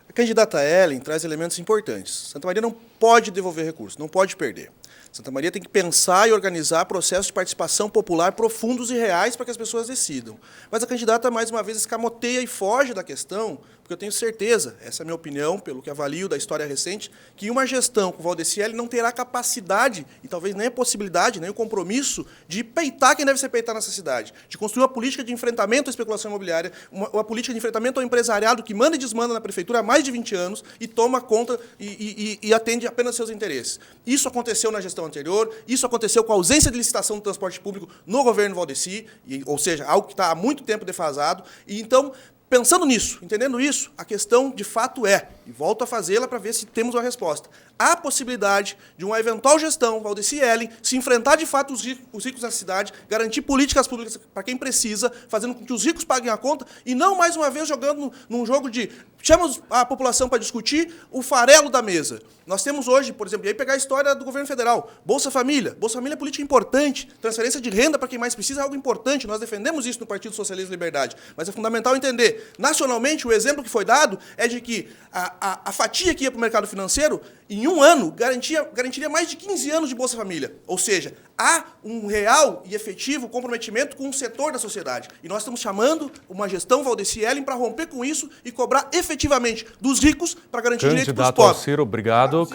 A candidata Ellen traz elementos importantes. Santa Maria não pode devolver recursos, não pode perder. Santa Maria tem que pensar e organizar processos de participação popular profundos e reais para que as pessoas decidam. Mas a candidata, mais uma vez, escamoteia e foge da questão, porque eu tenho certeza, essa é a minha opinião, pelo que avalio da história recente, que uma gestão com Valdeci Ellen não terá capacidade, e talvez nem a possibilidade, nem o compromisso, de peitar quem deve ser peitado nessa cidade, de construir uma política de enfrentamento à especulação imobiliária, uma política de enfrentamento ao empresariado que manda e desmanda na prefeitura há mais de 20 anos e toma conta e atende apenas seus interesses. Isso aconteceu na gestão anterior, isso aconteceu com a ausência de licitação do transporte público no governo Valdeci, ou seja, algo que está há muito tempo defasado. E então, pensando nisso, entendendo isso, a questão de fato é, e volto a fazê-la para ver se temos uma resposta, há possibilidade de uma eventual gestão Valdeci Ellen se enfrentar de fato os ricos da cidade, garantir políticas públicas para quem precisa, fazendo com que os ricos paguem a conta e não mais uma vez jogando num jogo de chamamos a população para discutir o farelo da mesa. Nós temos hoje, por exemplo, e aí pegar a história do governo federal, Bolsa Família. Bolsa Família é política importante, transferência de renda para quem mais precisa é algo importante, nós defendemos isso no Partido Socialismo e Liberdade, mas é fundamental entender, nacionalmente, o exemplo que foi dado é de que a fatia que ia para o mercado financeiro, em 1 ano, garantiria mais de 15 anos de Bolsa Família. Ou seja, há um real e efetivo comprometimento com um setor da sociedade. E nós estamos chamando uma gestão Valdeci Ellen para romper com isso e cobrar efetivamente dos ricos para garantir direitos para os pobres. Candidato Alcir, obrigado.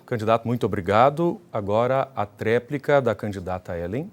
Candidato, muito obrigado. Agora, a tréplica da candidata Ellen.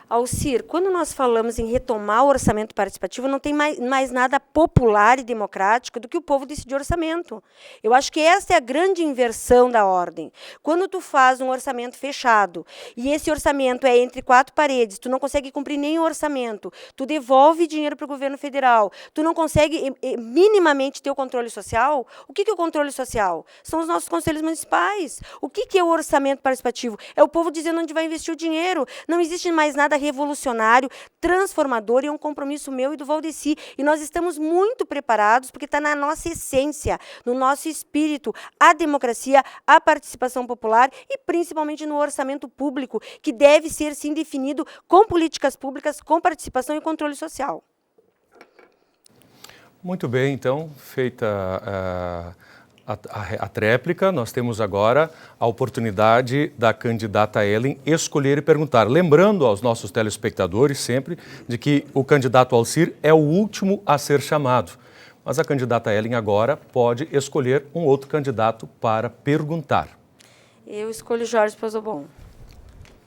Alcir, quando nós falamos em retomar o orçamento participativo, não tem mais nada popular e democrático do que o povo decidir orçamento. Eu acho que essa é a grande inversão da ordem. Quando tu faz um orçamento fechado e esse orçamento é entre 4 paredes, tu não consegue cumprir nenhum orçamento, tu devolve dinheiro para o governo federal, tu não consegue minimamente ter o controle social, o que é o controle social? São os nossos conselhos municipais. O que é o orçamento participativo? É o povo dizendo onde vai investir o dinheiro. Não existe mais nada revolucionário, transformador, e é um compromisso meu e do Valdeci. E nós estamos muito preparados, porque está na nossa essência, no nosso espírito, a democracia, a participação popular e principalmente no orçamento público, que deve ser, sim, definido com políticas públicas, com participação e controle social. Muito bem, então, feita a tréplica, nós temos agora a oportunidade da candidata Ellen escolher e perguntar. Lembrando aos nossos telespectadores sempre de que o candidato Alcir é o último a ser chamado. Mas a candidata Ellen agora pode escolher um outro candidato para perguntar. Eu escolho Jorge Pozobon.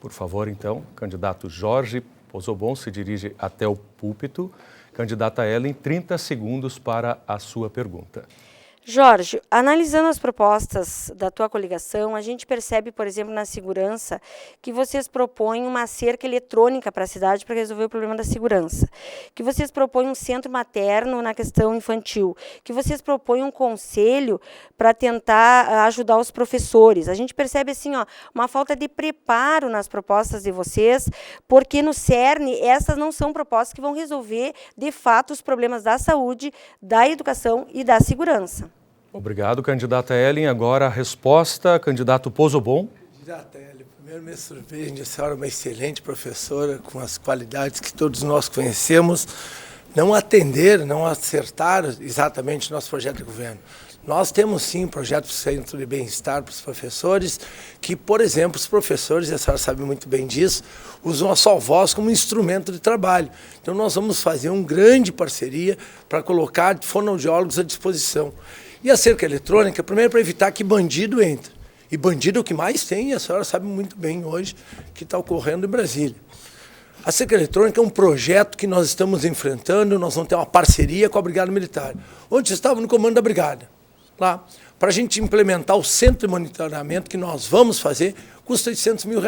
Por favor, então, candidato Jorge Pozobon se dirige até o púlpito. Candidata Ellen, 30 segundos para a sua pergunta. Jorge, analisando as propostas da tua coligação, a gente percebe, por exemplo, na segurança, que vocês propõem uma cerca eletrônica para a cidade para resolver o problema da segurança, que vocês propõem um centro materno na questão infantil, que vocês propõem um conselho para tentar ajudar os professores. A gente percebe assim, ó, uma falta de preparo nas propostas de vocês, porque no cerne essas não são propostas que vão resolver, de fato, os problemas da saúde, da educação e da segurança. Obrigado, candidata Ellen. Agora a resposta, candidato Pozobon. Candidata Ellen, primeiro me surpreende, a senhora é uma excelente professora, com as qualidades que todos nós conhecemos, não atender, não acertar exatamente o nosso projeto de governo. Nós temos sim um projeto do Centro de Bem-Estar para os professores, que, por exemplo, os professores, e a senhora sabe muito bem disso, usam a sua voz como instrumento de trabalho. Então nós vamos fazer uma grande parceria para colocar fonoaudiólogos à disposição. E a cerca eletrônica, primeiro para evitar que bandido entre. E bandido é o que mais tem, e a senhora sabe muito bem hoje que está ocorrendo em Brasília. A cerca eletrônica é um projeto que nós estamos enfrentando, nós vamos ter uma parceria com a Brigada Militar. Onde estava no comando da Brigada. Lá, para a gente implementar o centro de monitoramento que nós vamos fazer, custa R$800 mil.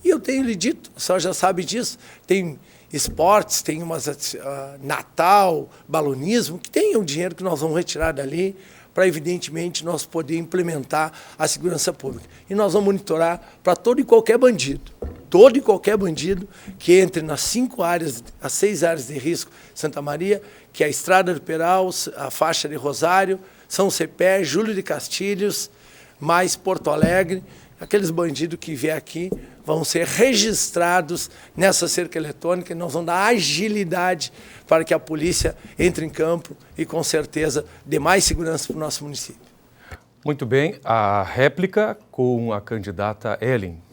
E eu tenho lhe dito, a senhora já sabe disso, tem esportes, tem Natal, balonismo, que tem o dinheiro que nós vamos retirar dali para, evidentemente, nós poder implementar a segurança pública. E nós vamos monitorar para todo e qualquer bandido que entre nas 6 áreas de risco de Santa Maria, que é a Estrada do Peral, a faixa de Rosário, São Cepé, Júlio de Castilhos, mais Porto Alegre. Aqueles bandidos que vier aqui vão ser registrados nessa cerca eletrônica e nós vamos dar agilidade para que a polícia entre em campo e, com certeza, dê mais segurança para o nosso município. Muito bem, a réplica com a candidata Ellen.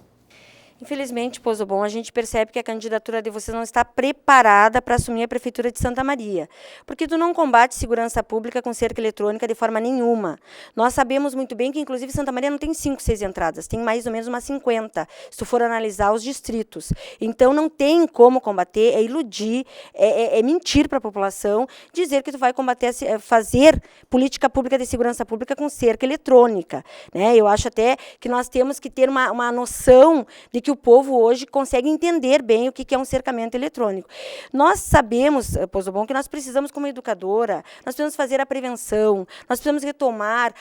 Infelizmente, Pozobon, a gente percebe que a candidatura de vocês não está preparada para assumir a Prefeitura de Santa Maria, porque tu não combate segurança pública com cerca eletrônica de forma nenhuma. Nós sabemos muito bem que, inclusive, Santa Maria não tem 5, 6 entradas, tem mais ou menos umas 50, se tu for analisar os distritos. Então, não tem como combater, é iludir, é mentir para a população, dizer que tu vai combater, fazer política pública de segurança pública com cerca eletrônica, né? Eu acho até que nós temos que ter uma noção de que o povo hoje consegue entender bem o que é um cercamento eletrônico. Nós sabemos, Pozobon, que nós precisamos, como educadora, nós precisamos fazer a prevenção, nós precisamos retomar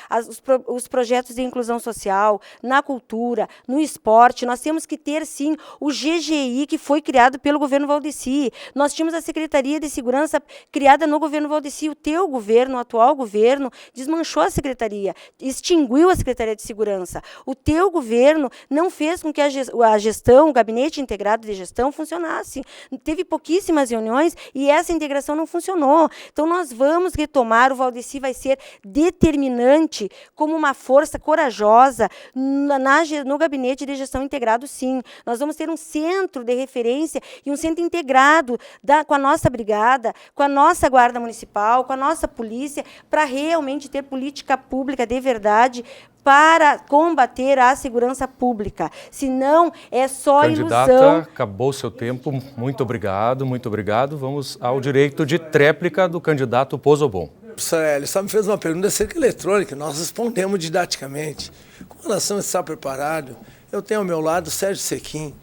os projetos de inclusão social, na cultura, no esporte. Nós temos que ter, sim, o GGI, que foi criado pelo governo Valdeci. Nós tínhamos a Secretaria de Segurança criada no governo Valdeci. O teu governo, o atual governo, desmanchou a secretaria, extinguiu a Secretaria de Segurança. O teu governo não fez com que a gestão, o gabinete integrado de gestão funcionasse. Teve pouquíssimas reuniões e essa integração não funcionou. Então, nós vamos retomar, o Valdeci vai ser determinante como uma força corajosa no gabinete de gestão integrado, sim. Nós vamos ter um centro de referência e um centro integrado com a nossa brigada, com a nossa guarda municipal, com a nossa polícia, para realmente ter política pública de verdade para combater a segurança pública. Senão, é só Candidata, ilusão. Acabou seu tempo. Muito obrigado, muito obrigado. Vamos ao direito de tréplica do candidato Pozobon. Professor Hélio, só me fez uma pergunta da cerca eletrônica. Nós respondemos didaticamente. Com relação a estar preparado, eu tenho ao meu lado o Sérgio Sequim,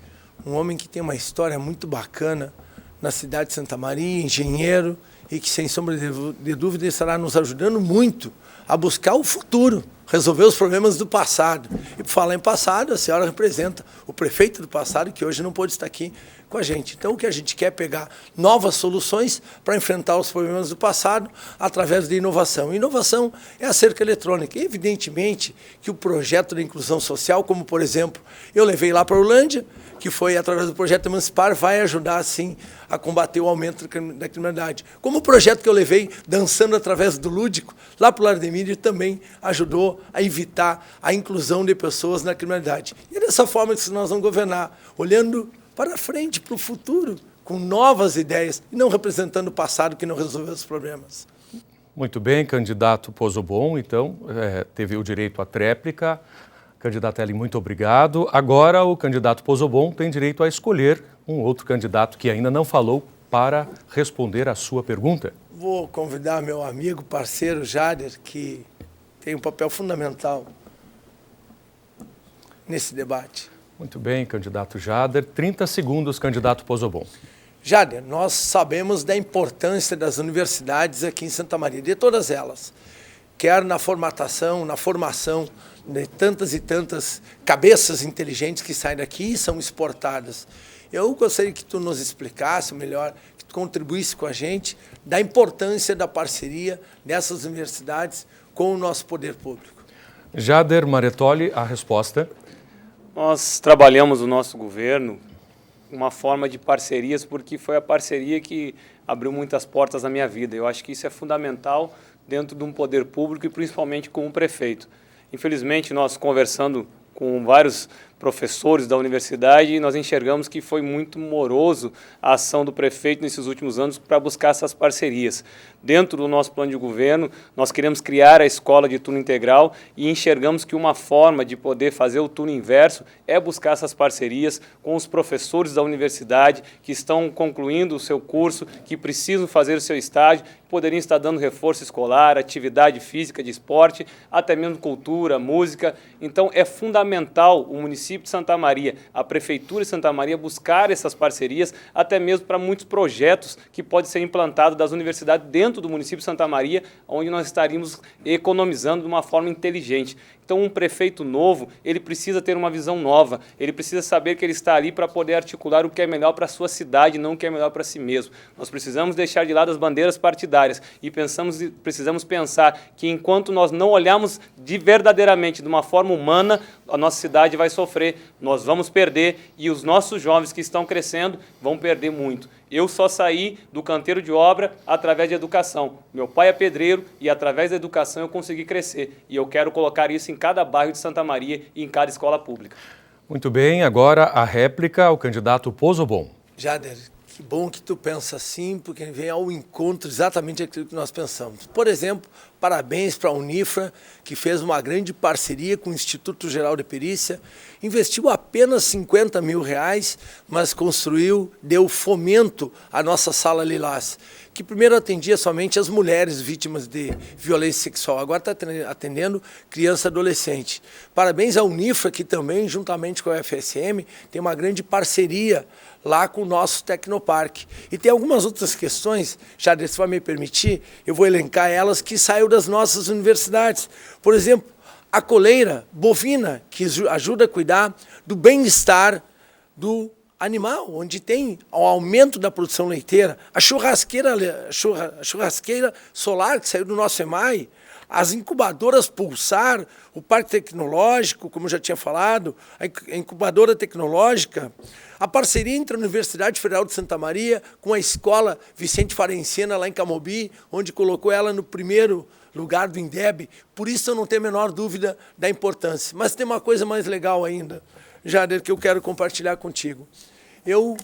um homem que tem uma história muito bacana na cidade de Santa Maria, engenheiro, e que, sem sombra de dúvida, estará nos ajudando muito a buscar o futuro, resolver os problemas do passado. E, por falar em passado, a senhora representa o prefeito do passado, que hoje não pôde estar aqui com a gente. Então, o que a gente quer é pegar novas soluções para enfrentar os problemas do passado através de inovação. Inovação é a cerca eletrônica. E, evidentemente, que o projeto de inclusão social, como, por exemplo, eu levei lá para a Orlândia, que foi através do projeto Emancipar, vai ajudar, sim, a combater o aumento da criminalidade. Como o projeto que eu levei, Dançando através do Lúdico, lá para o Lar de Emílio, também ajudou a evitar a inclusão de pessoas na criminalidade. E é dessa forma que nós vamos governar, olhando para frente, para o futuro, com novas ideias, e não representando o passado que não resolveu os problemas. Muito bem, candidato Pozobon, então, teve o direito à tréplica. Candidata Ellen, muito obrigado. Agora o candidato Pozobon tem direito a escolher um outro candidato que ainda não falou para responder a sua pergunta. Vou convidar meu amigo, parceiro Jader, que tem um papel fundamental nesse debate. Muito bem, candidato Jader. 30 segundos, candidato Pozobon. Jader, nós sabemos da importância das universidades aqui em Santa Maria, de todas elas, quer na formatação, na formação de tantas e tantas cabeças inteligentes que saem daqui e são exportadas. Eu gostaria que tu nos explicasse melhor, que tu contribuísse com a gente da importância da parceria dessas universidades com o nosso poder público. Jader Maretoli, a resposta. Nós trabalhamos no nosso governo uma forma de parcerias, porque foi a parceria que abriu muitas portas na minha vida. Eu acho que isso é fundamental dentro de um poder público e principalmente com o prefeito. Infelizmente, nós conversando com vários professores da universidade, nós enxergamos que foi muito moroso a ação do prefeito nesses últimos anos para buscar essas parcerias. Dentro do nosso plano de governo, nós queremos criar a escola de turno integral e enxergamos que uma forma de poder fazer o turno inverso é buscar essas parcerias com os professores da universidade que estão concluindo o seu curso, que precisam fazer o seu estágio, poderiam estar dando reforço escolar, atividade física, de esporte, até mesmo cultura, música. Então, é fundamental o município de Santa Maria, a Prefeitura de Santa Maria, buscar essas parcerias, até mesmo para muitos projetos que podem ser implantados das universidades dentro do município de Santa Maria, onde nós estaríamos economizando de uma forma inteligente. Então, um prefeito novo, ele precisa ter uma visão nova, ele precisa saber que ele está ali para poder articular o que é melhor para a sua cidade, não o que é melhor para si mesmo. Nós precisamos deixar de lado as bandeiras partidárias e precisamos pensar que enquanto nós não olharmos verdadeiramente de uma forma humana, a nossa cidade vai sofrer, nós vamos perder e os nossos jovens que estão crescendo vão perder muito. Eu só saí do canteiro de obra através de educação. Meu pai é pedreiro e através da educação eu consegui crescer. E eu quero colocar isso em cada bairro de Santa Maria e em cada escola pública. Muito bem, agora a réplica ao candidato Pozobon. Jader, que bom que tu pensa assim, porque vem ao encontro exatamente aquilo que nós pensamos. Por exemplo, parabéns para a Unifra, que fez uma grande parceria com o Instituto Geral de Perícia, investiu apenas R$50 mil, mas deu fomento à nossa Sala Lilás, que primeiro atendia somente as mulheres vítimas de violência sexual, agora está atendendo criança e adolescente. Parabéns à Unifra, que também, juntamente com a FSM, tem uma grande parceria lá com o nosso Tecnoparque. E tem algumas outras questões, Jader, se vai me permitir, eu vou elencar elas, que saiu das nossas universidades. Por exemplo, a coleira bovina, que ajuda a cuidar do bem-estar do animal, onde tem o aumento da produção leiteira, a churrasqueira solar, que saiu do nosso EMAI, as incubadoras Pulsar, o Parque Tecnológico, como eu já tinha falado, a incubadora tecnológica, a parceria entre a Universidade Federal de Santa Maria com a Escola Vicente Farencena, lá em Camobi, onde colocou ela no primeiro lugar do INDEB. Por isso eu não tenho a menor dúvida da importância. Mas tem uma coisa mais legal ainda, Jader, que eu quero compartilhar contigo. Eu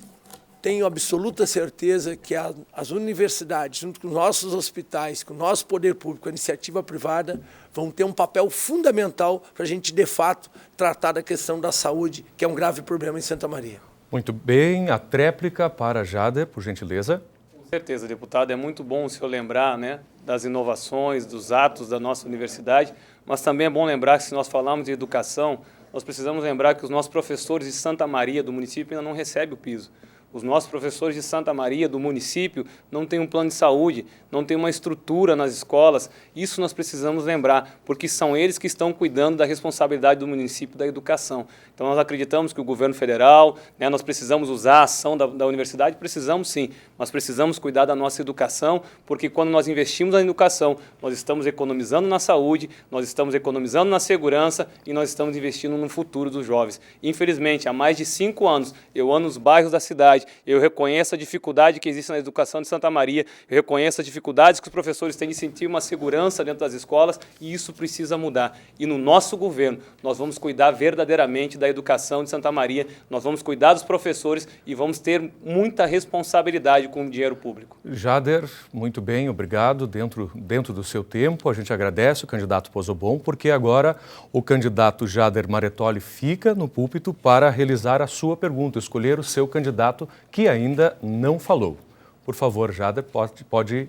tenho absoluta certeza que as universidades, junto com os nossos hospitais, com o nosso poder público, a iniciativa privada, vão ter um papel fundamental para a gente, de fato, tratar da questão da saúde, que é um grave problema em Santa Maria. Muito bem, a tréplica para Jader, por gentileza. Com certeza, deputado, é muito bom o senhor lembrar, né, das inovações, dos atos da nossa universidade, mas também é bom lembrar que se nós falarmos de educação, nós precisamos lembrar que os nossos professores de Santa Maria, do município, ainda não recebem o piso. Os nossos professores de Santa Maria, do município, não têm um plano de saúde, não têm uma estrutura nas escolas. Isso nós precisamos lembrar, porque são eles que estão cuidando da responsabilidade do município da educação. Então, nós acreditamos que o governo federal, né, nós precisamos usar a ação da universidade, precisamos sim, mas precisamos cuidar da nossa educação, porque quando nós investimos na educação, nós estamos economizando na saúde, nós estamos economizando na segurança e nós estamos investindo no futuro dos jovens. Infelizmente, há mais de 5 anos, eu ando nos bairros da cidade, Eu reconheço a dificuldade que existe na educação de Santa Maria, eu reconheço as dificuldades que os professores têm de sentir uma segurança dentro das escolas e isso precisa mudar. E no nosso governo, nós vamos cuidar verdadeiramente da educação de Santa Maria, nós vamos cuidar dos professores e vamos ter muita responsabilidade com o dinheiro público. Jader, muito bem, obrigado. Dentro do seu tempo, a gente agradece o candidato Pozobon, porque agora o candidato Jader Maretoli fica no púlpito para realizar a sua pergunta, escolher o seu candidato que ainda não falou. Por favor, Jader, pode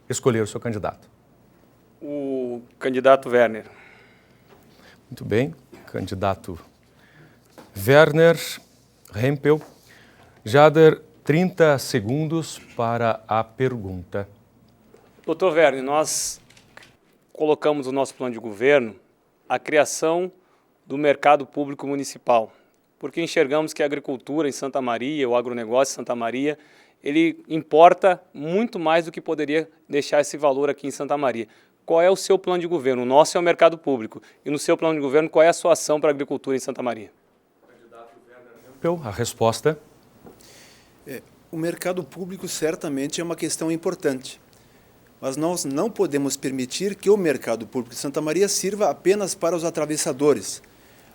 escolher o seu candidato. O candidato Werner. Muito bem, candidato Werner Rempel. Jader, 30 segundos para a pergunta. Doutor Werner, nós colocamos no nosso plano de governo a criação do mercado público municipal, porque enxergamos que a agricultura em Santa Maria, o agronegócio em Santa Maria, ele importa muito mais do que poderia deixar esse valor aqui em Santa Maria. Qual é o seu plano de governo? O nosso é o mercado público. E no seu plano de governo, qual é a sua ação para a agricultura em Santa Maria? Candidato Werner Rempel, a resposta. O mercado público certamente é uma questão importante, mas nós não podemos permitir que o mercado público de Santa Maria sirva apenas para os atravessadores,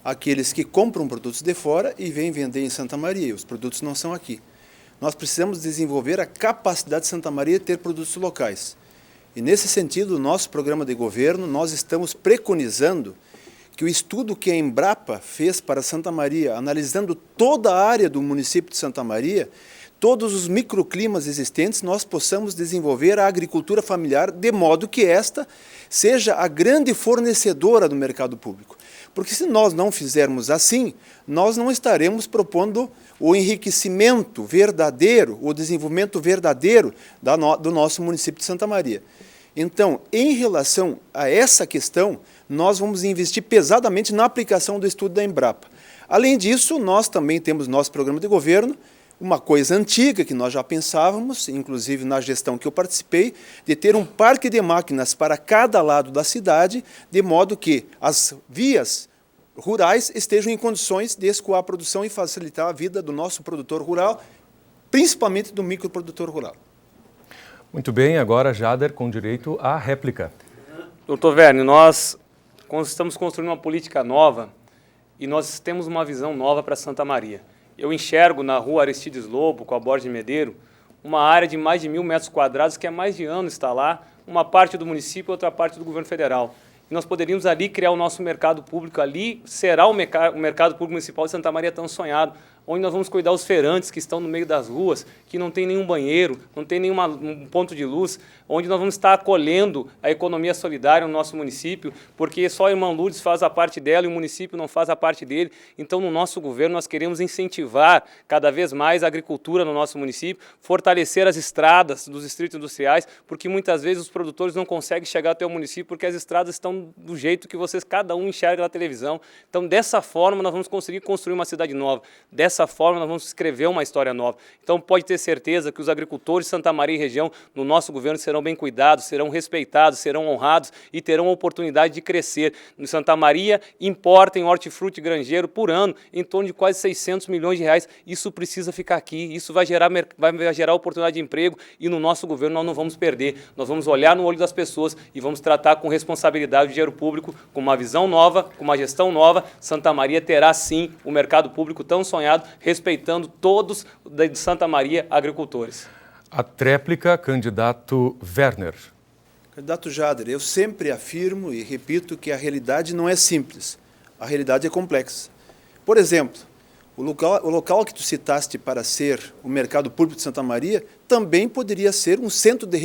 aqueles que compram produtos de fora e vêm vender em Santa Maria, os produtos não são aqui. Nós precisamos desenvolver a capacidade de Santa Maria de ter produtos locais. E nesse sentido, no nosso programa de governo, nós estamos preconizando que o estudo que a Embrapa fez para Santa Maria, analisando toda a área do município de Santa Maria, todos os microclimas existentes, nós possamos desenvolver a agricultura familiar de modo que esta seja a grande fornecedora do mercado público. Porque se nós não fizermos assim, nós não estaremos propondo o enriquecimento verdadeiro, o desenvolvimento verdadeiro do nosso município de Santa Maria. Então, em relação a essa questão, nós vamos investir pesadamente na aplicação do estudo da Embrapa. Além disso, nós também temos nosso programa de governo, uma coisa antiga que nós já pensávamos, inclusive na gestão que eu participei, de ter um parque de máquinas para cada lado da cidade, de modo que as vias rurais estejam em condições de escoar a produção e facilitar a vida do nosso produtor rural, principalmente do microprodutor rural. Muito bem, agora Jader com direito à réplica. Doutor Werner, nós estamos construindo uma política nova e nós temos uma visão nova para Santa Maria. Eu enxergo na rua Aristides Lobo, com a Borges de Medeiro, uma área de mais de 1.000 metros quadrados que há mais de ano está lá, uma parte do município e outra parte do governo federal. E nós poderíamos ali criar o nosso mercado público, ali será o mercado público municipal de Santa Maria tão sonhado, onde nós vamos cuidar dos feirantes que estão no meio das ruas, que não tem nenhum banheiro, não tem nenhum ponto de luz, onde nós vamos estar acolhendo a economia solidária no nosso município, porque só a irmã Lourdes faz a parte dela e o município não faz a parte dele. Então, no nosso governo, nós queremos incentivar cada vez mais a agricultura no nosso município, fortalecer as estradas dos distritos industriais, porque muitas vezes os produtores não conseguem chegar até o município porque as estradas estão do jeito que vocês, cada um enxerga na televisão. Então, dessa forma, nós vamos conseguir construir uma cidade nova. Dessa forma, nós vamos escrever uma história nova. Então, pode ter certeza que os agricultores de Santa Maria e região, no nosso governo, serão bem cuidados, serão respeitados, serão honrados e terão a oportunidade de crescer. No Santa Maria, importa em hortifruti granjeiro por ano em torno de quase 600 milhões de reais. Isso precisa ficar aqui, isso vai gerar oportunidade de emprego e no nosso governo nós não vamos perder. Nós vamos olhar no olho das pessoas e vamos tratar com responsabilidade o dinheiro público, com uma visão nova, com uma gestão nova. Santa Maria terá sim o mercado público tão sonhado, respeitando todos de Santa Maria agricultores. A tréplica, candidato Werner. Candidato Jader, eu sempre afirmo e repito que a realidade não é simples, a realidade é complexa. Por exemplo, o local que tu citaste para ser o mercado público de Santa Maria também poderia ser um centro de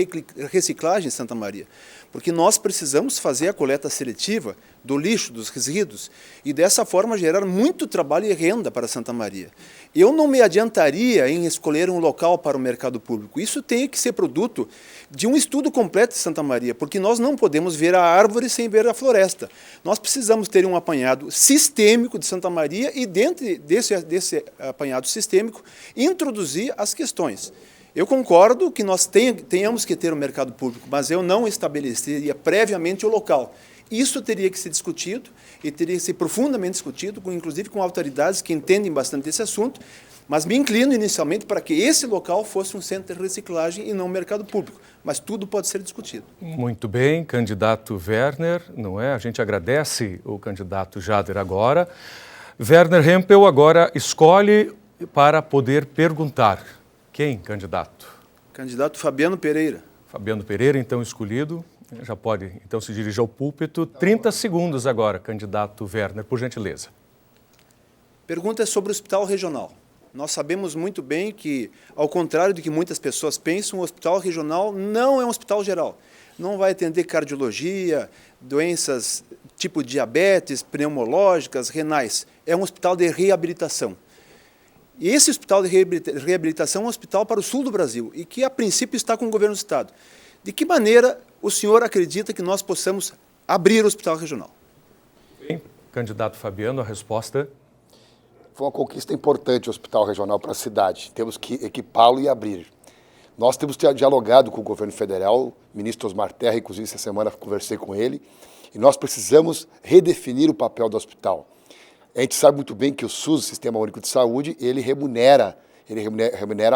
reciclagem em Santa Maria, porque nós precisamos fazer a coleta seletiva do lixo, dos resíduos, e dessa forma gerar muito trabalho e renda para Santa Maria. Eu não me adiantaria em escolher um local para o mercado público. Isso tem que ser produto de um estudo completo de Santa Maria, porque nós não podemos ver a árvore sem ver a floresta. Nós precisamos ter um apanhado sistêmico de Santa Maria e dentro desse apanhado sistêmico introduzir as questões. Eu concordo que nós tenhamos que ter um mercado público, mas eu não estabeleceria previamente o local. Isso teria que ser discutido e teria que ser profundamente discutido, inclusive com autoridades que entendem bastante desse assunto, Mas me inclino inicialmente para que esse local fosse um centro de reciclagem e não um mercado público. Mas tudo pode ser discutido. Muito bem, candidato Werner, não é? A gente agradece o candidato Jader agora. Werner Hempel agora escolhe para poder perguntar. Quem, candidato? Candidato Fabiano Pereira. Fabiano Pereira, então escolhido. Já pode, então, se dirigir ao púlpito. 30 segundos agora, candidato Werner, por gentileza. Pergunta é sobre o hospital regional. Nós sabemos muito bem que, ao contrário do que muitas pessoas pensam, o hospital regional não é um hospital geral. Não vai atender cardiologia, doenças tipo diabetes, pneumológicas, renais. É um hospital de reabilitação. E esse hospital de reabilitação é um hospital para o sul do Brasil e que, a princípio, está com o governo do Estado. De que maneira o senhor acredita que nós possamos abrir o hospital regional? Bem, candidato Fabiano, a resposta... Foi uma conquista importante o hospital regional para a cidade. Temos que equipá-lo e abrir. Nós temos dialogado com o governo federal, o ministro Osmar Terra, inclusive essa semana conversei com ele, e nós precisamos redefinir o papel do hospital. A gente sabe muito bem que o SUS, Sistema Único de Saúde, ele remunera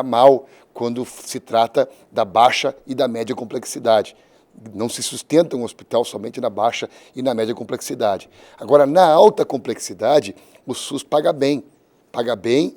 mal quando se trata da baixa e da média complexidade. Não se sustenta um hospital somente na baixa e na média complexidade. Agora, na alta complexidade, o SUS paga bem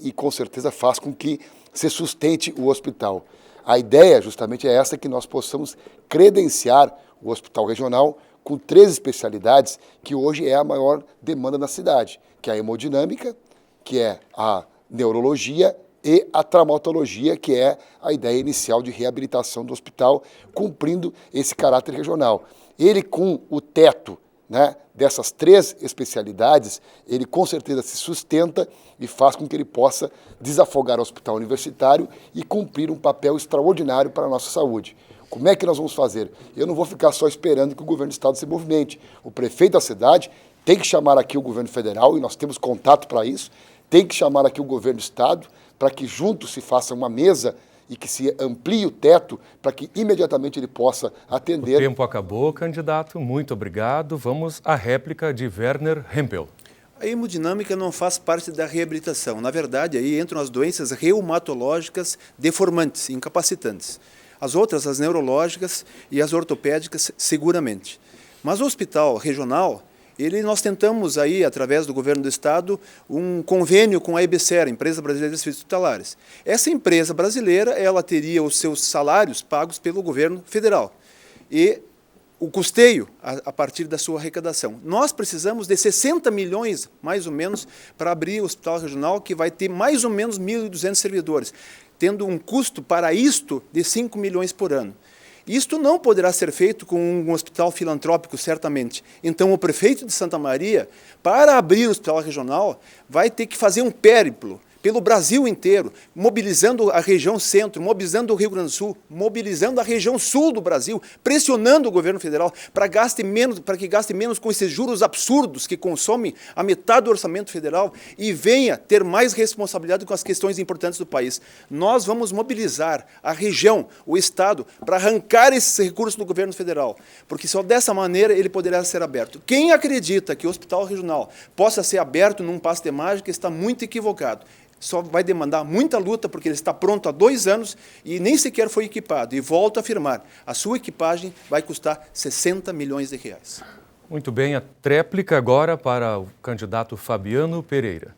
e com certeza faz com que se sustente o hospital. A ideia justamente é essa, que nós possamos credenciar o hospital regional com 3 especialidades que hoje é a maior demanda na cidade, que é a hemodinâmica, que é a neurologia e a traumatologia, que é a ideia inicial de reabilitação do hospital, cumprindo esse caráter regional. Ele, com o teto, né, dessas 3 especialidades, ele com certeza se sustenta e faz com que ele possa desafogar o hospital universitário e cumprir um papel extraordinário para a nossa saúde. Como é que nós vamos fazer? Eu não vou ficar só esperando que o governo do estado se movimente. O prefeito da cidade tem que chamar aqui o governo federal, e nós temos contato para isso, tem que chamar aqui o governo do estado, para que juntos se faça uma mesa e que se amplie o teto para que imediatamente ele possa atender. O tempo acabou, candidato. Muito obrigado. Vamos à réplica de Werner Hempel. A hemodinâmica não faz parte da reabilitação. Na verdade, aí entram as doenças reumatológicas deformantes, incapacitantes. As outras, as neurológicas e as ortopédicas, seguramente. Mas o hospital regional, nós tentamos aí, através do governo do estado, um convênio com a EBSER, Empresa Brasileira de Serviços Hospitalares. Essa empresa brasileira, ela teria os seus salários pagos pelo governo federal e o custeio a partir da sua arrecadação. Nós precisamos de 60 milhões, mais ou menos, para abrir o hospital regional, que vai ter mais ou menos 1.200 servidores, tendo um custo para isto de 5 milhões por ano. Isto não poderá ser feito com um hospital filantrópico, certamente. Então, o prefeito de Santa Maria, para abrir o hospital regional, vai ter que fazer um périplo pelo Brasil inteiro, mobilizando a região centro, mobilizando o Rio Grande do Sul, mobilizando a região sul do Brasil, pressionando o governo federal para que gaste menos com esses juros absurdos que consomem a metade do orçamento federal e venha ter mais responsabilidade com as questões importantes do país. Nós vamos mobilizar a região, o estado, para arrancar esses recursos do governo federal, porque só dessa maneira ele poderá ser aberto. Quem acredita que o hospital regional possa ser aberto num passe de mágica está muito equivocado. Só vai demandar muita luta, porque ele está pronto há 2 anos e nem sequer foi equipado. E volto a afirmar, a sua equipagem vai custar 60 milhões de reais. Muito bem, a tréplica agora para o candidato Fabiano Pereira.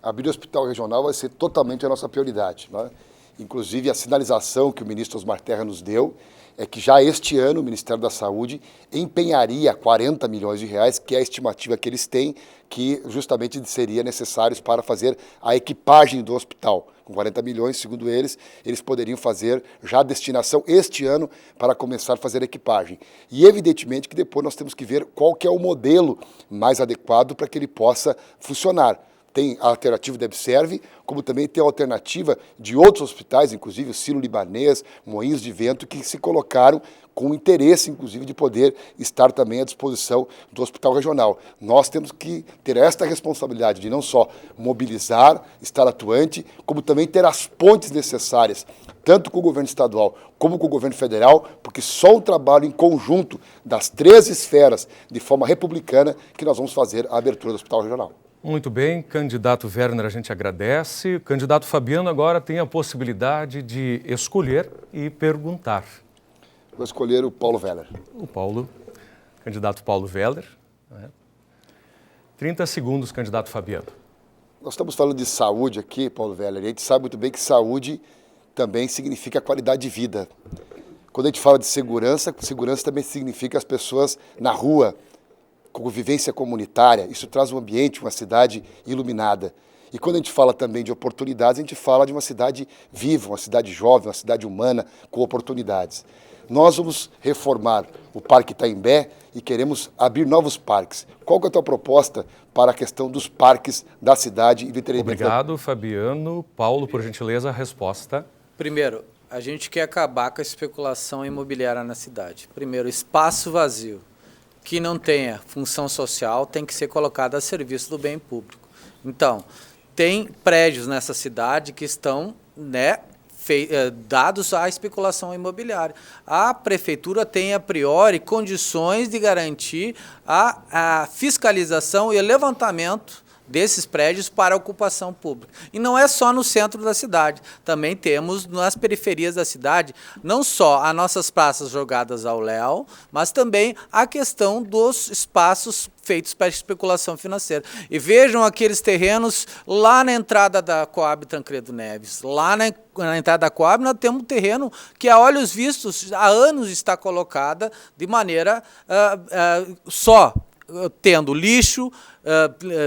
Abrir o hospital regional vai ser totalmente a nossa prioridade, né? Inclusive, a sinalização que o ministro Osmar Terra nos deu é que já este ano o Ministério da Saúde empenharia 40 milhões de reais, que é a estimativa que eles têm, que justamente seria necessários para fazer a equipagem do hospital. Com 40 milhões, segundo eles poderiam fazer já a destinação este ano para começar a fazer a equipagem. E evidentemente que depois nós temos que ver qual que é o modelo mais adequado para que ele possa funcionar. Tem a alternativa da EBSERV, como também tem a alternativa de outros hospitais, inclusive o Sírio-Libanês, Moinhos de Vento, que se colocaram com interesse, inclusive, de poder estar também à disposição do hospital regional. Nós temos que ter esta responsabilidade de não só mobilizar, estar atuante, como também ter as pontes necessárias, tanto com o governo estadual como com o governo federal, porque só um trabalho em conjunto das 3 esferas, de forma republicana, que nós vamos fazer a abertura do hospital regional. Muito bem, candidato Werner, a gente agradece. O candidato Fabiano agora tem a possibilidade de escolher e perguntar. Vou escolher o Paulo Weller. Candidato Paulo Weller. 30 segundos, candidato Fabiano. Nós estamos falando de saúde aqui, Paulo Weller, e a gente sabe muito bem que saúde também significa qualidade de vida. Quando a gente fala de segurança, segurança também significa as pessoas na rua, convivência comunitária. Isso traz um ambiente, uma cidade iluminada. E quando a gente fala também de oportunidades, a gente fala de uma cidade viva, uma cidade jovem, uma cidade humana com oportunidades. Nós vamos reformar o Parque Itaimbé e queremos abrir novos parques. Qual que é a tua proposta para a questão dos parques da cidade e do entretenimento? Obrigado, Fabiano. Paulo, por gentileza, a resposta. Primeiro, a gente quer acabar com a especulação imobiliária na cidade. Primeiro, espaço vazio que não tenha função social tem que ser colocado a serviço do bem público. Então, tem prédios nessa cidade que estão, dados à especulação imobiliária. A prefeitura tem, a priori, condições de garantir a fiscalização e o levantamento desses prédios para a ocupação pública. E não é só no centro da cidade, também temos nas periferias da cidade, não só as nossas praças jogadas ao léu, mas também a questão dos espaços feitos para especulação financeira. E vejam aqueles terrenos lá na entrada da Coab Tancredo Neves. Lá na entrada da Coab nós temos um terreno que, a olhos vistos, há anos está colocada de maneira só tendo lixo,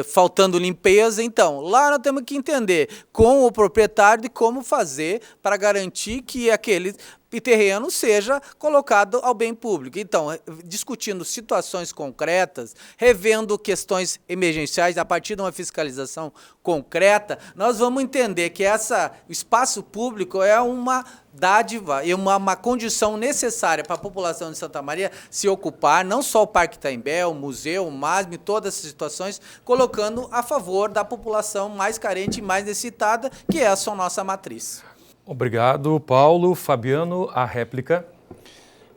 faltando limpeza. Então, lá nós temos que entender com o proprietário de como fazer para garantir que aquele terreno seja colocado ao bem público. Então, discutindo situações concretas, revendo questões emergenciais a partir de uma fiscalização concreta, nós vamos entender que o espaço público é uma dádiva e uma condição necessária para a população de Santa Maria se ocupar, não só o Parque Itaimbé, o museu, o MASM, todas essas situações, colocando a favor da população mais carente e mais necessitada, que é a nossa matriz. Obrigado, Paulo. Fabiano, a réplica.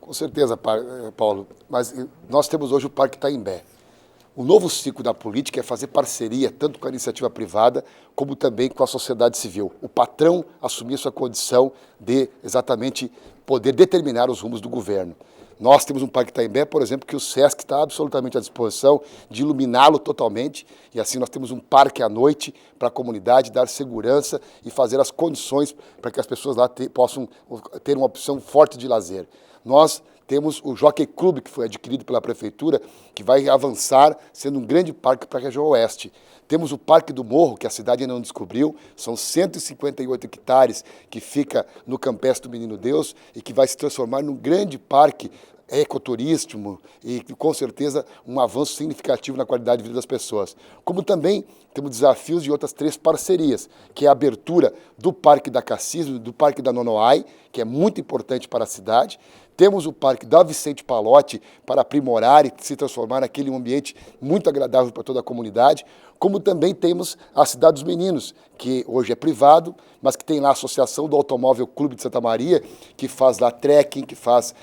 Com certeza, Paulo, mas nós temos hoje o Parque Itaimbé. O novo ciclo da política é fazer parceria tanto com a iniciativa privada como também com a sociedade civil. O patrão assumir sua condição de exatamente poder determinar os rumos do governo. Nós temos um Parque Itaimbé, por exemplo, que o SESC está absolutamente à disposição de iluminá-lo totalmente, e assim nós temos um parque à noite para a comunidade, dar segurança e fazer as condições para que as pessoas lá possam ter uma opção forte de lazer. Nós temos o Jockey Club, que foi adquirido pela Prefeitura, que vai avançar, sendo um grande parque para a região oeste. Temos o Parque do Morro, que a cidade ainda não descobriu, são 158 hectares que fica no Campestre do Menino Deus e que vai se transformar num grande parque ecoturístico e, com certeza, um avanço significativo na qualidade de vida das pessoas. Como também temos desafios de outras 3 parcerias, que é a abertura do Parque da Cassis, do Parque da Nonoai, que é muito importante para a cidade. Temos o Parque da Vicente Palotti para aprimorar e se transformar naquele ambiente muito agradável para toda a comunidade, como também temos a Cidade dos Meninos, que hoje é privado, mas que tem lá a Associação do Automóvel Clube de Santa Maria, que faz lá trekking, que faz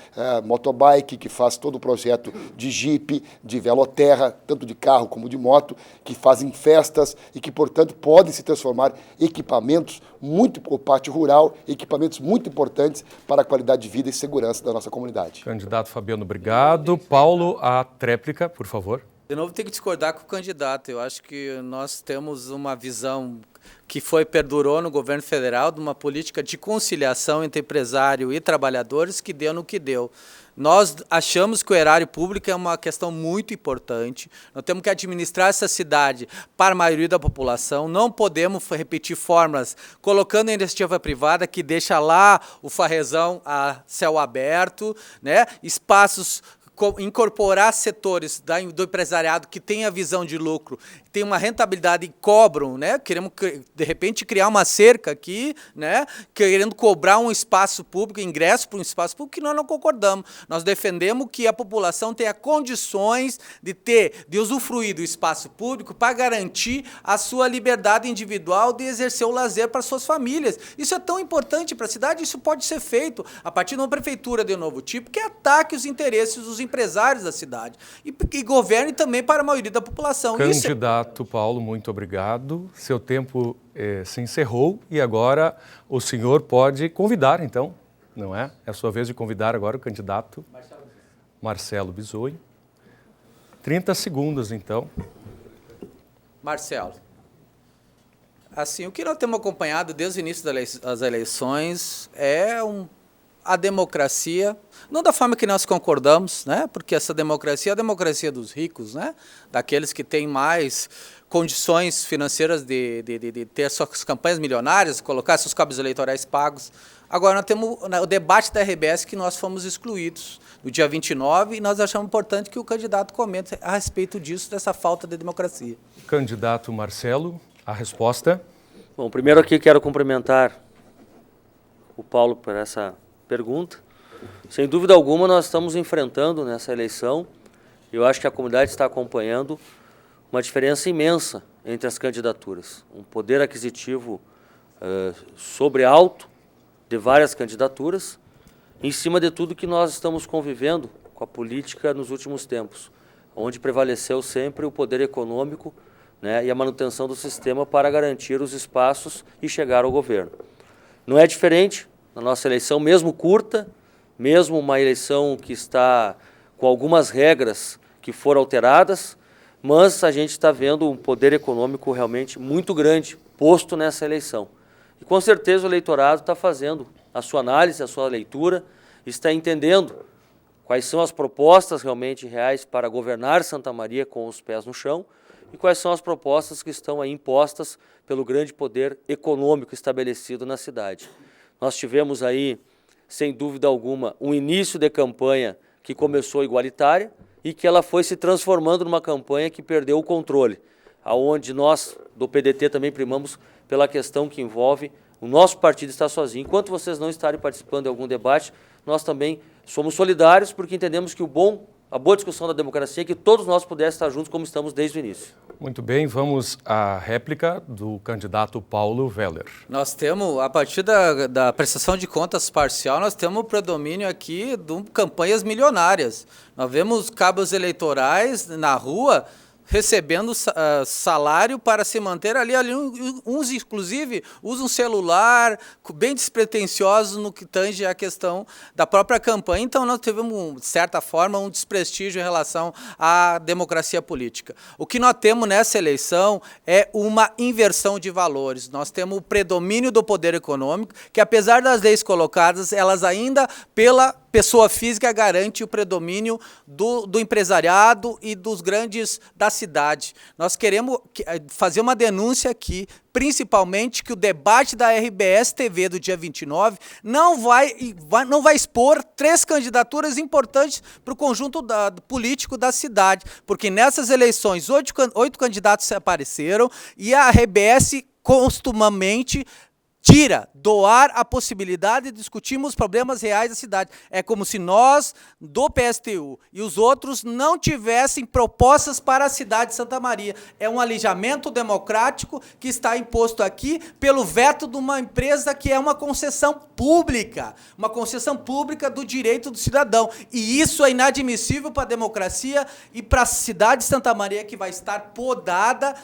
motobike, que faz todo o projeto de jipe, de veloterra, tanto de carro como de moto, que fazem festas e que, portanto, podem se transformar em equipamentos muito para o pátio rural, equipamentos muito importantes para a qualidade de vida e segurança da nossa comunidade. Candidato Fabiano, obrigado. Paulo, a tréplica, por favor. De novo, tenho que discordar com o candidato. Eu acho que nós temos uma visão que perdurou no governo federal, de uma política de conciliação entre empresário e trabalhadores, que deu no que deu. Nós achamos que o erário público é uma questão muito importante. Nós temos que administrar essa cidade para a maioria da população. Não podemos repetir fórmulas colocando a iniciativa privada que deixa lá o farrezão a céu aberto, espaços, incorporar setores do empresariado que tem a visão de lucro, tem uma rentabilidade e cobram, queremos, de repente, criar uma cerca aqui, querendo cobrar um espaço público, ingresso para um espaço público, que nós não concordamos. Nós defendemos que a população tenha condições de usufruir do espaço público para garantir a sua liberdade individual de exercer o lazer para suas famílias. Isso é tão importante para a cidade, isso pode ser feito a partir de uma prefeitura de um novo tipo, que ataque os interesses dos empresários empresários da cidade. E governe também para a maioria da população. Candidato Paulo, muito obrigado. Seu tempo se encerrou e agora o senhor pode convidar, então, não é? É a sua vez de convidar agora o candidato Marcelo Bisonho. 30 segundos, então. Marcelo, assim, o que nós temos acompanhado desde o início das eleições é a democracia, não da forma que nós concordamos, né? Porque essa democracia é a democracia dos ricos, né? Daqueles que têm mais condições financeiras de ter suas campanhas milionárias, colocar seus cabos eleitorais pagos. Agora, nós temos o debate da RBS que nós fomos excluídos no dia 29 e nós achamos importante que o candidato comente a respeito disso, dessa falta de democracia. Candidato Marcelo, a resposta? Bom, primeiro aqui quero cumprimentar o Paulo por essa pergunta. Sem dúvida alguma, nós estamos enfrentando nessa eleição, eu acho que a comunidade está acompanhando, uma diferença imensa entre as candidaturas. Um poder aquisitivo sobre-alto de várias candidaturas, em cima de tudo que nós estamos convivendo com a política nos últimos tempos, onde prevaleceu sempre o poder econômico, né, e a manutenção do sistema para garantir os espaços e chegar ao governo. Não é diferente na nossa eleição, mesmo curta, mesmo uma eleição que está com algumas regras que foram alteradas, mas a gente está vendo um poder econômico realmente muito grande posto nessa eleição. E com certeza o eleitorado está fazendo a sua análise, a sua leitura, está entendendo quais são as propostas realmente reais para governar Santa Maria com os pés no chão e quais são as propostas que estão aí impostas pelo grande poder econômico estabelecido na cidade. Nós tivemos aí, sem dúvida alguma, um início de campanha que começou igualitária e que ela foi se transformando numa campanha que perdeu o controle, aonde nós, do PDT, também primamos pela questão que envolve o nosso partido estar sozinho. Enquanto vocês não estarem participando de algum debate, nós também somos solidários porque entendemos que a boa discussão da democracia é que todos nós pudéssemos estar juntos como estamos desde o início. Muito bem, vamos à réplica do candidato Paulo Weller. Nós temos, a partir da prestação de contas parcial, nós temos o predomínio aqui de campanhas milionárias. Nós vemos cabos eleitorais na rua recebendo salário para se manter ali. Uns, inclusive, usam celular, bem despretensiosos no que tange a questão da própria campanha. Então, nós tivemos, de certa forma, um desprestígio em relação à democracia política. O que nós temos nessa eleição é uma inversão de valores. Nós temos o predomínio do poder econômico, que, apesar das leis colocadas, elas ainda, pela pessoa física, garante o predomínio do empresariado e dos grandes da cidade. Nós queremos fazer uma denúncia aqui, principalmente que o debate da RBS TV do dia 29 não vai expor 3 candidaturas importantes para o conjunto político da cidade, porque nessas eleições 8 candidatos apareceram e a RBS costumamente doar a possibilidade de discutirmos os problemas reais da cidade. É como se nós, do PSTU, e os outros não tivessem propostas para a cidade de Santa Maria. É um alijamento democrático que está imposto aqui pelo veto de uma empresa que é uma concessão pública do direito do cidadão. E isso é inadmissível para a democracia e para a cidade de Santa Maria, que vai estar podada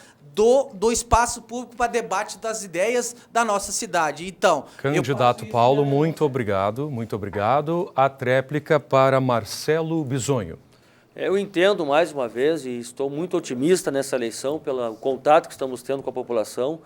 do espaço público para debate das ideias da nossa cidade. Então, candidato Paulo, muito obrigado, muito obrigado. A tréplica para Marcelo Bisonho. Eu entendo mais uma vez e estou muito otimista nessa eleição pelo contato que estamos tendo com a população,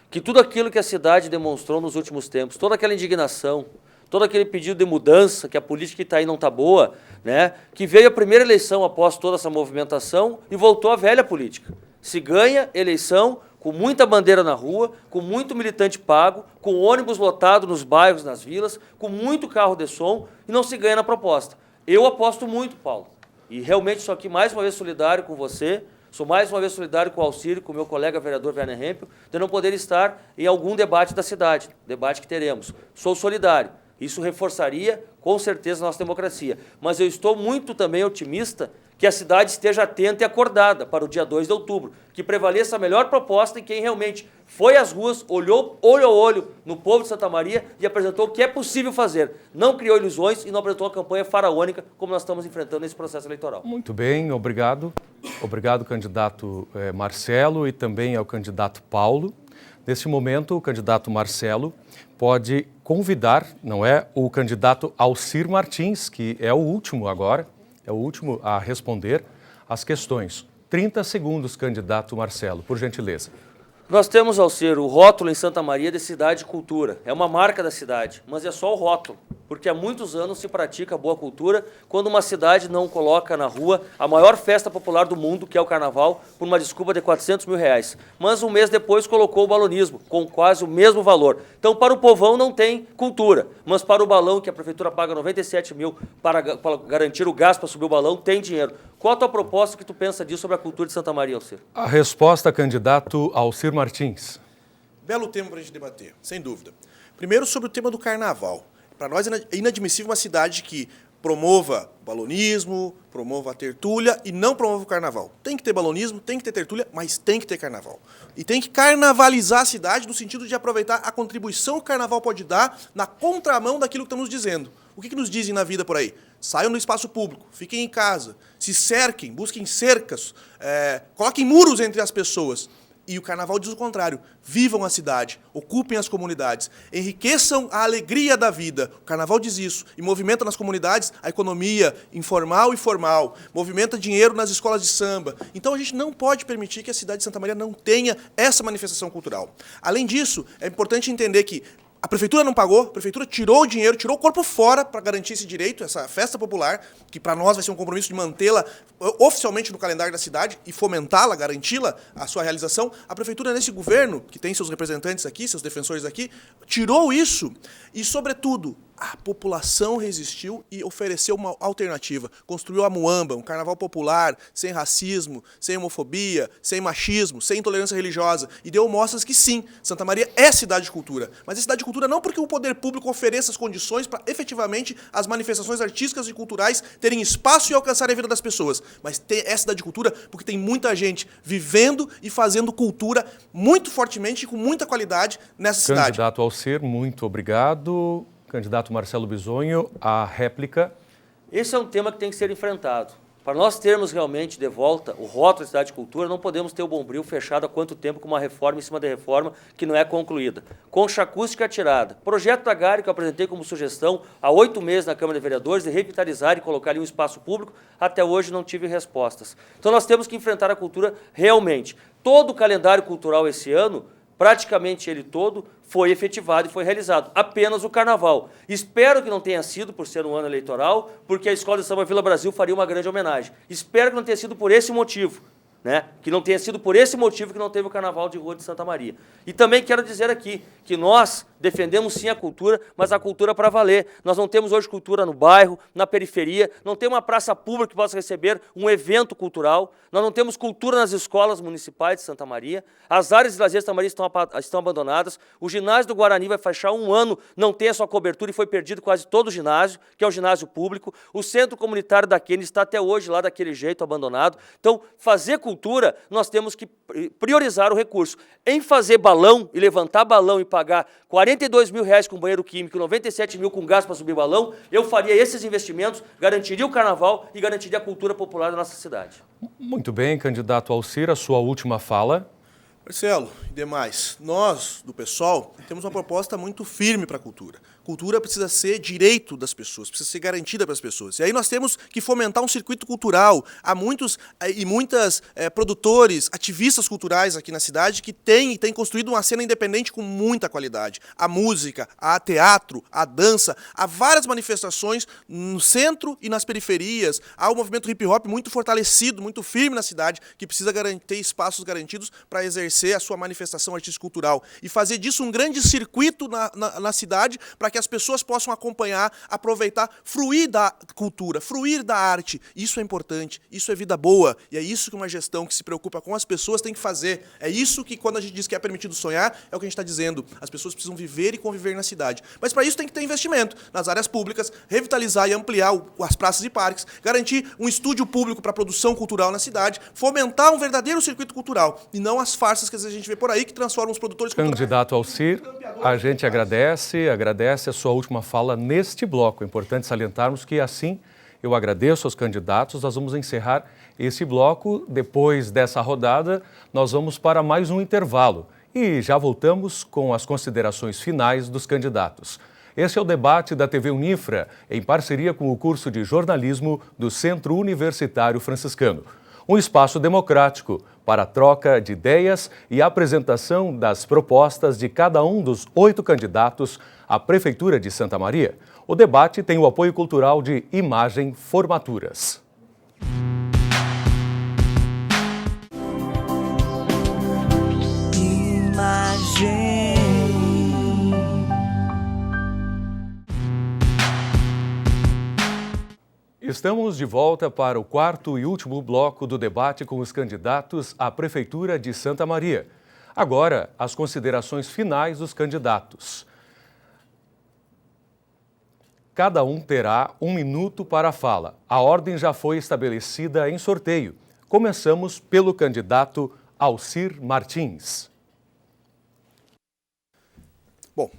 que tudo aquilo que a cidade demonstrou nos últimos tempos, toda aquela indignação, todo aquele pedido de mudança, que a política que está aí não está boa, né? Que veio a primeira eleição após toda essa movimentação e voltou à velha política. Se ganha eleição com muita bandeira na rua, com muito militante pago, com ônibus lotado nos bairros, nas vilas, com muito carro de som e não se ganha na proposta. Eu aposto muito, Paulo, e realmente sou aqui mais uma vez solidário com você, sou mais uma vez solidário com o Alcírio, com o meu colega vereador Werner Hempel, de não poder estar em algum debate da cidade, debate que teremos. Sou solidário. Isso reforçaria, com certeza, a nossa democracia. Mas eu estou muito também otimista que a cidade esteja atenta e acordada para o dia 2 de outubro, que prevaleça a melhor proposta em quem realmente foi às ruas, olhou olho a olho no povo de Santa Maria e apresentou o que é possível fazer. Não criou ilusões e não apresentou uma campanha faraônica como nós estamos enfrentando nesse processo eleitoral. Muito bem, obrigado. Obrigado, candidato Marcelo, e também ao candidato Paulo. Neste momento, o candidato Marcelo pode convidar, não é, o candidato Alcir Martins, que é o último agora, é o último a responder as questões. 30 segundos, candidato Marcelo, por gentileza. Nós temos, Alcir, o rótulo em Santa Maria de Cidade de Cultura. É uma marca da cidade, mas é só o rótulo, porque há muitos anos se pratica boa cultura quando uma cidade não coloca na rua a maior festa popular do mundo, que é o Carnaval, por uma desculpa de R$400 mil. Mas um mês depois colocou o balonismo, com quase o mesmo valor. Então, para o povão não tem cultura, mas para o balão, que a prefeitura paga R$97 mil para garantir o gás para subir o balão, tem dinheiro. Qual a tua proposta que tu pensa disso sobre a cultura de Santa Maria, Alcir? A resposta, candidato Alcir Martins. Belo tema para a gente debater, sem dúvida. Primeiro, sobre o tema do carnaval. Para nós é inadmissível uma cidade que promova balonismo, promova a tertúlia e não promova o carnaval. Tem que ter balonismo, tem que ter tertúlia, mas tem que ter carnaval. E tem que carnavalizar a cidade no sentido de aproveitar a contribuição que o carnaval pode dar na contramão daquilo que estamos dizendo. O que nos dizem na vida por aí? Saiam do espaço público, fiquem em casa, se cerquem, busquem cercas, coloquem muros entre as pessoas. E o carnaval diz o contrário. Vivam a cidade, ocupem as comunidades, enriqueçam a alegria da vida. O carnaval diz isso. E movimenta nas comunidades a economia informal e formal. Movimenta dinheiro nas escolas de samba. Então a gente não pode permitir que a cidade de Santa Maria não tenha essa manifestação cultural. Além disso, é importante entender que a prefeitura não pagou, a prefeitura tirou o dinheiro, tirou o corpo fora para garantir esse direito, essa festa popular, que para nós vai ser um compromisso de mantê-la oficialmente no calendário da cidade e fomentá-la, garanti-la, a sua realização. A prefeitura, nesse governo, que tem seus representantes aqui, seus defensores aqui, tirou isso e, sobretudo, a população resistiu e ofereceu uma alternativa. Construiu a Muamba, um carnaval popular, sem racismo, sem homofobia, sem machismo, sem intolerância religiosa. E deu mostras que sim, Santa Maria é cidade de cultura. Mas é cidade de cultura não porque o poder público ofereça as condições para efetivamente as manifestações artísticas e culturais terem espaço e alcançarem a vida das pessoas. Mas é cidade de cultura porque tem muita gente vivendo e fazendo cultura muito fortemente e com muita qualidade nessa cidade. Candidato Alcir, muito obrigado. Candidato Marcelo Bisonho, a réplica. Esse é um tema que tem que ser enfrentado. Para nós termos realmente de volta o rótulo de cidade de cultura, não podemos ter o Bombril fechado há quanto tempo com uma reforma em cima da reforma que não é concluída. Concha acústica tirada. Projeto da Gari que eu apresentei como sugestão há 8 meses na Câmara de Vereadores de revitalizar e colocar ali um espaço público, até hoje não tive respostas. Então nós temos que enfrentar a cultura realmente. Todo o calendário cultural esse ano, praticamente ele todo, foi efetivado e foi realizado. Apenas o carnaval. Espero que não tenha sido por ser um ano eleitoral, porque a Escola de Samba Vila Brasil faria uma grande homenagem. Espero que não tenha sido por esse motivo, né? Que não tenha sido por esse motivo que não teve o Carnaval de Rua de Santa Maria. E também quero dizer aqui que nós defendemos sim a cultura, mas a cultura para valer. Nós não temos hoje cultura no bairro, na periferia, não tem uma praça pública que possa receber um evento cultural, nós não temos cultura nas escolas municipais de Santa Maria, as áreas de lazer de Santa Maria estão abandonadas, o ginásio do Guarani vai fechar 1 ano, não tem a sua cobertura e foi perdido quase todo o ginásio, que é o ginásio público, o centro comunitário da Kennedy está até hoje lá daquele jeito, abandonado. Então, fazer cultura, nós temos que priorizar o recurso. Em fazer balão e levantar balão e pagar R$42 mil com banheiro químico, 97 mil com gás para subir balão, eu faria esses investimentos, garantiria o carnaval e garantiria a cultura popular da nossa cidade. Muito bem, candidato Alcir, a sua última fala. Marcelo e demais, nós, do PSOL, temos uma proposta muito firme para a cultura. Cultura precisa ser direito das pessoas, precisa ser garantida para as pessoas. E aí nós temos que fomentar um circuito cultural. Há muitos e muitas produtores, ativistas culturais aqui na cidade que têm construído uma cena independente com muita qualidade. Há música, há teatro, há dança, há várias manifestações no centro e nas periferias. Há um movimento hip-hop muito fortalecido, muito firme na cidade, que precisa ter espaços garantidos para exercer a sua manifestação artístico-cultural. E fazer disso um grande circuito na cidade para que as pessoas possam acompanhar, aproveitar, fruir da cultura, fruir da arte. Isso é importante, isso é vida boa, e é isso que uma gestão que se preocupa com as pessoas tem que fazer. É isso que, quando a gente diz que é permitido sonhar, é o que a gente está dizendo. As pessoas precisam viver e conviver na cidade. Mas para isso tem que ter investimento nas áreas públicas, revitalizar e ampliar as praças e parques, garantir um estúdio público para a produção cultural na cidade, fomentar um verdadeiro circuito cultural, e não as farsas que às vezes a gente vê por aí, que transformam os produtores culturais... Candidato Alcir, a gente agradece a sua última fala neste bloco. É importante salientarmos que, assim, eu agradeço aos candidatos. Nós vamos encerrar esse bloco. Depois dessa rodada, nós vamos para mais um intervalo. E já voltamos com as considerações finais dos candidatos. Esse é o debate da TV Unifra, em parceria com o curso de jornalismo do Centro Universitário Franciscano. Um espaço democrático para a troca de ideias e a apresentação das propostas de cada um dos 8 candidatos à Prefeitura de Santa Maria. O debate tem o apoio cultural de Imagem Formaturas. Estamos de volta para o quarto e último bloco do debate com os candidatos à Prefeitura de Santa Maria. Agora, as considerações finais dos candidatos. Cada um terá 1 minuto para a fala. A ordem já foi estabelecida em sorteio. Começamos pelo candidato Alcir Martins. Bom,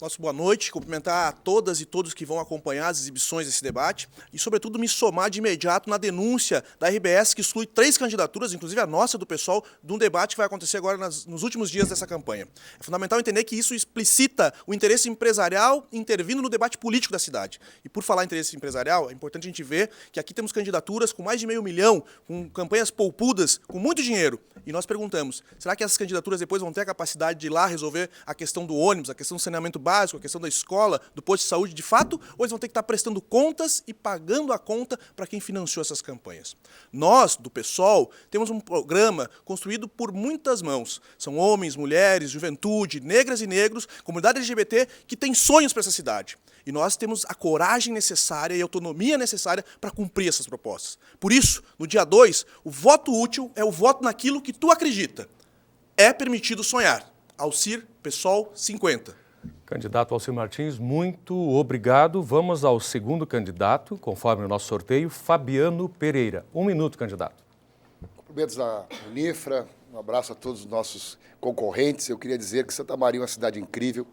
nosso boa noite, cumprimentar a todas e todos que vão acompanhar as exibições desse debate e, sobretudo, me somar de imediato na denúncia da RBS, que exclui 3 candidaturas, inclusive a nossa do PSOL, de um debate que vai acontecer agora nos últimos dias dessa campanha. É fundamental entender que isso explicita o interesse empresarial intervindo no debate político da cidade. E, por falar em interesse empresarial, é importante a gente ver que aqui temos candidaturas com mais de $500 mil, com campanhas poupudas, com muito dinheiro. E nós perguntamos, será que essas candidaturas depois vão ter a capacidade de ir lá resolver a questão do ônibus, a questão do saneamento básico, a questão da escola, do posto de saúde de fato, ou eles vão ter que estar prestando contas e pagando a conta para quem financiou essas campanhas? Nós, do PSOL, temos um programa construído por muitas mãos. São homens, mulheres, juventude, negras e negros, comunidade LGBT, que têm sonhos para essa cidade. E nós temos a coragem necessária e a autonomia necessária para cumprir essas propostas. Por isso, no dia 2, o voto útil é o voto naquilo que tu acredita. É permitido sonhar. Alcir, PSOL, 50. Candidato Alcir Martins, muito obrigado. Vamos ao segundo candidato, conforme o nosso sorteio, Fabiano Pereira. 1 minuto, candidato. Cumprimentos da Unifra, um abraço a todos os nossos concorrentes. Eu queria dizer que Santa Maria é uma cidade incrível.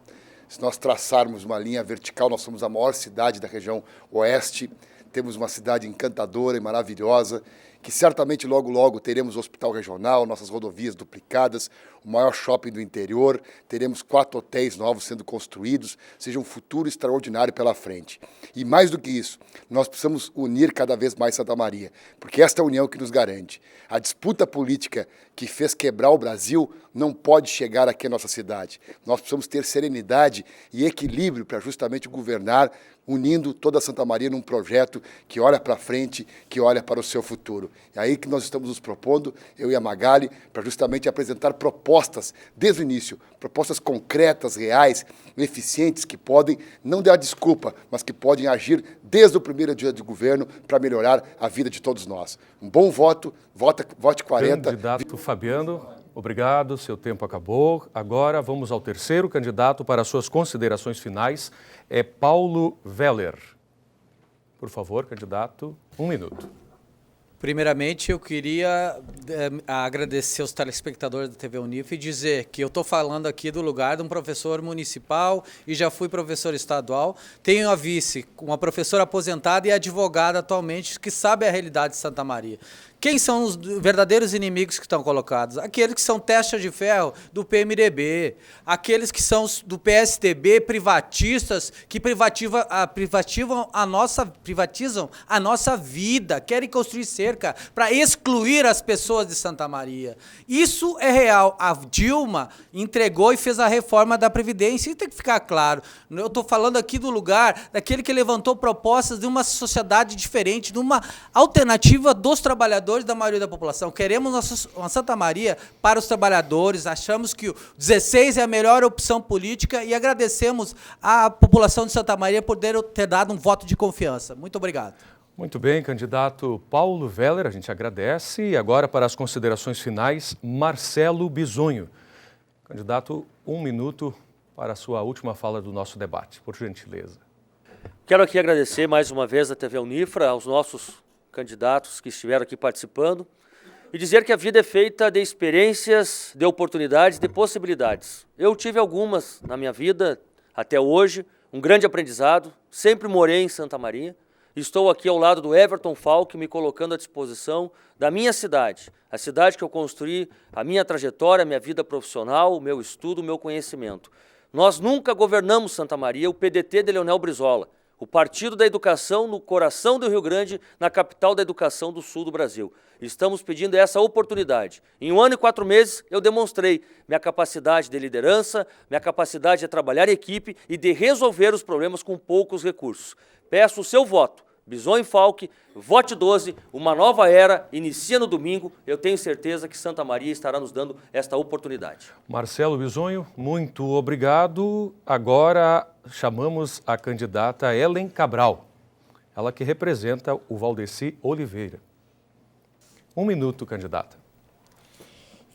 Se nós traçarmos uma linha vertical, nós somos a maior cidade da região oeste. Temos uma cidade encantadora e maravilhosa, que certamente logo, logo teremos o hospital regional, nossas rodovias duplicadas, o maior shopping do interior, teremos 4 hotéis novos sendo construídos, seja um futuro extraordinário pela frente. E mais do que isso, nós precisamos unir cada vez mais Santa Maria, porque esta é a união que nos garante. A disputa política que fez quebrar o Brasil não pode chegar aqui à nossa cidade. Nós precisamos ter serenidade e equilíbrio para justamente governar, unindo toda Santa Maria num projeto que olha para frente, que olha para o seu futuro. É aí que nós estamos nos propondo, eu e a Magali, para justamente apresentar propostas desde o início, propostas concretas, reais, eficientes, que podem não dar desculpa, mas que podem agir desde o primeiro dia de governo para melhorar a vida de todos nós. Um bom voto, vote 40. Candidato Fabiano, obrigado, seu tempo acabou. Agora vamos ao terceiro candidato para suas considerações finais, é Paulo Weller. Por favor, candidato, 1 minuto. Primeiramente, eu queria agradecer aos telespectadores da TV Unifra e dizer que eu estou falando aqui do lugar de um professor municipal e já fui professor estadual. Tenho a vice, uma professora aposentada e advogada atualmente, que sabe a realidade de Santa Maria. Quem são os verdadeiros inimigos que estão colocados? Aqueles que são testa de ferro do PMDB, aqueles que são do PSDB, privatistas, que privatizam a nossa vida, querem construir cerca para excluir as pessoas de Santa Maria. Isso é real. A Dilma entregou e fez a reforma da Previdência, e tem que ficar claro. Eu estou falando aqui do lugar daquele que levantou propostas de uma sociedade diferente, de uma alternativa dos trabalhadores trabalhadores da maioria da população. Queremos uma Santa Maria para os trabalhadores, achamos que o 16 é a melhor opção política e agradecemos à população de Santa Maria por ter dado um voto de confiança. Muito obrigado. Muito bem, candidato Paulo Weller, a gente agradece. E agora, para as considerações finais, Marcelo Bisonho. Candidato, 1 minuto para a sua última fala do nosso debate, por gentileza. Quero aqui agradecer mais uma vez à TV Unifra, aos nossos candidatos que estiveram aqui participando e dizer que a vida é feita de experiências, de oportunidades, de possibilidades. Eu tive algumas na minha vida até hoje, um grande aprendizado, sempre morei em Santa Maria. Estou aqui ao lado do Everton Falck, me colocando à disposição da minha cidade, a cidade que eu construí, a minha trajetória, a minha vida profissional, o meu estudo, o meu conhecimento. Nós nunca governamos Santa Maria, o PDT de Leonel Brizola, o Partido da Educação no coração do Rio Grande, na capital da educação do sul do Brasil. Estamos pedindo essa oportunidade. Em 1 ano e 4 meses, eu demonstrei minha capacidade de liderança, minha capacidade de trabalhar em equipe e de resolver os problemas com poucos recursos. Peço o seu voto. Bisonho e Falck, vote 12, uma nova era, inicia no domingo. Eu tenho certeza que Santa Maria estará nos dando esta oportunidade. Marcelo Bisonho, muito obrigado. Agora chamamos a candidata Ellen Cabral, ela que representa o Valdeci Oliveira. 1 minuto, candidata.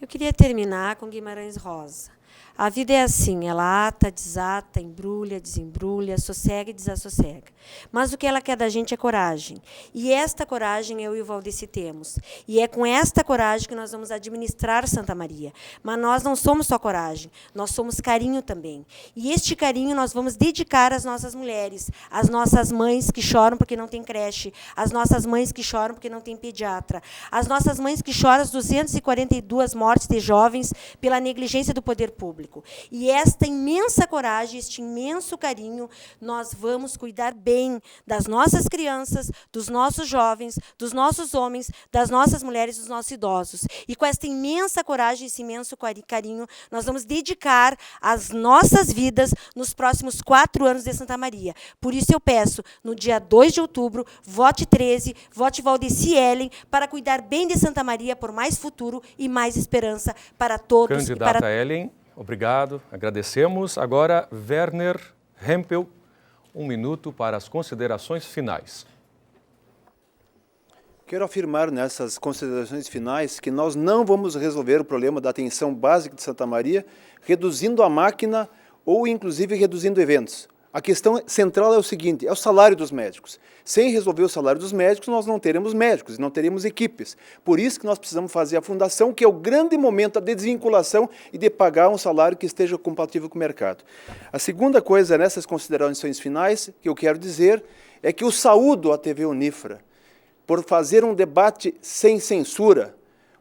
Eu queria terminar com Guimarães Rosa. A vida é assim, ela ata, desata, embrulha, desembrulha, sossega e desassossega. Mas o que ela quer da gente é coragem. E esta coragem eu e o Valdeci temos. E é com esta coragem que nós vamos administrar Santa Maria. Mas nós não somos só coragem, nós somos carinho também. E este carinho nós vamos dedicar às nossas mulheres, às nossas mães que choram porque não tem creche, às nossas mães que choram porque não tem pediatra, às nossas mães que choram as 242 mortes de jovens pela negligência do poder público. E esta imensa coragem, este imenso carinho, nós vamos cuidar bem das nossas crianças, dos nossos jovens, dos nossos homens, das nossas mulheres, dos nossos idosos. E com esta imensa coragem, esse imenso carinho, nós vamos dedicar as nossas vidas nos próximos 4 anos de Santa Maria. Por isso eu peço, no dia 2 de outubro, vote 13, vote Valdeci Ellen, para cuidar bem de Santa Maria por mais futuro e mais esperança para todos. Candidata Ellen, obrigado, agradecemos. Agora, Werner Hempel, 1 minuto para as considerações finais. Quero afirmar nessas considerações finais que nós não vamos resolver o problema da atenção básica de Santa Maria reduzindo a máquina ou, inclusive, reduzindo eventos. A questão central é o seguinte, é o salário dos médicos. Sem resolver o salário dos médicos, nós não teremos médicos, não teremos equipes. Por isso que nós precisamos fazer a fundação, que é o grande momento de desvinculação e de pagar um salário que esteja compatível com o mercado. A segunda coisa nessas considerações finais que eu quero dizer é que eu saúdo a TV Unifra por fazer um debate sem censura,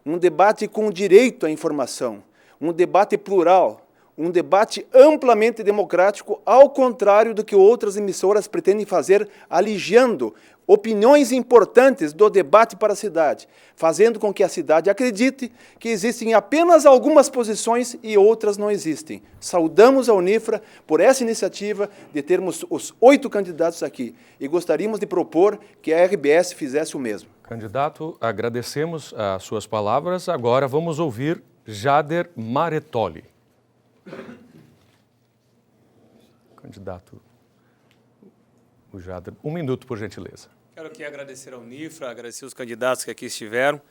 um debate com direito à informação, um debate plural, um debate amplamente democrático, ao contrário do que outras emissoras pretendem fazer, aliviando opiniões importantes do debate para a cidade, fazendo com que a cidade acredite que existem apenas algumas posições e outras não existem. Saudamos a Unifra por essa iniciativa de termos os 8 candidatos aqui e gostaríamos de propor que a RBS fizesse o mesmo. Candidato, agradecemos as suas palavras. Agora vamos ouvir Jader Maretoli. Candidato, o Jader, 1 minuto, por gentileza. Quero aqui agradecer ao Unifra, agradecer os candidatos que aqui estiveram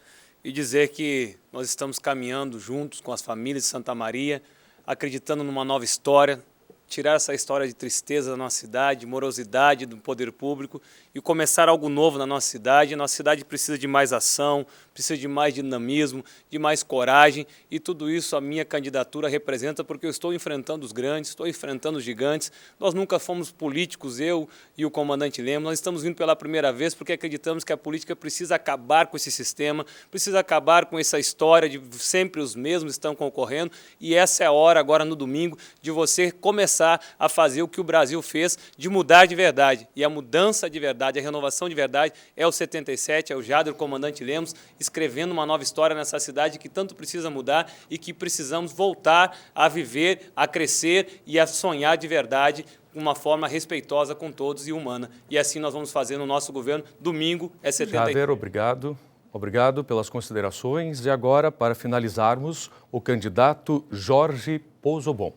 e dizer que nós estamos caminhando juntos com as famílias de Santa Maria, acreditando numa nova história, tirar essa história de tristeza da nossa cidade, de morosidade do poder público e começar algo novo na nossa cidade. A nossa cidade precisa de mais ação, precisa de mais dinamismo, de mais coragem e tudo isso a minha candidatura representa, porque eu estou enfrentando os grandes, estou enfrentando os gigantes. Nós nunca fomos políticos, eu e o comandante Lemos, nós estamos vindo pela primeira vez porque acreditamos que a política precisa acabar com esse sistema, precisa acabar com essa história de sempre os mesmos estão concorrendo e essa é a hora agora no domingo de você começar a fazer o que o Brasil fez, de mudar de verdade. E a mudança de verdade, a renovação de verdade é o 77, é o Jader, o comandante Lemos, escrevendo uma nova história nessa cidade que tanto precisa mudar e que precisamos voltar a viver, a crescer e a sonhar de verdade de uma forma respeitosa com todos e humana. E assim nós vamos fazer no nosso governo. Domingo é 77. Jader, obrigado. Obrigado pelas considerações. E agora, para finalizarmos, o candidato Jorge Pozzobon,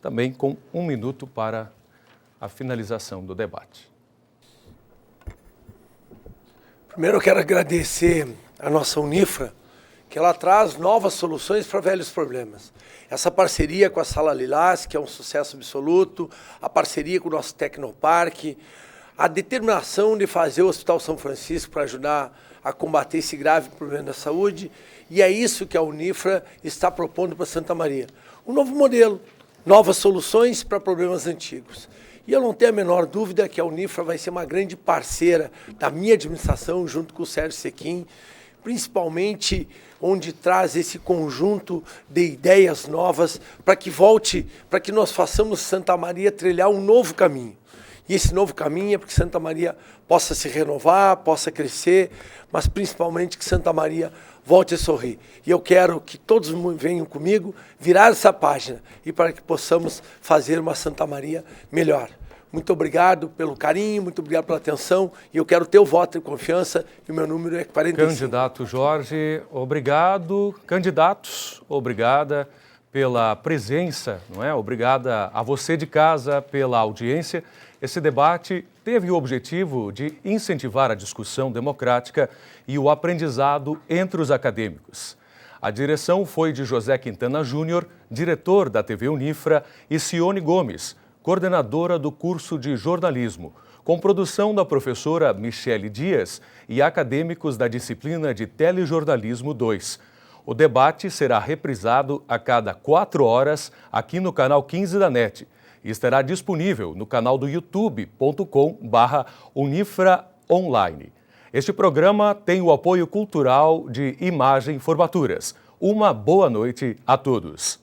também com 1 minuto para a finalização do debate. Primeiro eu quero agradecer a nossa Unifra, que ela traz novas soluções para velhos problemas. Essa parceria com a Sala Lilás, que é um sucesso absoluto, a parceria com o nosso Tecnoparque, a determinação de fazer o Hospital São Francisco para ajudar a combater esse grave problema da saúde, e é isso que a Unifra está propondo para Santa Maria. Um novo modelo, novas soluções para problemas antigos. E eu não tenho a menor dúvida que a Unifra vai ser uma grande parceira da minha administração, junto com o Sérgio Sequim, principalmente onde traz esse conjunto de ideias novas para que nós façamos Santa Maria trilhar um novo caminho. E esse novo caminho é para que Santa Maria possa se renovar, possa crescer, mas principalmente que Santa Maria volte a sorrir. E eu quero que todos venham comigo virar essa página e para que possamos fazer uma Santa Maria melhor. Muito obrigado pelo carinho, muito obrigado pela atenção e eu quero ter o voto de confiança e o meu número é 45. Candidato Jorge, obrigado. Candidatos, obrigada pela presença, não é? Obrigada a você de casa pela audiência. Esse debate teve o objetivo de incentivar a discussão democrática e o aprendizado entre os acadêmicos. A direção foi de José Quintana Júnior, diretor da TV Unifra, e Cione Gomes, coordenadora do curso de jornalismo, com produção da professora Michele Dias e acadêmicos da disciplina de Telejornalismo 2. O debate será reprisado a cada 4 horas aqui no canal 15 da NET e estará disponível no canal do youtube.com/unifraonline. Este programa tem o apoio cultural de Imagem Formaturas. Uma boa noite a todos.